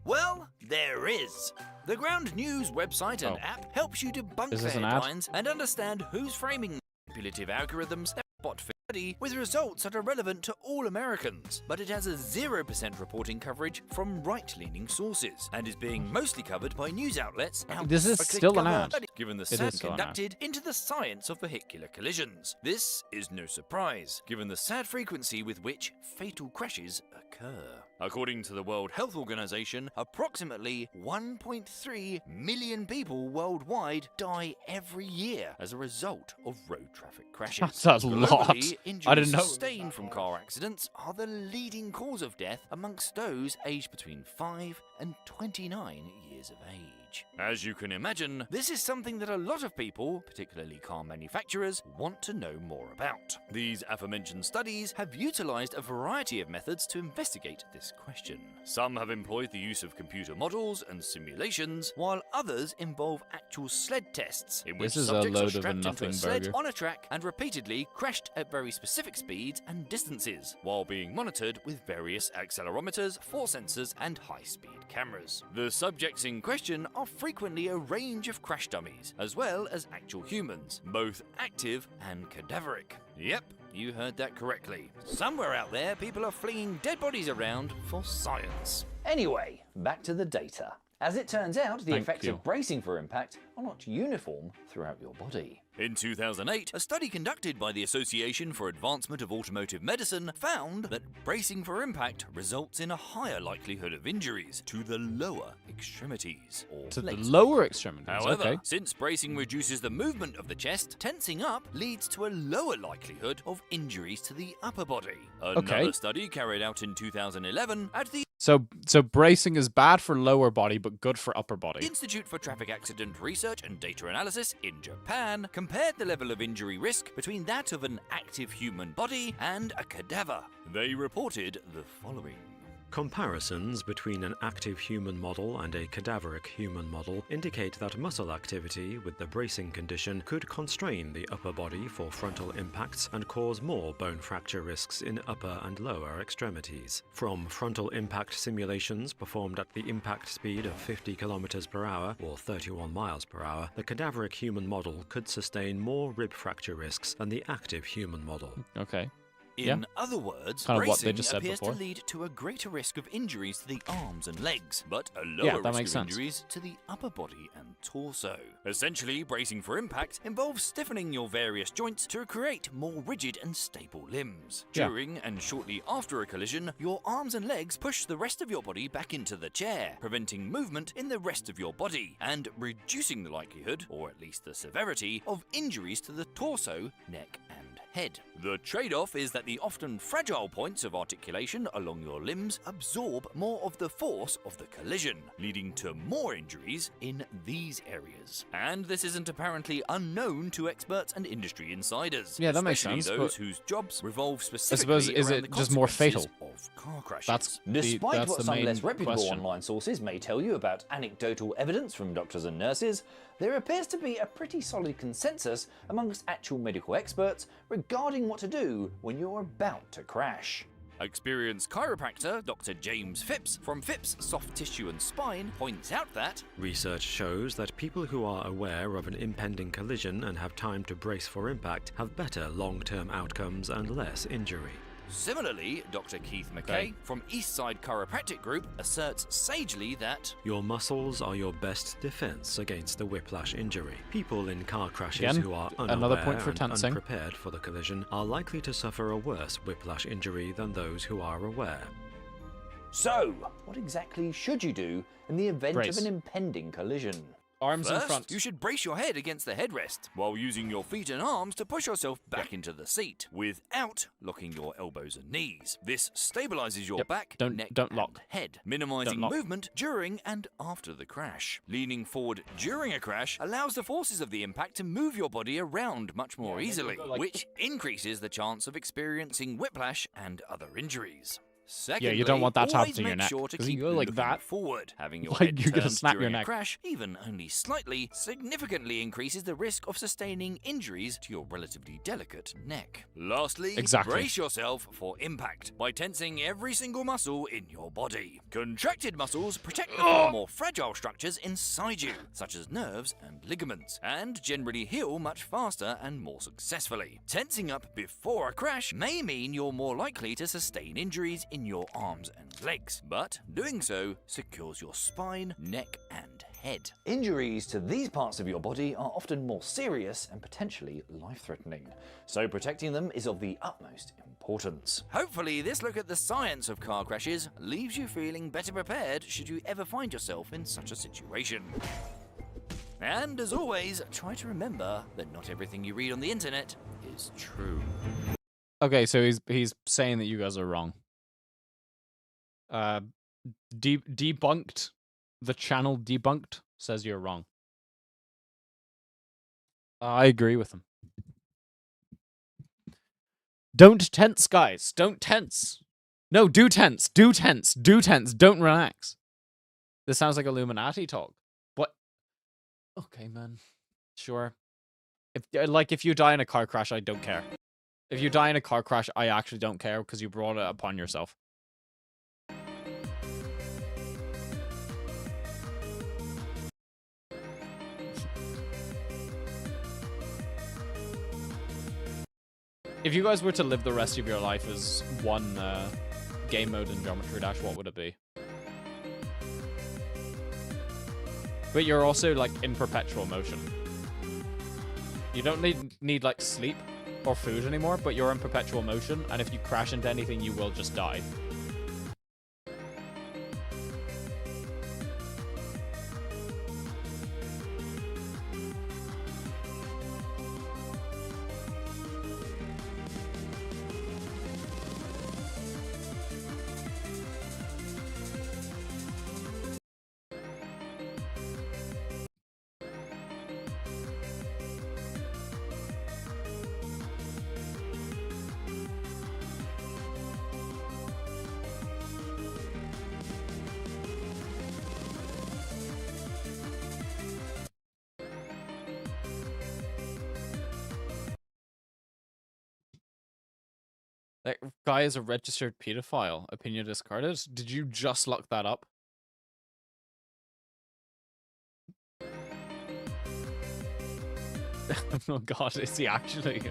S4: Well, there is. The Ground News website and app helps you debunk
S2: Is
S4: the
S2: this an ad?
S4: headlines and understand who's framing manipulative algorithms that spot study with results that are relevant to all Americans, but it has a 0% reporting coverage from right-leaning sources and is being mostly covered by news outlets.
S2: This is still an ad.
S4: Given the
S2: It
S4: study
S2: is still an ad.
S4: conducted into the science of vehicular collisions. This is no surprise, given the sad frequency with which fatal crashes occur. According to the World Health Organization, approximately 1.3 million people worldwide die every year as a result of road traffic crashes.
S2: That's a lot.
S4: Globally,
S2: I didn't
S4: injuries
S2: know.
S4: sustained from car accidents are the leading cause of death amongst those aged between 5 and 29 years of age. As you can imagine, this is something that a lot of people, particularly car manufacturers, want to know more about. These aforementioned studies have utilized a variety of methods to investigate this question. Some have employed the use of computer models and simulations, while others involve actual sled tests, in which
S2: This is a
S4: subjects
S2: load
S4: are
S2: of a
S4: strapped into a
S2: nothing
S4: sled
S2: burger.
S4: on a track and repeatedly crashed at very specific speeds and distances, while being monitored with various accelerometers, force sensors, and high-speed cameras. The subjects in question are frequently a range of crash dummies, as well as actual humans, both active and cadaveric. Yep, you heard that correctly. Somewhere out there, people are flinging dead bodies around for science.
S7: Anyway, back to the data. As it turns out, the
S2: Thank
S7: effects
S2: you.
S7: of bracing for impact are not uniform throughout your body.
S4: In 2008, a study conducted by the Association for Advancement of Automotive Medicine found that bracing for impact results in a higher likelihood of injuries to the lower extremities. Or
S2: To the
S4: legs.
S2: lower extremities.
S4: However,
S2: Okay.
S4: since bracing reduces the movement of the chest, tensing up leads to a lower likelihood of injuries to the upper body. Another
S2: Okay.
S4: study carried out in 2011 at the
S2: So bracing is bad for lower body, but good for upper body.
S4: Institute for Traffic Accident Research and Data Analysis in Japan compared the level of injury risk between that of an active human body and a cadaver. They reported the following.
S8: Comparisons between an active human model and a cadaveric human model indicate that muscle activity with the bracing condition could constrain the upper body for frontal impacts and cause more bone fracture risks in upper and lower extremities. From frontal impact simulations performed at the impact speed of 50 km per hour or 31 miles per hour, the cadaveric human model could sustain more rib fracture risks than the active human model.
S2: Okay.
S4: In other words,
S2: Kind of what they
S4: bracing
S2: just said
S4: appears
S2: before.
S4: to lead to a greater risk of injuries to the arms and legs, but a
S2: Yeah,
S4: lower
S2: that
S4: risk
S2: makes
S4: of
S2: sense.
S4: injuries to the upper body and torso. Essentially, bracing for impact involves stiffening your various joints to create more rigid and stable limbs.
S2: Yeah.
S4: During and shortly after a collision, your arms and legs push the rest of your body back into the chair, preventing movement in the rest of your body and reducing the likelihood, or at least the severity, of injuries to the torso, neck, and head. The trade-off is that the often fragile points of articulation along your limbs absorb more of the force of the collision, leading to more injuries in these areas. And this isn't apparently unknown to experts and industry insiders.
S2: Yeah, that makes
S4: especially
S2: sense,
S4: those
S2: but-
S4: wose jobs revolve
S2: I
S4: specifically
S2: suppose, is
S4: around
S2: it
S4: the
S2: just more
S4: consequences
S2: fatal?
S4: of car crashes.
S2: That's
S7: Despite
S2: that's
S7: what
S2: the
S7: some
S2: main
S7: less reputable
S2: question.
S7: online sources may tell you about anecdotal evidence from doctors and nurses, there appears to be a pretty solid consensus amongst actual medical experts regarding what to do when you're about to crash.
S4: Experienced chiropractor Dr. James Phipps from Phipps Soft Tissue and Spine points out that
S8: Research shows that people who are aware of an impending collision and have time to brace for impact have better long-term outcomes and less injury.
S4: similarly, Dr. Keith McKay
S2: Okay.
S4: from Eastside Chiropractic Group asserts sagely that
S8: Your muscles are your best defense against the whiplash injury. People in car crashes
S2: Again,
S8: who are
S2: another
S8: unaware
S2: point for
S8: and
S2: tensing.
S8: unprepared for the collision are likely to suffer a worse whiplash injury than those who are aware.
S7: So, what exactly should you do in the event
S2: Brace.
S7: of an impending collision?
S2: Arms in
S4: first,
S2: front.
S4: you should brace your head against the headrest while using your feet and arms to push yourself back into the seat without locking your elbows and knees. This stabilizes your
S2: Yep.
S4: back,
S2: Don't-
S4: neck,
S2: don't
S4: and
S2: lock.
S4: head, minimizing
S2: Don't lock.
S4: movement during and after the crash. Leaning forward during a crash allows the forces of the impact to move your body around much more easily,
S2: go like-
S4: which increases the chance of experiencing whiplash and other injuries. Secondly,
S2: you don't want that to happen
S4: always
S2: to your
S4: make
S2: neck,
S4: sure to
S2: 'cause you
S4: keep
S2: go like
S4: looking
S2: that,
S4: forward. Having your
S2: like
S4: head
S2: you're gonna
S4: turned
S2: snap your
S4: during a
S2: neck.
S4: crash, even only slightly, significantly increases the risk of sustaining injuries to your relatively delicate neck. Lastly,
S2: Exactly.
S4: brace yourself for impact by tensing every single muscle in your body. Contracted muscles protect the far more fragile structures inside you, such as nerves and ligaments, and generally heal much faster and more successfully. Tensing up before a crash may mean you're more likely to sustain injuries in your arms and legs, but doing so secures your spine, neck, and head.
S7: Injuries to these parts of your body are often more serious and potentially life-threatening, so protecting them is of the utmost importance.
S4: Hopefully, this look at the science of car crashes leaves you feeling better prepared should you ever find yourself in such a situation. And as always, try to remember that not everything you read on the internet is true.
S2: Okay, so he's saying that you guys are wrong. Debunked. The channel Debunked says you're wrong. I agree with him. Don't tense, guys. Don't tense. No, do tense. Do tense. Do tense. Don't relax. This sounds like Illuminati talk. What? Okay, man. Sure. If you die in a car crash, I don't care. If you die in a car crash, I actually don't care because you brought it upon yourself. If you guys were to live the rest of your life as one game mode in Geometry Dash, what would it be? But you're also like in perpetual motion. You don't need like sleep or food anymore, but you're in perpetual motion, and if you crash into anything, you will just die. That guy is a registered pedophile. Opinion discarded. Did you just look that up? Oh god, is he actually?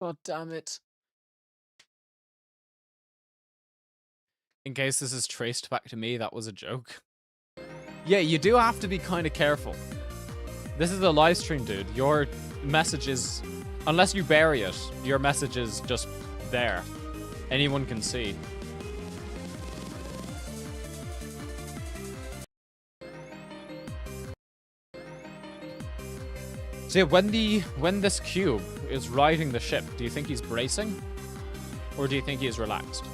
S2: God damn it. In case this is traced back to me, that was a joke. Yeah, you do have to be kind of careful. This is a live stream, dude. Your message is... Unless you bury it, your message is just there. Anyone can see. So yeah, when this cube is riding the ship, do you think he's bracing? Or do you think he is relaxed?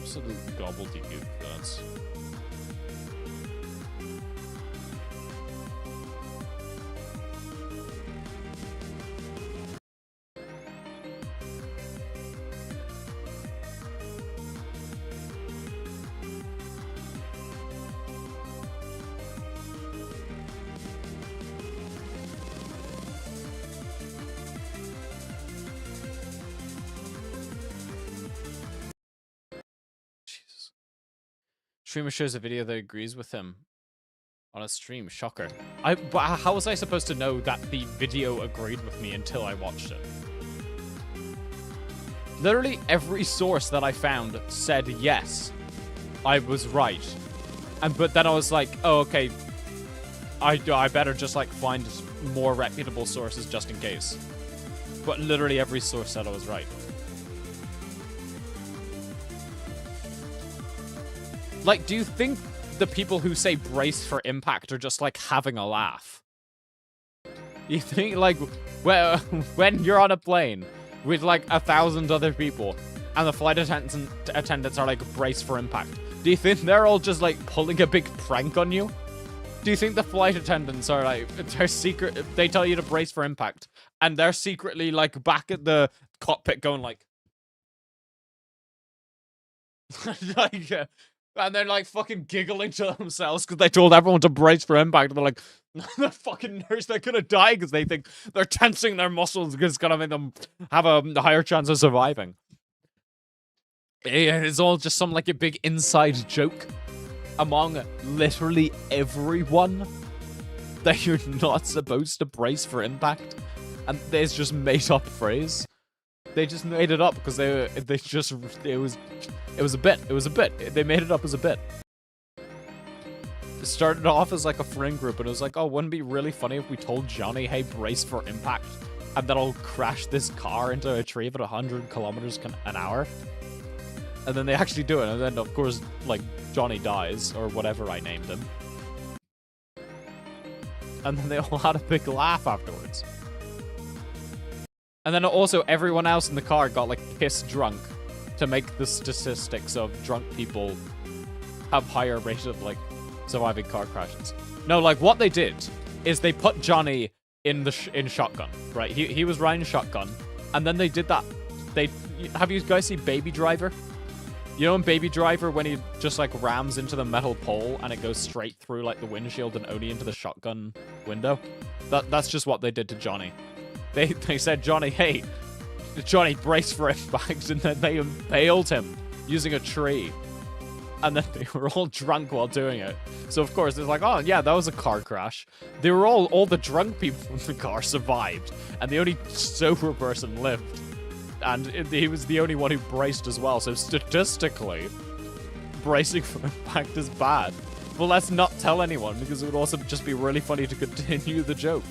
S1: absolute gobbledygook. That's. Jesus. Streamer shows a video that agrees with him on a stream. Shocker. But how was I supposed to know that the video agreed with me until I watched it? Literally every source that I found said yes, I was right. But then I was like, oh, okay, I better just like find more reputable sources just in case. But literally every source said I was right. Like, do you think the people who say brace for impact are just like having a laugh? You think like, well, when you're on a plane with like 1,000 other people and the flight attendants are like brace for impact, do you think they're all just like pulling a big prank on you? Do you think the flight attendants are like, they tell you to brace for impact and they're secretly like back at the cockpit going like, like, and they're like fucking giggling to themselves because they told everyone to brace for impact. And they're like, they're fucking nerds. They're gonna die because they think they're tensing their muscles because it's gonna make them have a higher chance of surviving. It's all just some like a big inside joke among literally everyone that you're not supposed to brace for impact, and there's just made up phrase. They just made it up because it was a bit. It was a bit. They made it up as a bit. It started off as like a friend group, and it was like, oh, wouldn't it be really funny if we told Johnny, hey, brace for impact, and then I'll crash this car into a tree at 100 kilometers an hour. And then they actually do it, and then of course, like, Johnny dies, or whatever I named him. And then they all had a big laugh afterwards. And then also everyone else in the car got like piss drunk to make the statistics of drunk people have higher rate of like surviving car crashes. No, like what they did is they put Johnny in shotgun, right? He was riding shotgun, and then they did that. Have you guys seen Baby Driver? You know in Baby Driver when he just like rams into the metal pole and it goes straight through like the windshield and only into the shotgun window? That's just what they did to Johnny. They said, Johnny, hey, Johnny, brace for impact, and then they impaled him using a tree. And then they were all drunk while doing it. So of course, they're like, oh yeah, that was a car crash. They were all the drunk people in the car survived, and the only sober person lived. And he was the only one who braced as well. So statistically, bracing for impact is bad. But let's not tell anyone, because it would also just be really funny to continue the joke.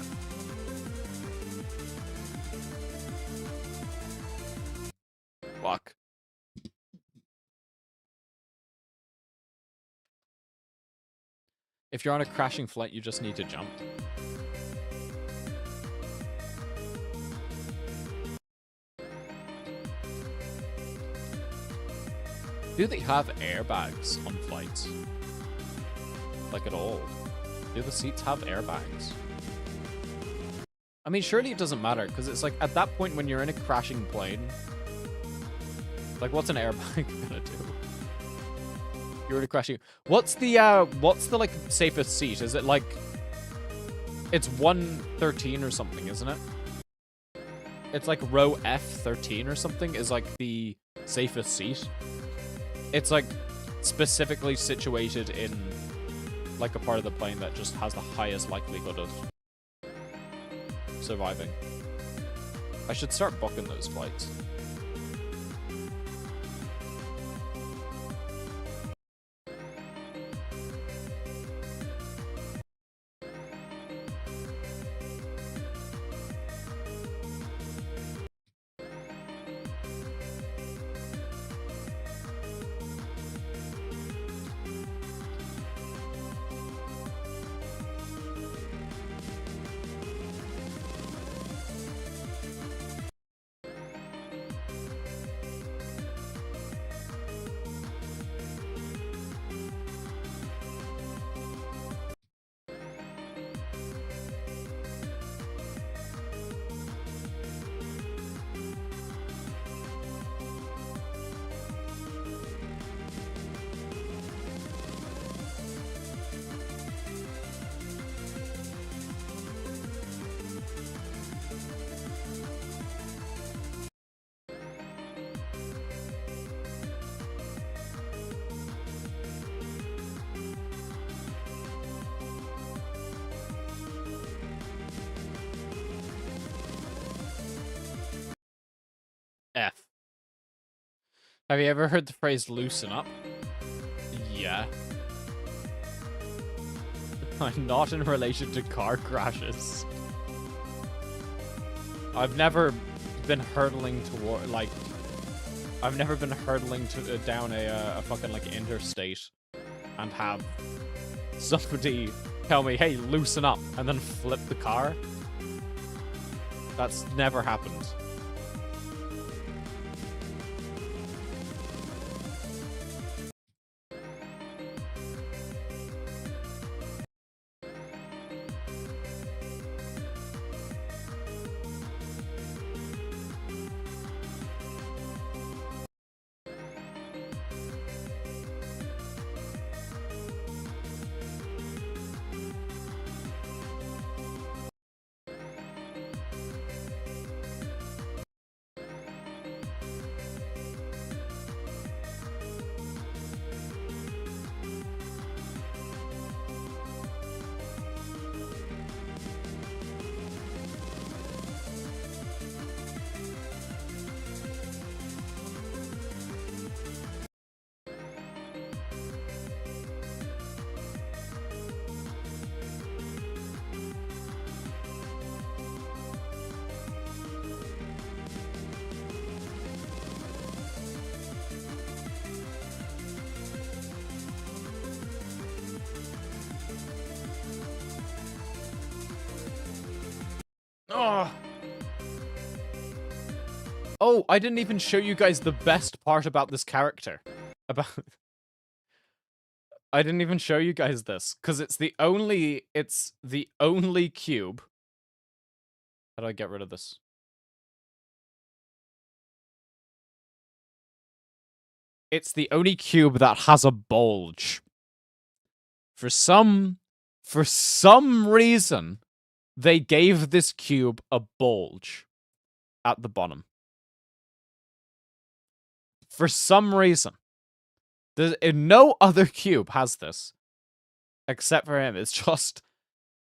S1: Fuck. If you're on a crashing flight, you just need to jump. Do they have airbags on flights? Like at all? Do the seats have airbags? I mean, surely it doesn't matter, because it's like, at that point when you're in a crashing plane, like, what's an airbag gonna do? You're in a crashing... What's the, like, safest seat? Is it, like... It's 113 or something, isn't it? It's, like, row F13 or something is, like, the safest seat. It's, like, specifically situated in, like, a part of the plane that just has the highest likelihood of surviving. I should start booking those flights. Have you ever heard the phrase loosen up? Yeah. Not in relation to car crashes. I've never been hurtling toward, like, I've never been hurtling to, down a fucking, like, interstate and have somebody tell me, hey, loosen up, and then flip the car. That's never happened. Oh. Oh, I didn't even show you guys the best part about this character. I didn't even show you guys this, because it's the only cube. How do I get rid of this? It's the only cube that has a bulge. For some reason, they gave this cube a bulge at the bottom. For some reason. No other cube has this. Except for him. It's just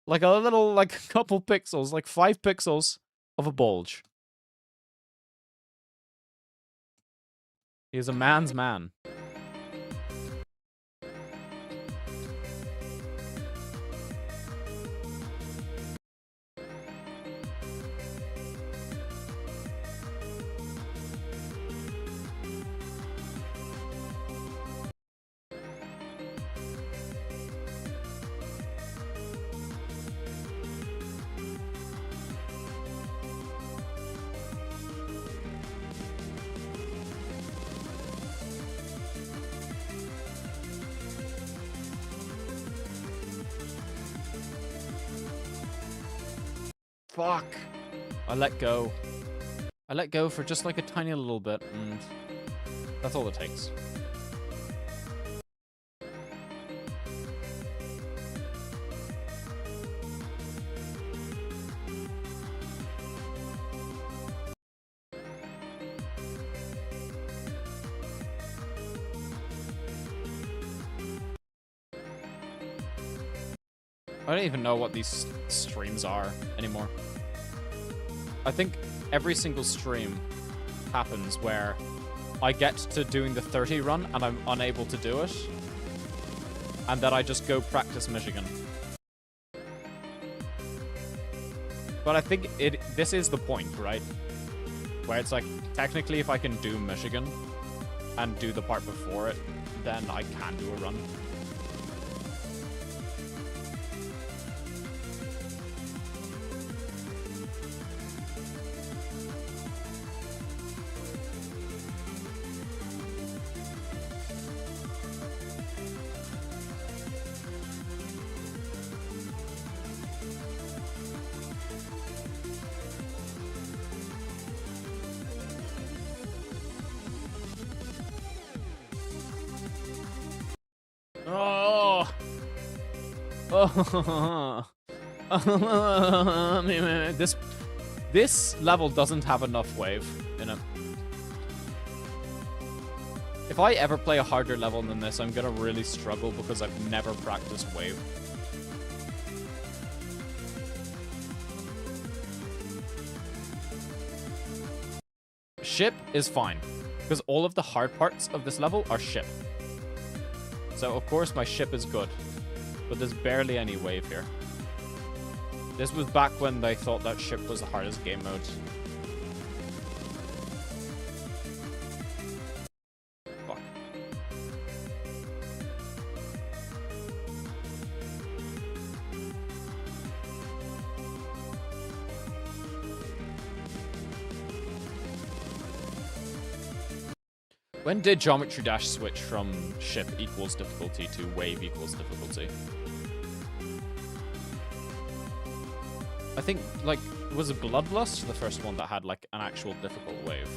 S1: like a little, like a couple pixels, like 5 pixels of a bulge. He's a man's man. Fuck. I let go. I let go for just like a tiny little bit, and that's all it takes. I don't even know what these streams are anymore. I think every single stream happens where I get to doing the 30 run and I'm unable to do it. And then I just go practice Michigan. But I think this is the point, right? Where it's like, technically if I can do Michigan and do the part before it, then I can do a run. Oh. Oh. This level doesn't have enough wave in it. If I ever play a harder level than this, I'm gonna really struggle because I've never practiced wave. Ship is fine. Because all of the hard parts of this level are ship. So, of course, my ship is good. But there's barely any wave here. This was back when they thought that ship was the hardest game mode. Fuck. When did Geometry Dash switch from ship equals difficulty to wave equals difficulty? I think, like, was it Bloodbath the first one that had, like, an actual difficult wave?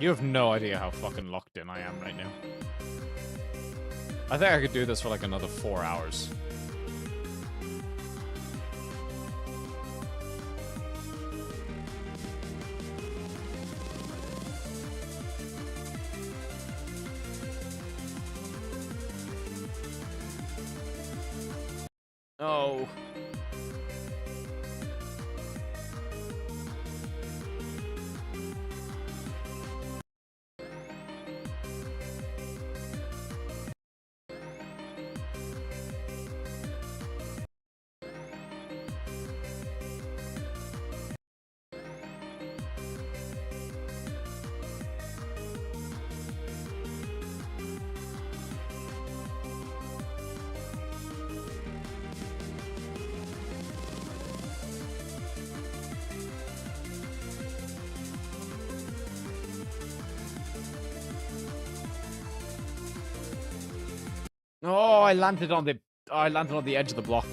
S1: You have no idea how fucking locked in I am right now. I think I could do this for like another 4 hours. Oh. Oh, I landed on the edge of the block.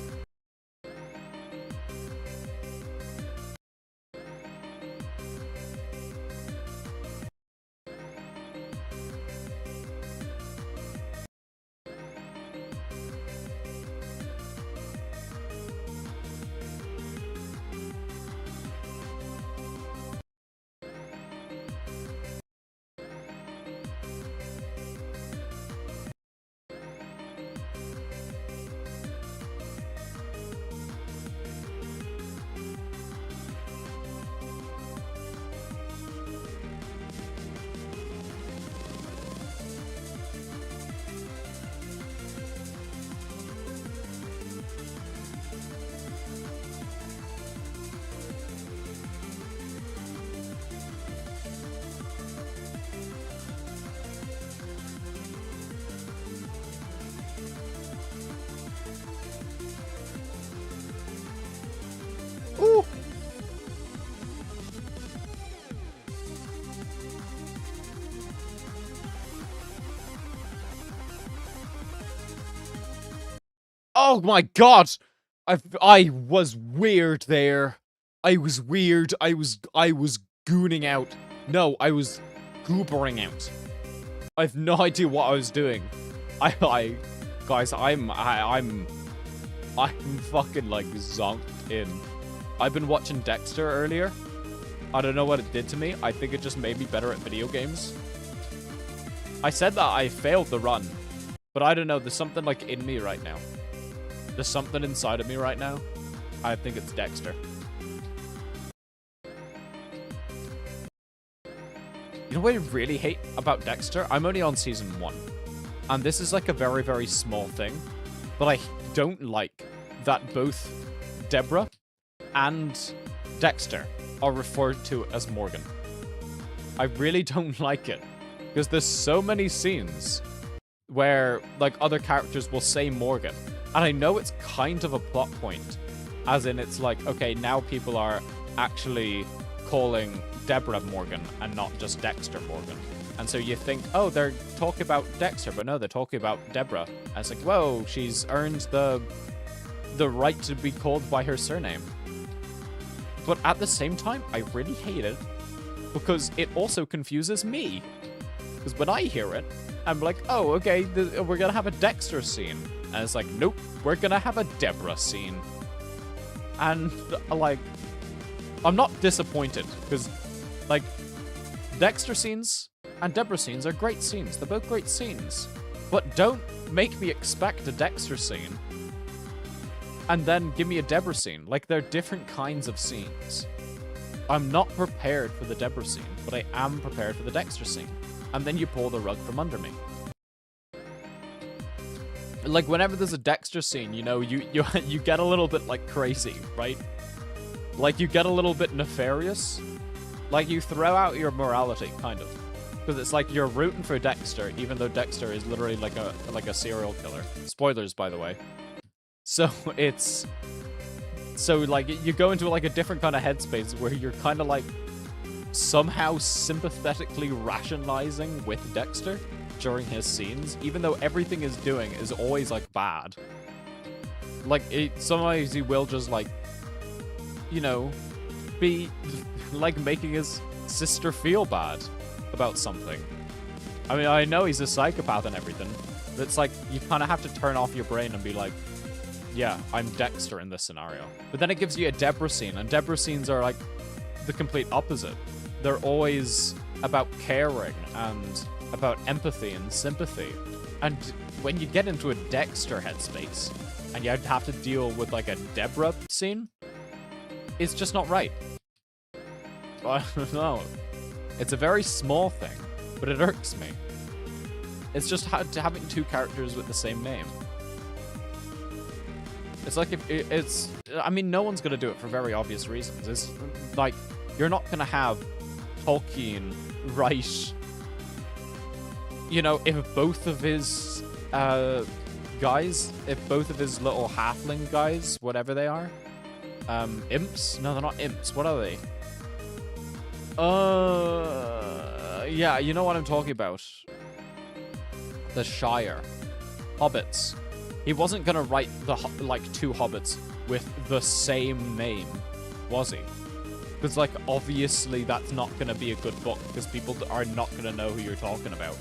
S1: Oh my god! I was weird there. I was weird. I was gooning out. No, I was goobering out. I have no idea what I was doing. Guys, I'm fucking like zonked in. I've been watching Dexter earlier. I don't know what it did to me. I think it just made me better at video games. I said that I failed the run, but I don't know. There's something like in me right now. There's something inside of me right now. I think it's Dexter. You know what I really hate about Dexter? I'm only on season 1. And this is like a very, very small thing. But I don't like that both Deborah and Dexter are referred to as Morgan. I really don't like it. Because there's so many scenes where like other characters will say Morgan. And I know it's kind of a plot point. As in it's like, okay, now people are actually calling Deborah Morgan and not just Dexter Morgan. And so you think, oh, they're talking about Dexter, but no, they're talking about Deborah. And it's like, whoa, she's earned the right to be called by her surname. But at the same time, I really hate it because it also confuses me. Because when I hear it, I'm like, oh, okay, we're gonna have a Dexter scene. And it's like, nope, we're gonna have a Deborah scene. And, like, I'm not disappointed, because, like, Dexter scenes and Deborah scenes are great scenes. They're both great scenes. But don't make me expect a Dexter scene and then give me a Deborah scene. Like, they're different kinds of scenes. I'm not prepared for the Deborah scene, but I am prepared for the Dexter scene. And then you pull the rug from under me. Like, whenever there's a Dexter scene, you know, you get a little bit, like, crazy, right? Like, you get a little bit nefarious. Like, you throw out your morality, kind of. Because it's like you're rooting for Dexter, even though Dexter is literally like a serial killer. Spoilers, by the way. So, it's... So, like, you go into, like, a different kind of headspace where you're kind of, like, somehow sympathetically rationalizing with Dexter during his scenes, even though everything he's doing is always, like, bad. Like, sometimes he will just, like, you know, be, like, making his sister feel bad about something. I mean, I know he's a psychopath and everything, but it's like, you kind of have to turn off your brain and be like, yeah, I'm Dexter in this scenario. But then it gives you a Deborah scene, and Deborah scenes are, like, the complete opposite. They're always about caring and about empathy and sympathy. And when you get into a Dexter headspace and you have to deal with, like, a Deborah scene, it's just not right. I don't know. It's a very small thing, but it irks me. It's just having two characters with the same name. It's like it's... I mean, no one's gonna do it for very obvious reasons. It's like, you're not gonna have Tolkien write... You know, if both of his guys, if both of his little halfling guys, whatever they are, imps? No, they're not imps. What are they? Yeah, you know what I'm talking about. The Shire. Hobbits. He wasn't gonna write the like two hobbits with the same name, was he? Because, like, obviously that's not gonna be a good book, because people are not gonna know who you're talking about.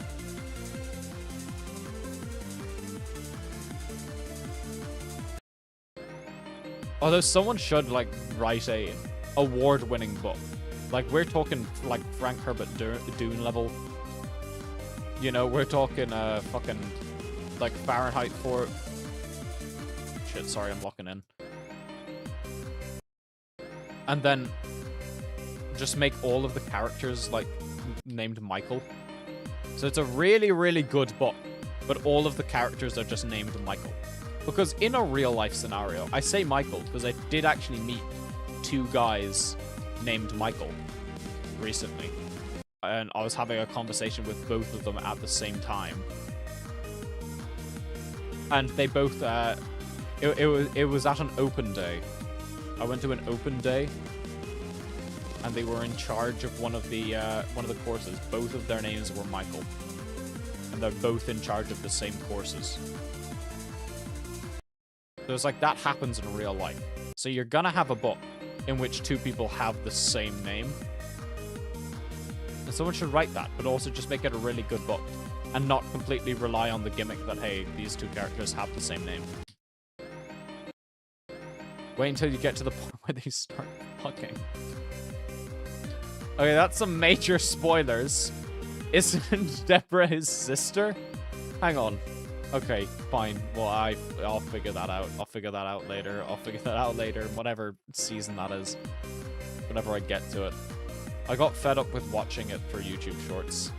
S1: Although someone should, like, write a award-winning book. Like, we're talking, like, Frank Herbert Dune level. You know, we're talking, fucking, like, Fahrenheit 4... Shit, sorry, I'm locking in. And then just make all of the characters, like, named Michael. So it's a really, really good book, but all of the characters are just named Michael. Because in a real-life scenario, I say Michael because I did actually meet two guys named Michael recently. And I was having a conversation with both of them at the same time. And they both, it was at an open day. I went to an open day, and they were in charge of one of the courses. Both of their names were Michael. And they're both in charge of the same courses. There's like, that happens in real life. So you're gonna have a book in which two people have the same name. And someone should write that, but also just make it a really good book. And not completely rely on the gimmick that, hey, these two characters have the same name. Wait until you get to the point where they start fucking. Okay, that's some major spoilers. Isn't Deborah his sister? Hang on. Okay, fine. Well, I'll figure that out. I'll figure that out later. I'll figure that out later. Whatever season that is. Whenever I get to it. I got fed up with watching it for YouTube Shorts.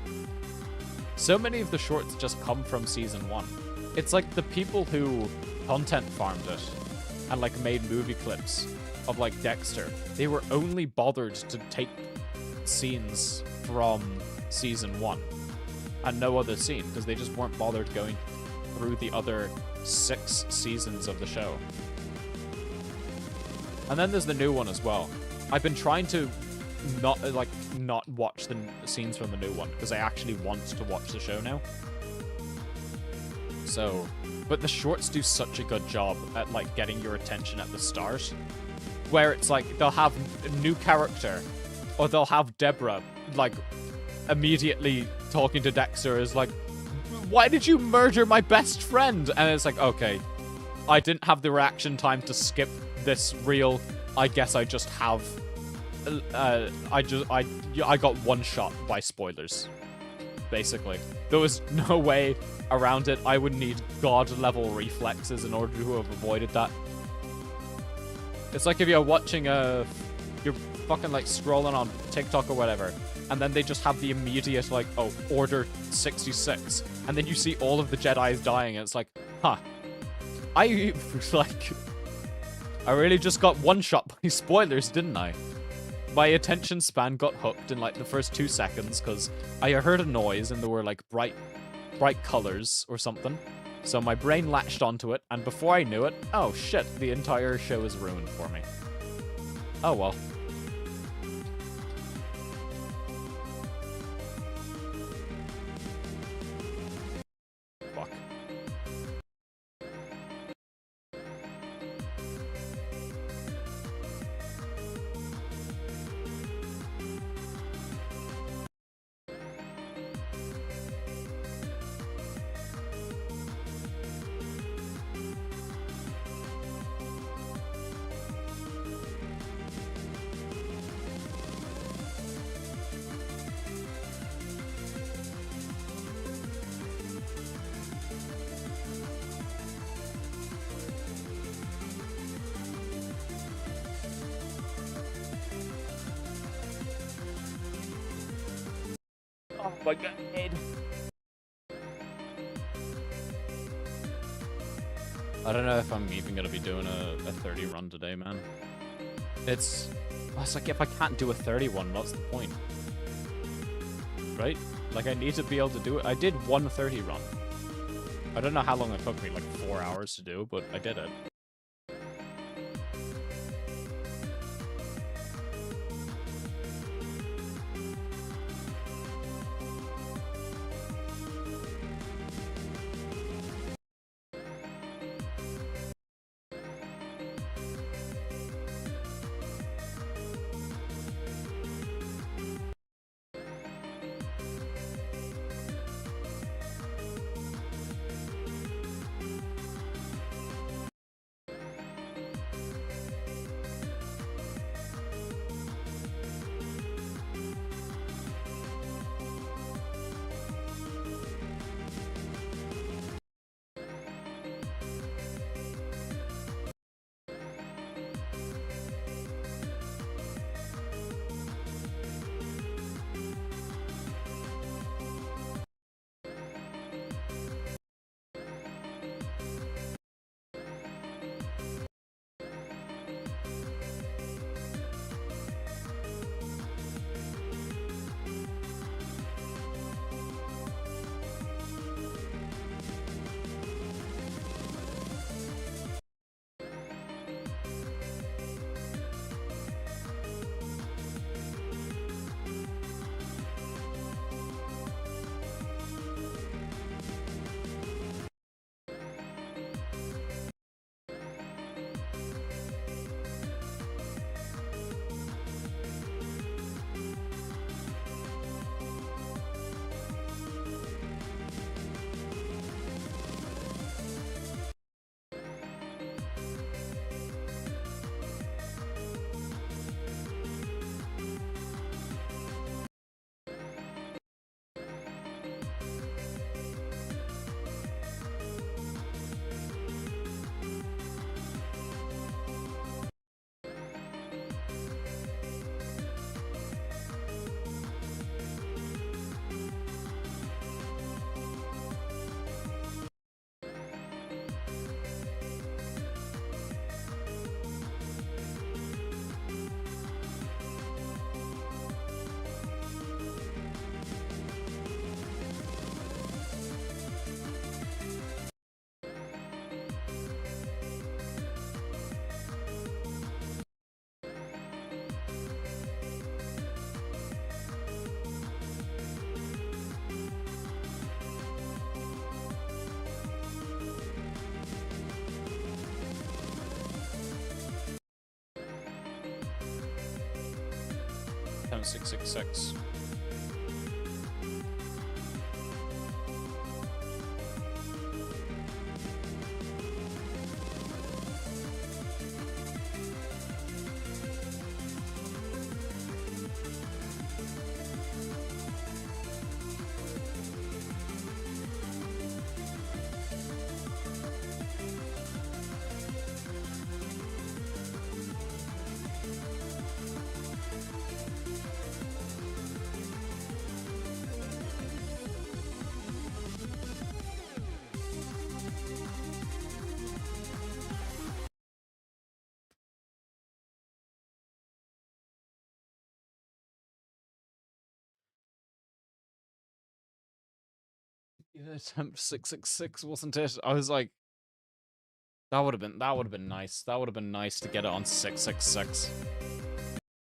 S1: So many of the shorts just come from season 1. It's like the people who content farmed it and like made movie clips of like Dexter. They were only bothered to take scenes from season 1 and no other scene because they just weren't bothered going through the other 6 seasons of the show. And then there's the new one as well. I've been trying to not watch the scenes from the new one because I actually want to watch the show now. So, but the shorts do such a good job at like getting your attention at the start, where it's like they'll have a new character, or they'll have Deborah like immediately talking to Dexter is like, "Why did you murder my best friend?" And it's like, okay, I didn't have the reaction time to skip this real. I guess I just have. I got one shot by spoilers. Basically, there was no way around it. I would need god-level reflexes in order to have avoided that. It's like if you're watching you're fucking like scrolling on TikTok or whatever, and then they just have the immediate like, oh, Order 66, and then you see all of the Jedis dying, and it's like, huh. I really just got one shot by spoilers, didn't I? My attention span got hooked in like the first 2 seconds because I heard a noise and there were like bright colors or something. So my brain latched onto it, and before I knew it, oh shit, the entire show is ruined for me. Oh well. Fuck. Oh my god. I don't know if I'm even gonna be doing a 30 run today, man. It's like, if I can't do a 31, what's the point? Right? Like, I need to be able to do it. I did 130 run. I don't know how long it took me, like 4 hours to do, but I did it. attempt 666. Attempt 666, wasn't it? I was like, that would have been nice. That would have been nice to get it on 666.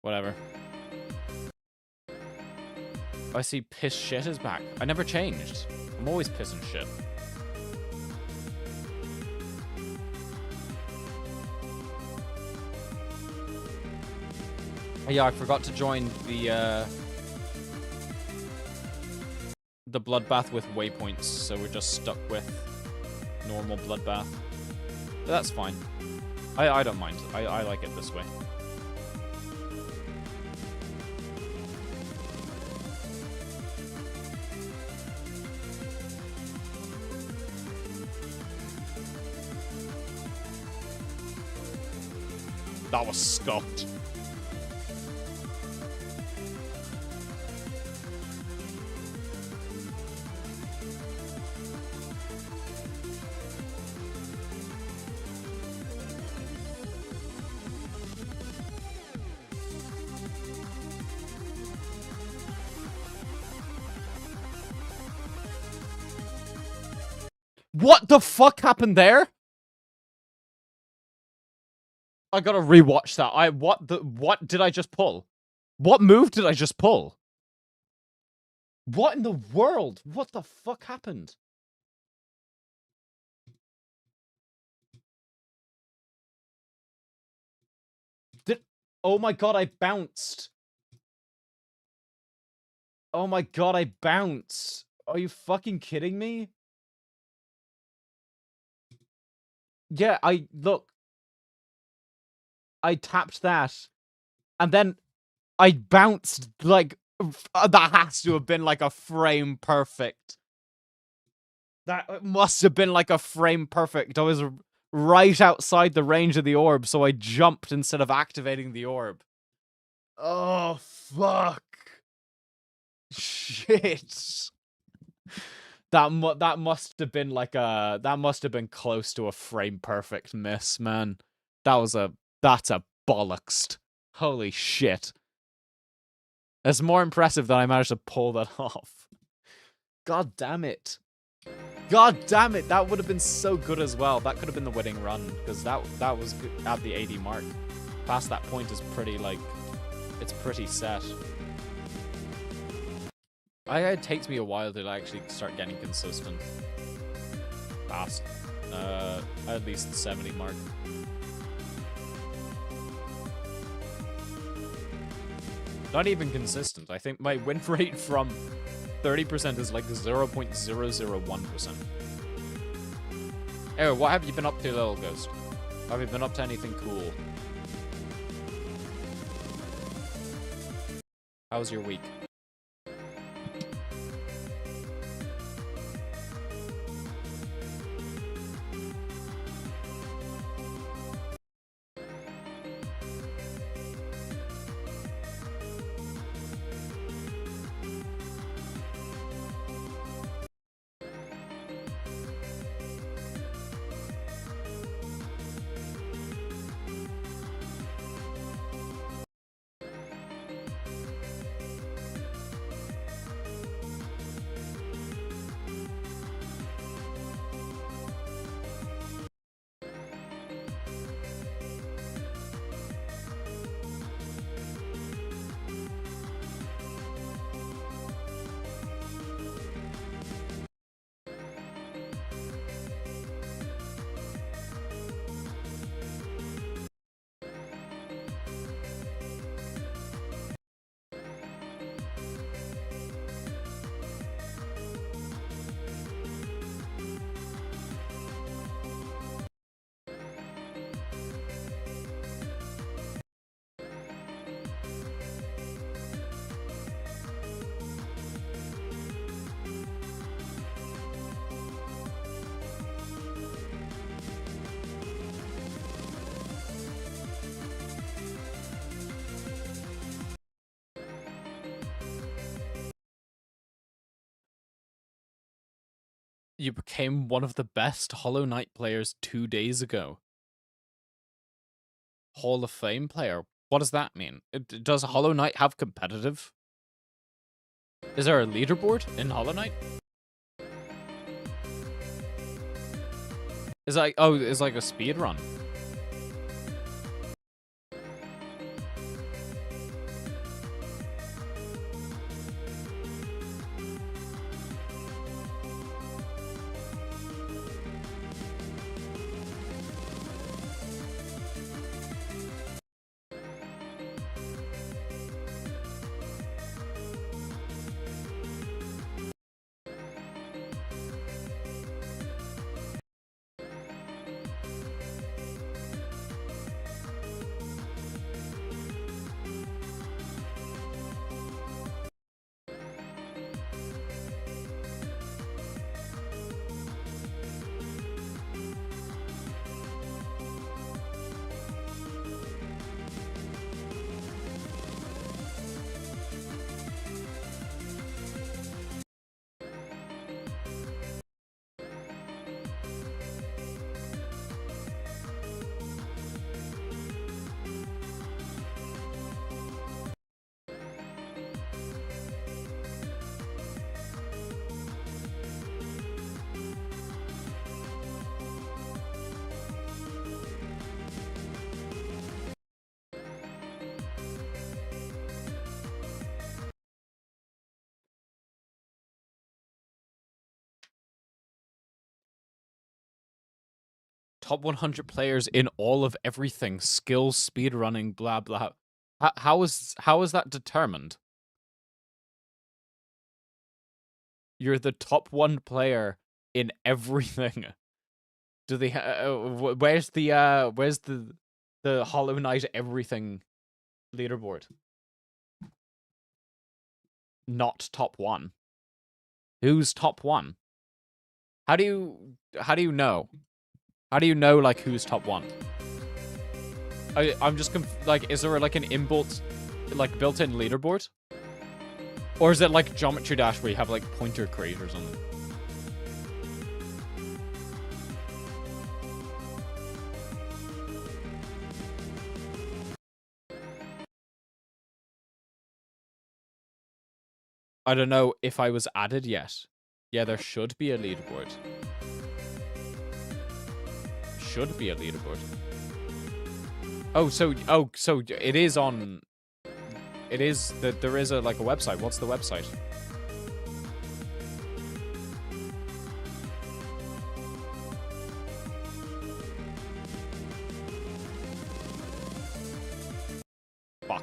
S1: Whatever. I see piss shit is back. I never changed. I'm always pissing shit. Yeah, I forgot to join the Bloodbath with waypoints, so we're just stuck with normal Bloodbath. But that's fine. I don't mind. I like it this way. That was scuffed. What the fuck happened there? I gotta rewatch that. What did I just pull? What move did I just pull? What in the world? What the fuck happened? Oh my god, I bounced. Oh my god, I bounced. Are you fucking kidding me? Yeah, look. I tapped that, and then I bounced, like, that has to have been, like, a frame perfect. That must have been, like, a frame perfect. I was right outside the range of the orb, so I jumped instead of activating the orb. Oh, fuck. Shit. That must have been, like, that must have been close to a frame perfect miss, man. That's a bollocks. Holy shit. It's more impressive that I managed to pull that off. God damn it. God damn it. That would have been so good as well. That could have been the winning run, because that was good at the 80 mark. Past that point is pretty, like, it's pretty set. It takes me a while to actually start getting consistent. Fast. At least the 70 mark. Not even consistent. I think my win rate from 30% is like 0.001%. Oh, what have you been up to, little ghost? Have you been up to anything cool? How was your week? You became one of the best Hollow Knight players 2 days ago. Hall of Fame player. What does that mean? Does Hollow Knight have competitive? Is there a leaderboard in Hollow Knight? Is like it's like a speed run. Top 100 players in all of everything, skills, speedrunning, blah blah. How is that determined? You're the top 1 player in everything. Do they? Where's the Hollow Knight everything leaderboard? Not top 1. Who's top 1? How do you know? How do you know, like, who's top 1? I'm just like, is there like an inbuilt, like, built-in leaderboard? Or is it like Geometry Dash where you have like pointer creators on it? I don't know if I was added yet. Yeah, there should be a leaderboard. Should be a leaderboard. Oh, so it is on. It is that there is a like a website. What's the website? Fuck.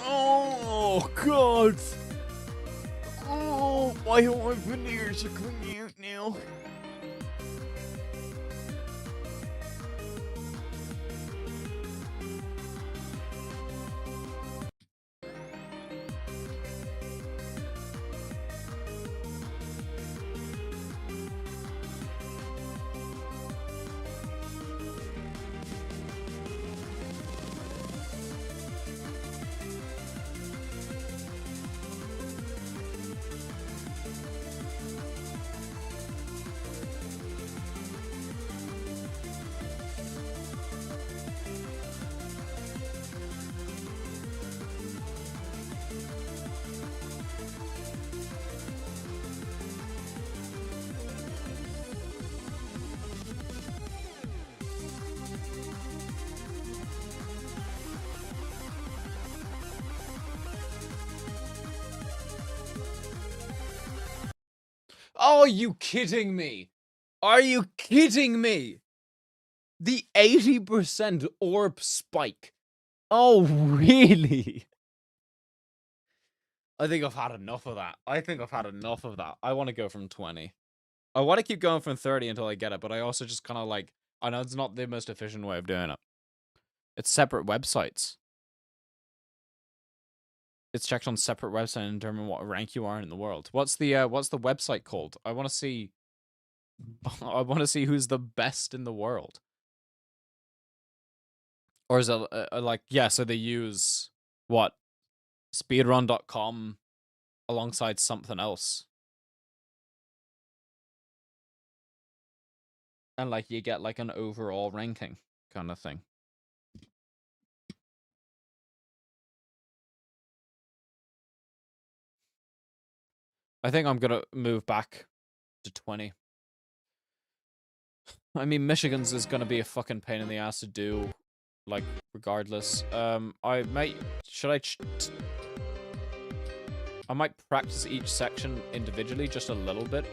S9: Oh God! Oh, my whole veneers are coming out now. Oh, are you kidding me?
S1: Are you kidding me? The 80% orb spike. Oh, really? I think I've had enough of that. I want to go from 20. I want to keep going from 30 until I get it, but I also just kind of like, I know it's not the most efficient way of doing it. It's separate websites. It's checked on separate website and determine what rank you are in the world. What's the website called? I want to see I want to see who's the best in the world. Or is it like, yeah, so they use what? Speedrun.com alongside something else. And like you get like an overall ranking kind of thing. I think I'm gonna move back to 20. I mean, Michigan's is gonna be a fucking pain in the ass to do, like, regardless. I might practice each section individually just a little bit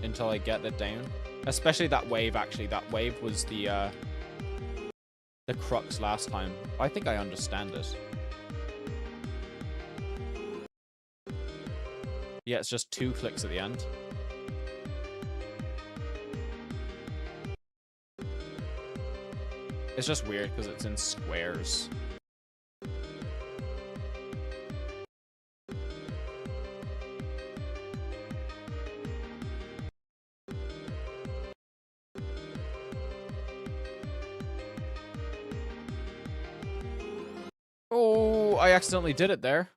S1: until I get it down. Especially that wave, actually. That wave was the crux last time. I think I understand it. Yeah, it's just 2 clicks at the end. It's just weird because it's in squares. Oh, I accidentally did it there.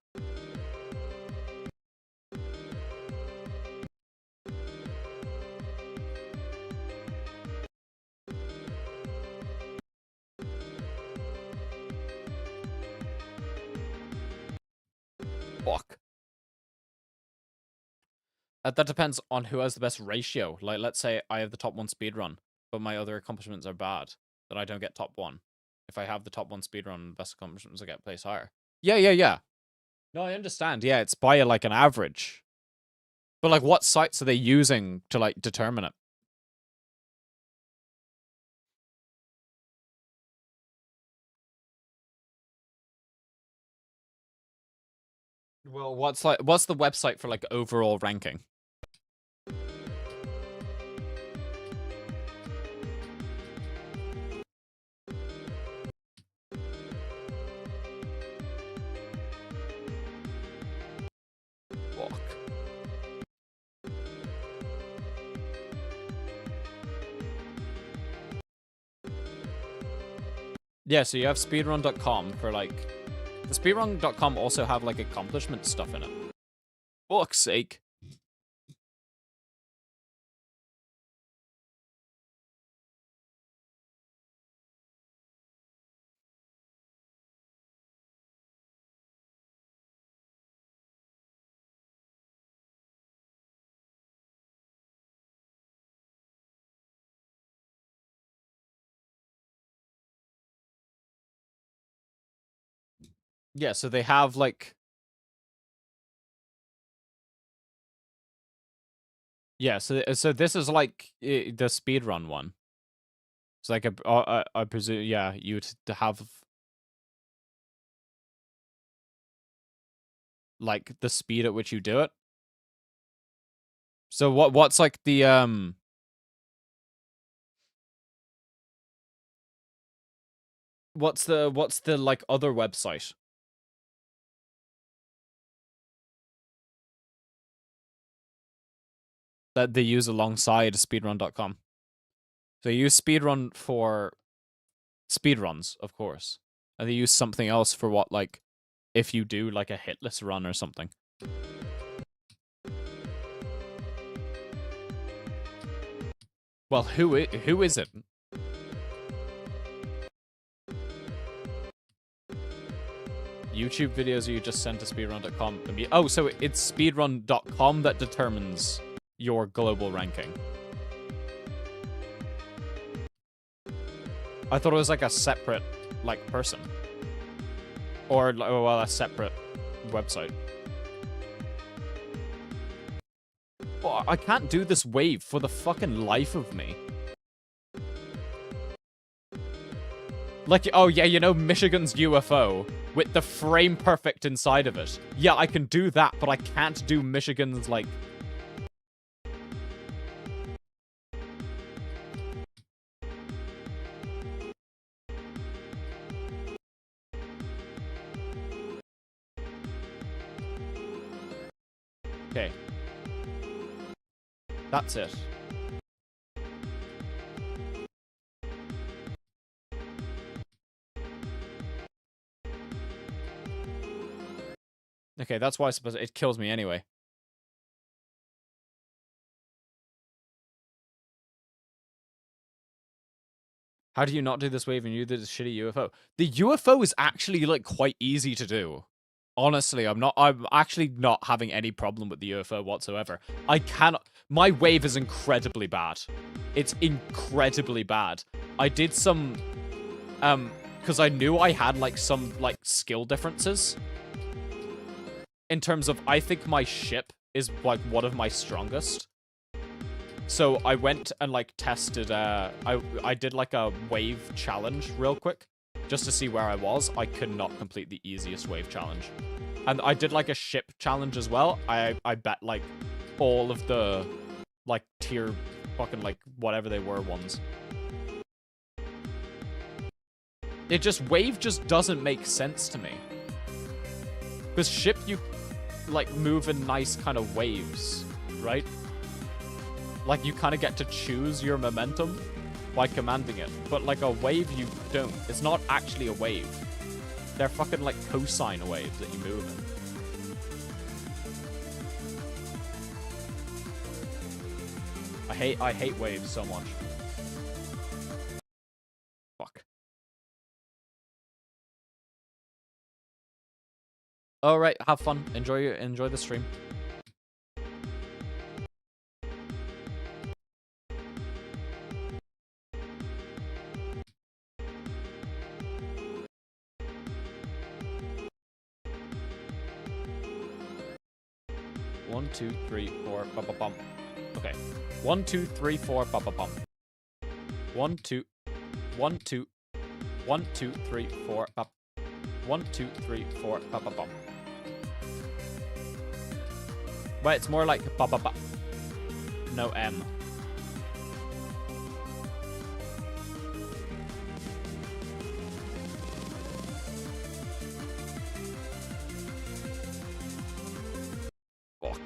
S1: Fuck. That depends on who has the best ratio. Like, let's say I have the top 1 speedrun, but my other accomplishments are bad, then I don't get top 1. If I have the top 1 speedrun and the best accomplishments, I get place higher. Yeah. No, I understand. Yeah, it's by, like, an average. But, like, what sites are they using to, like, determine it? Well, what's the website for, like, overall ranking? Fuck. Yeah, so you have speedrun.com for, like... The speedrun.com also have, like, accomplishment stuff in it. Fuck's sake. Yeah, so they have, like... Yeah, so this is, like, the speedrun one. It's like I presume, yeah, you'd have... like, the speed at which you do it. So what's, like, the, What's the, like, other website? That they use alongside speedrun.com. They use speedrun for speedruns, of course. And they use something else for what, like, if you do, like, a hitless run or something. Well, who is it? YouTube videos you just sent to speedrun.com. Oh, so it's speedrun.com that determines your global ranking. I thought it was like a separate, like, person. Or, well, a separate website. I can't do this wave for the fucking life of me. Like, oh yeah, you know Michigan's UFO with the frame perfect inside of it. Yeah, I can do that, but I can't do Michigan's, like... Okay. That's it. Okay, that's why I suppose it kills me anyway. How do you not do this wave and you do this shitty UFO? The UFO is actually, like, quite easy to do. Honestly, I'm actually not having any problem with the UFO whatsoever. I cannot... My wave is incredibly bad. It's incredibly bad. I did some... because I knew I had, like, some, like, skill differences. In terms of, I think my ship is, like, one of my strongest. So I went and, like, tested, I did, like, a wave challenge real quick. Just to see where I was. I could not complete the easiest wave challenge. And I did, like, a ship challenge as well. I bet, like, all of the, like, tier fucking, like, whatever they were ones. It just, wave just doesn't make sense to me. Because ship, you, like, move in nice kind of waves, right? Like, you kind of get to choose your momentum by commanding it. But, like, a wave, you don't. It's not actually a wave. They're fucking, like, cosine waves that you move in. I hate waves so much. Fuck. Alright, have fun. Enjoy the stream. One, two, three, four, ba-ba-bum. Okay. 1, 2, 3, 4, ba-ba-bum. 1, 2, 1, 2, 1, 2, 3, 4, ba. 1, 2, 3, 4, ba-ba-bum. Wait, it's more like ba-ba-ba. No M. Fuck.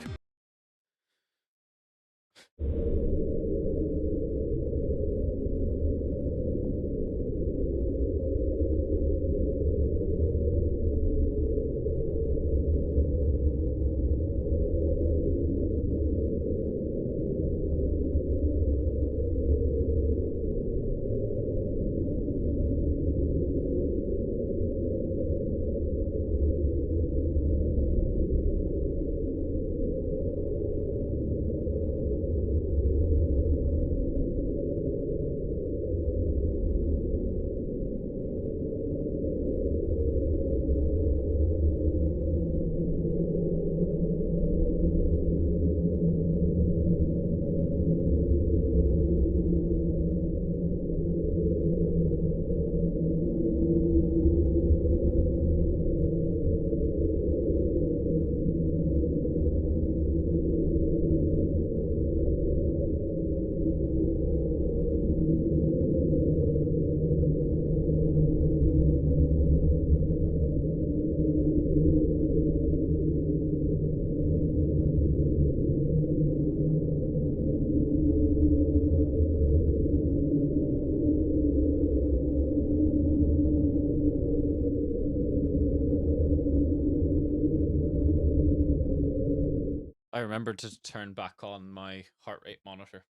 S1: I remembered to turn back on my heart rate monitor.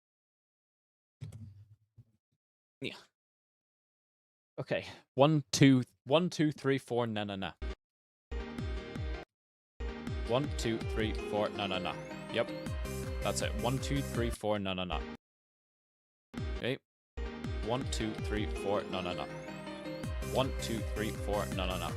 S1: Yeah. Okay. 1, 2, 1, 2, 3, 4, na na na. 1, 2, 3, 4, na na na. Yep. That's it. 1, 2, 3, 4, na na na. Okay. 1, 2, 3, 4, na na na. 1, 2, 3, 4, na na na.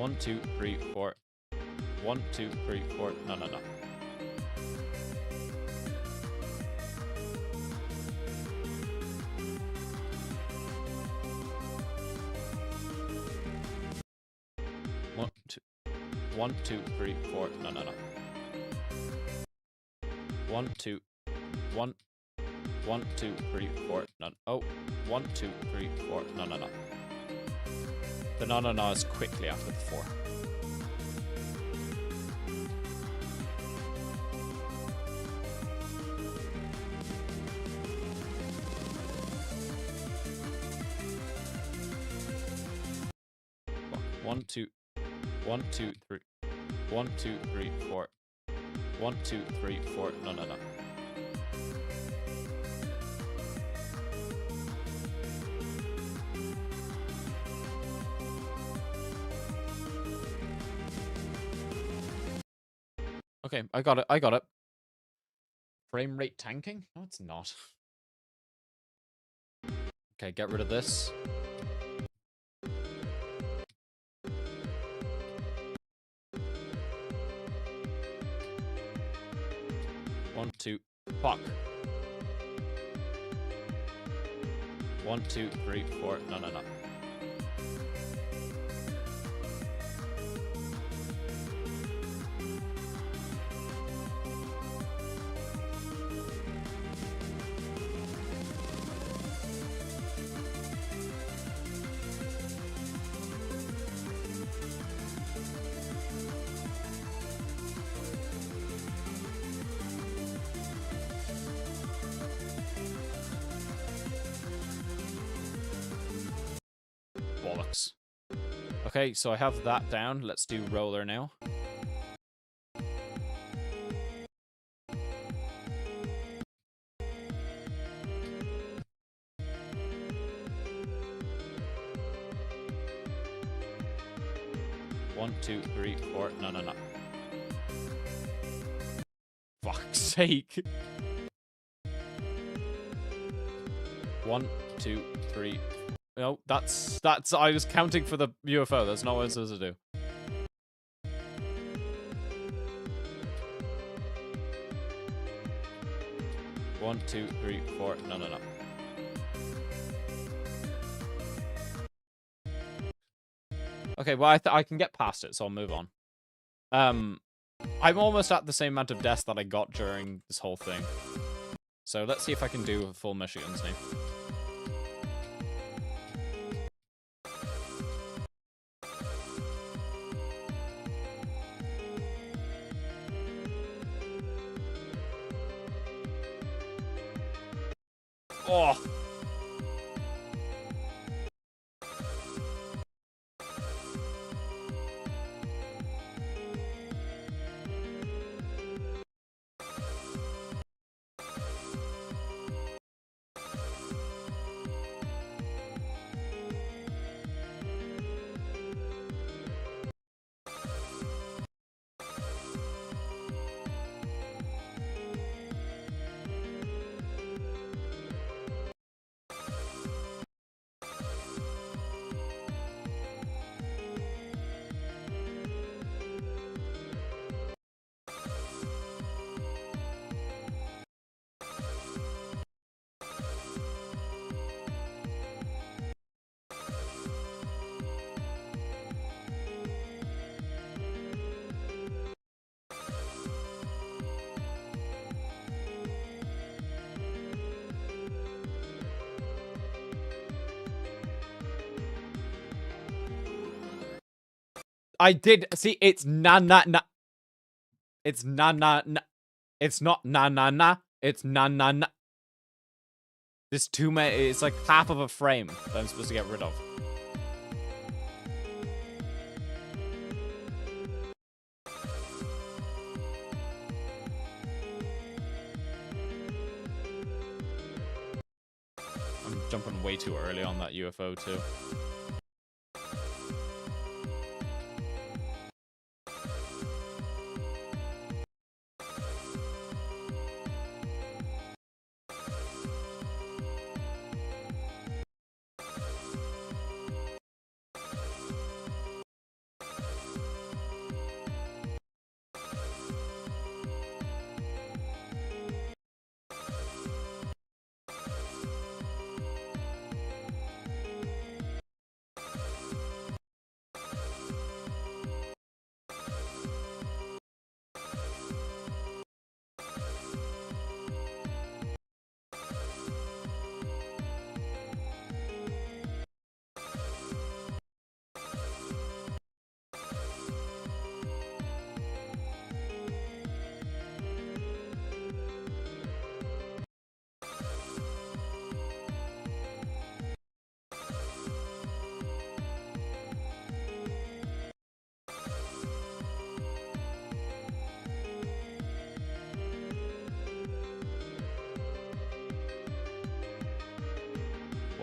S1: 1, 2, 3, 4. 1, 2, 3, 4. No, no, no. One, two, 3, 4. No, no, no. 1, 2. 1, 1, 2, 3, 4. No. Oh. 1, 2, 3, 4. No, no, no. The no, no, no is quickly after the 4. One, two, 1, 2, 3. 1, 2, 3, 4. 1, 2, 3, 4. No, no, no. Okay, I got it. I got it. Frame rate tanking? No, it's not. Okay, get rid of this. One, two. Fuck. 1, 2, 3, 4. No, no, no. Bollocks. Okay, so I have that down. Let's do roller now. One, two, 3, 4. No, no, no. Fuck's sake. 1, 2, 3. No, that's. I was counting for the UFO. That's not what I was supposed to do. One, 2, 3, 4. No, no, no. Okay, well, I can get past it, so I'll move on. I'm almost at the same amount of deaths that I got during this whole thing. So let's see if I can do a full Michigan's name. Oh! I did see. It's na na na. It's na na na. It's not na na na. It's na na na. There's too many. It's like half of a frame that I'm supposed to get rid of. I'm jumping way too early on that UFO too.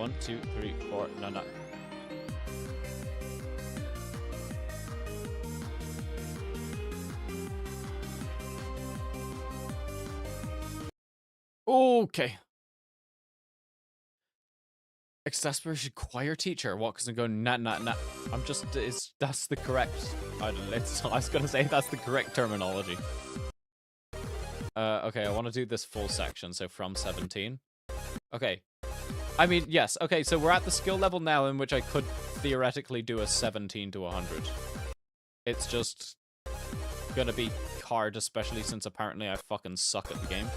S1: 1, 2, 3, 4. No, no. Okay. Exasperation choir teacher walks and go nah nah nah. I'm just that's the correct. I was gonna say that's the correct terminology. Okay, I want to do this full section, so from 17. Okay. I mean, yes. Okay, so we're at the skill level now in which I could theoretically do a 17 to 100. It's just gonna be hard, especially since apparently I fucking suck at the game.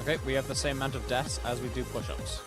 S1: Okay, we have the same amount of deaths as we do push-ups.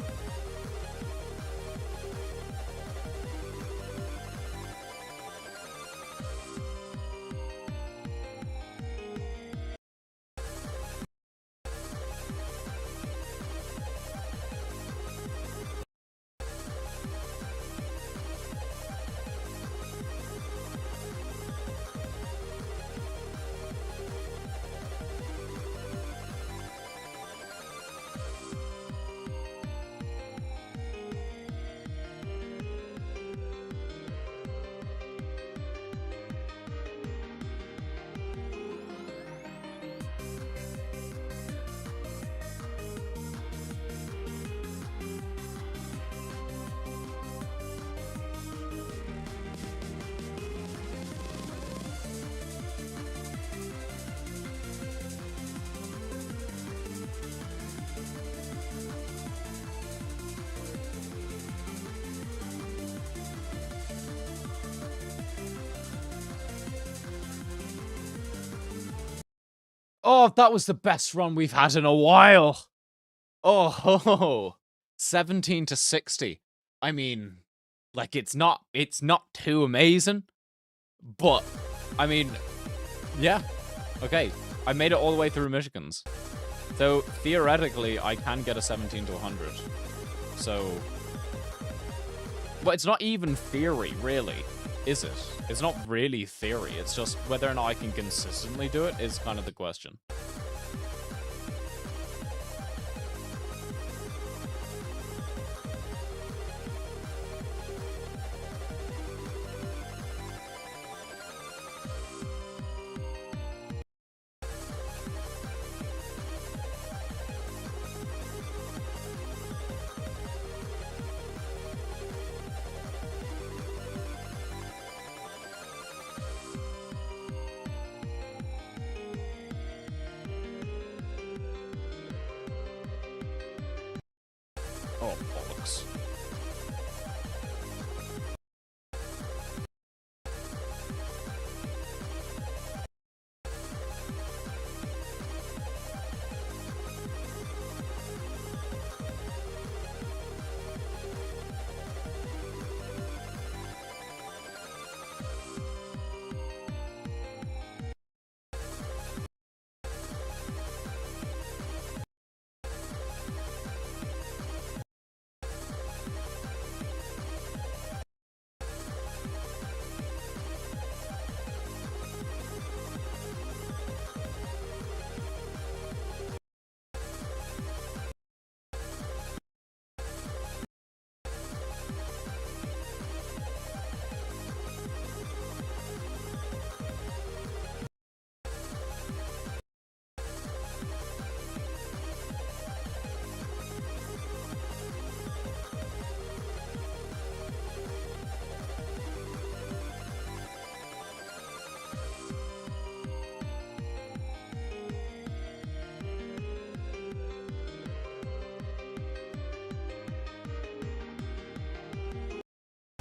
S1: Oh, that was the best run we've had in a while. Oh, ho, ho, ho. 17 to 60. I mean, like, it's not too amazing, but, I mean, yeah. Okay, I made it all the way through Michigans. So, theoretically, I can get a 17 to 100. So, but it's not even theory, really, is it? It's not really theory, it's just whether or not I can consistently do it is kind of the question. Oh, bollocks.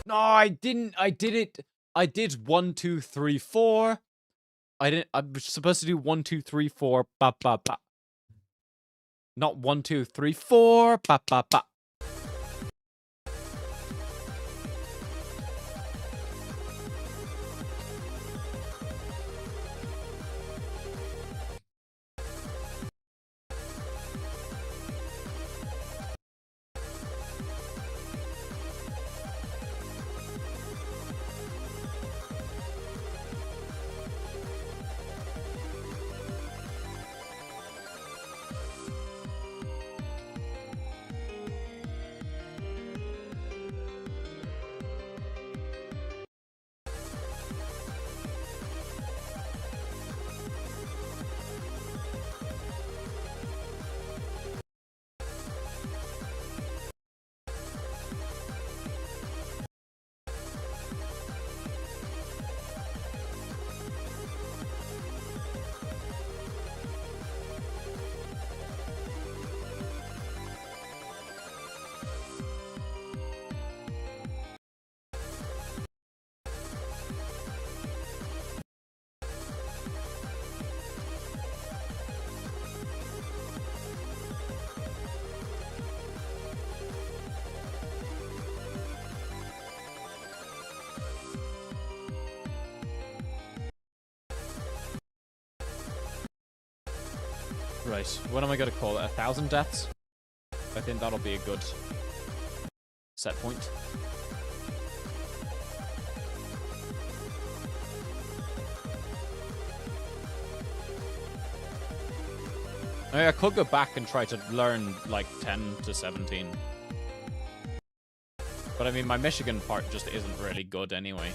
S1: No, I didn't. I did it. I did 1, 2, 3, 4. I didn't. I'm supposed to do 1, 2, 3, 4. Ba ba ba. Not 1, 2, 3, 4. Ba ba ba. Right. What am I gonna call it? 1,000 deaths? I think that'll be a good set point. I could go back and try to learn like 10 to 17. But I mean, my Michigan part just isn't really good anyway.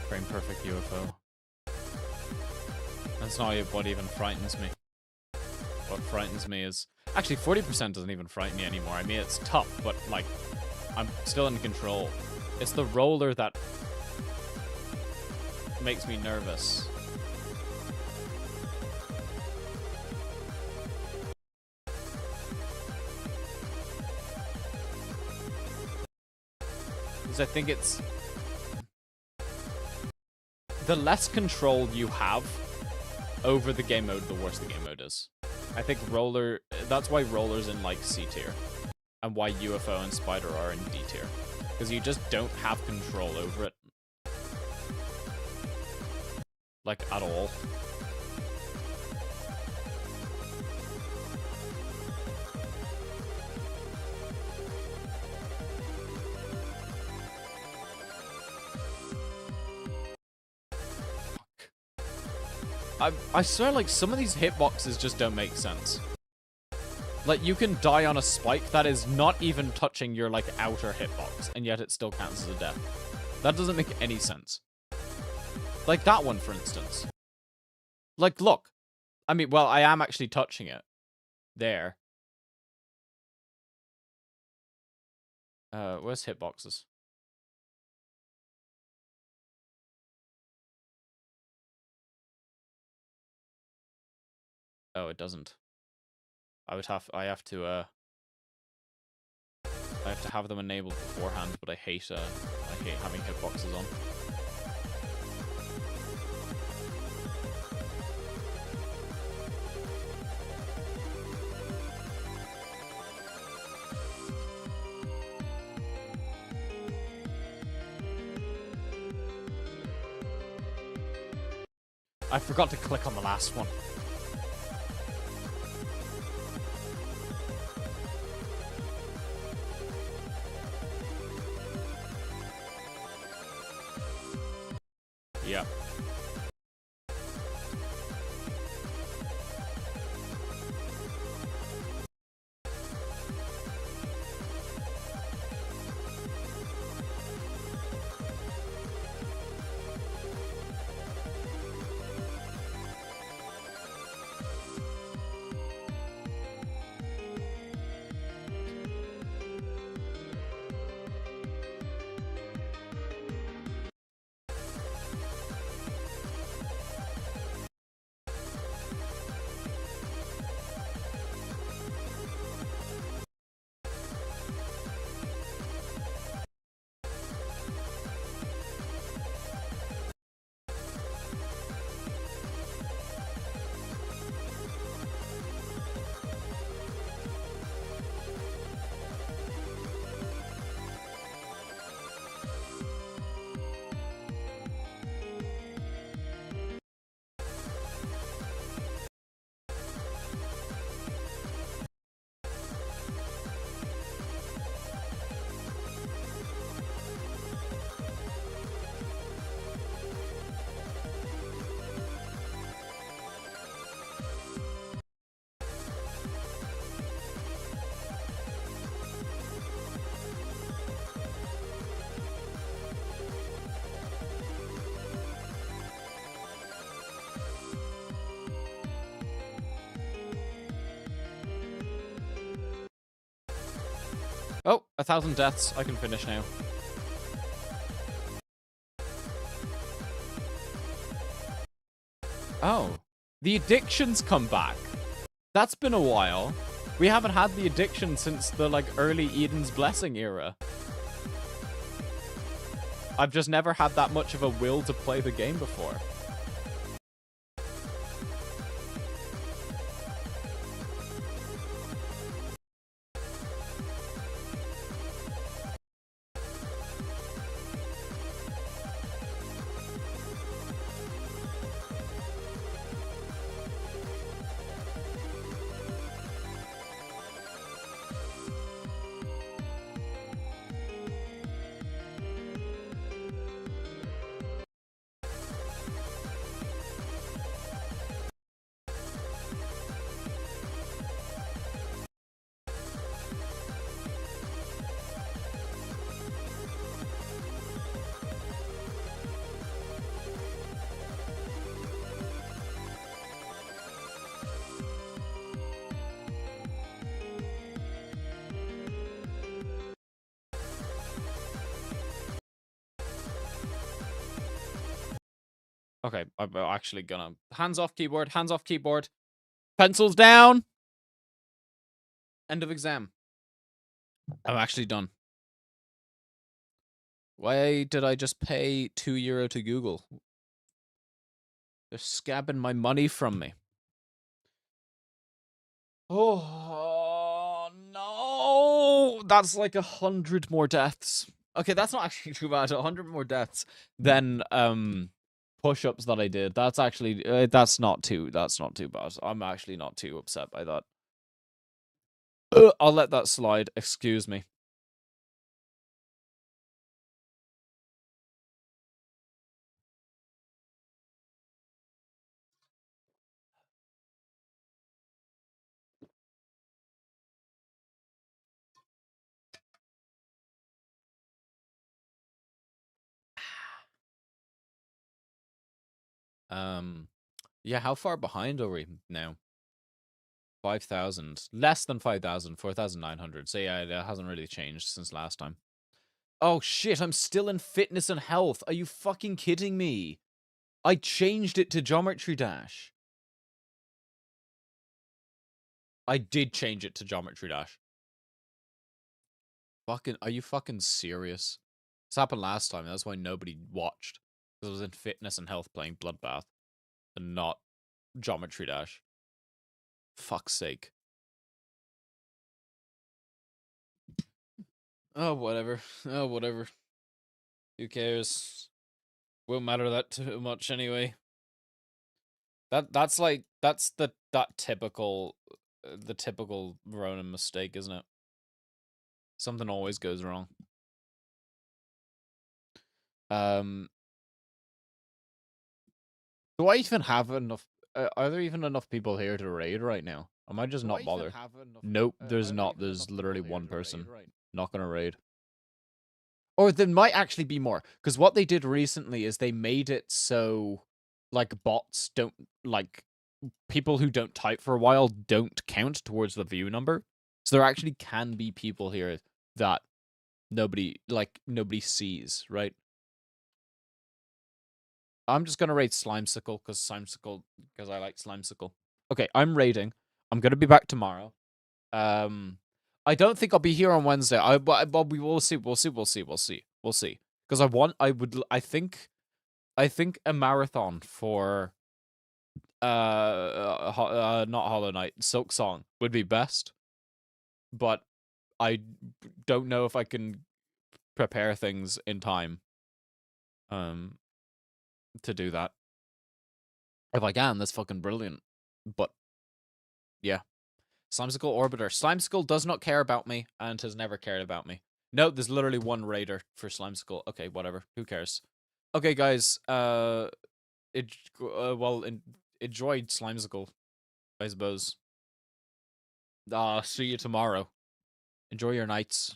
S1: Frame perfect UFO. That's not what even frightens me. What frightens me is... Actually, 40% doesn't even frighten me anymore. I mean, it's tough, but, like, I'm still in control. It's the roller that makes me nervous. Because I think it's... The less control you have over the game mode, the worse the game mode is. I think roller... That's why roller's in, like, C tier. And why UFO and Spider are in D tier. Because you just don't have control over it. Like, at all. I swear, like, some of these hitboxes just don't make sense. Like, you can die on a spike that is not even touching your, like, outer hitbox, and yet it still counts as a death. That doesn't make any sense. Like that one, for instance. Like, look. I mean, well, I am actually touching it. There. Where's hitboxes? Oh, it doesn't. I have to have them enabled beforehand, but I hate having hitboxes on. I forgot to click on the last one. Yeah. Oh, 1,000 deaths. I can finish now. Oh. The addictions come back. That's been a while. We haven't had the addiction since the, like, early Eden's Blessing era. I've just never had that much of a will to play the game before. Okay, I'm actually gonna... Hands off keyboard, hands off keyboard. Pencils down! End of exam. I'm actually done. Why did I just pay €2 to Google? They're scabbing my money from me. Oh, no! That's like 100 more deaths. Okay, that's not actually too bad. 100 more deaths than, push-ups that I did. That's actually, that's not too bad. I'm actually not too upset by that. I'll let that slide. Excuse me. Yeah, how far behind are we now? 5,000. Less than 5,000. 4,900. So yeah, it hasn't really changed since last time. Oh shit, I'm still in fitness and health. Are you fucking kidding me? I changed it to Geometry Dash. I did change it to Geometry Dash. Fucking, are you fucking serious? This happened last time. That's why nobody watched. Because I was in fitness and health playing Bloodbath. And not Geometry Dash. Fuck's sake. Oh, whatever. Oh, whatever. Who cares? Won't matter that too much anyway. That's like that's the typical the typical Ronin mistake, isn't it? Something always goes wrong. Do I even have enough? Are there even enough people here to raid right now? Am I just not bothered? Nope, there's not. There's literally one person not gonna raid. Or there might actually be more, because what they did recently is they made it so, like, bots don't, like, people who don't type for a while don't count towards the view number. So there actually can be people here that nobody sees, right? I'm just gonna raid Slimesicle, because I like Slimesicle. Okay, I'm raiding. I'm gonna be back tomorrow. I don't think I'll be here on Wednesday. But we will see. We'll see. Because I think a marathon for not Hollow Knight, Silk Song would be best. But I don't know if I can prepare things in time to do that. If I can, that's fucking brilliant. But yeah. Slimesicle Orbiter. Slimesicle does not care about me and has never cared about me. No, there's literally one raider for Slimesicle. Okay, whatever. Who cares? Okay, guys. Enjoyed Slimesicle, I suppose. See you tomorrow. Enjoy your nights.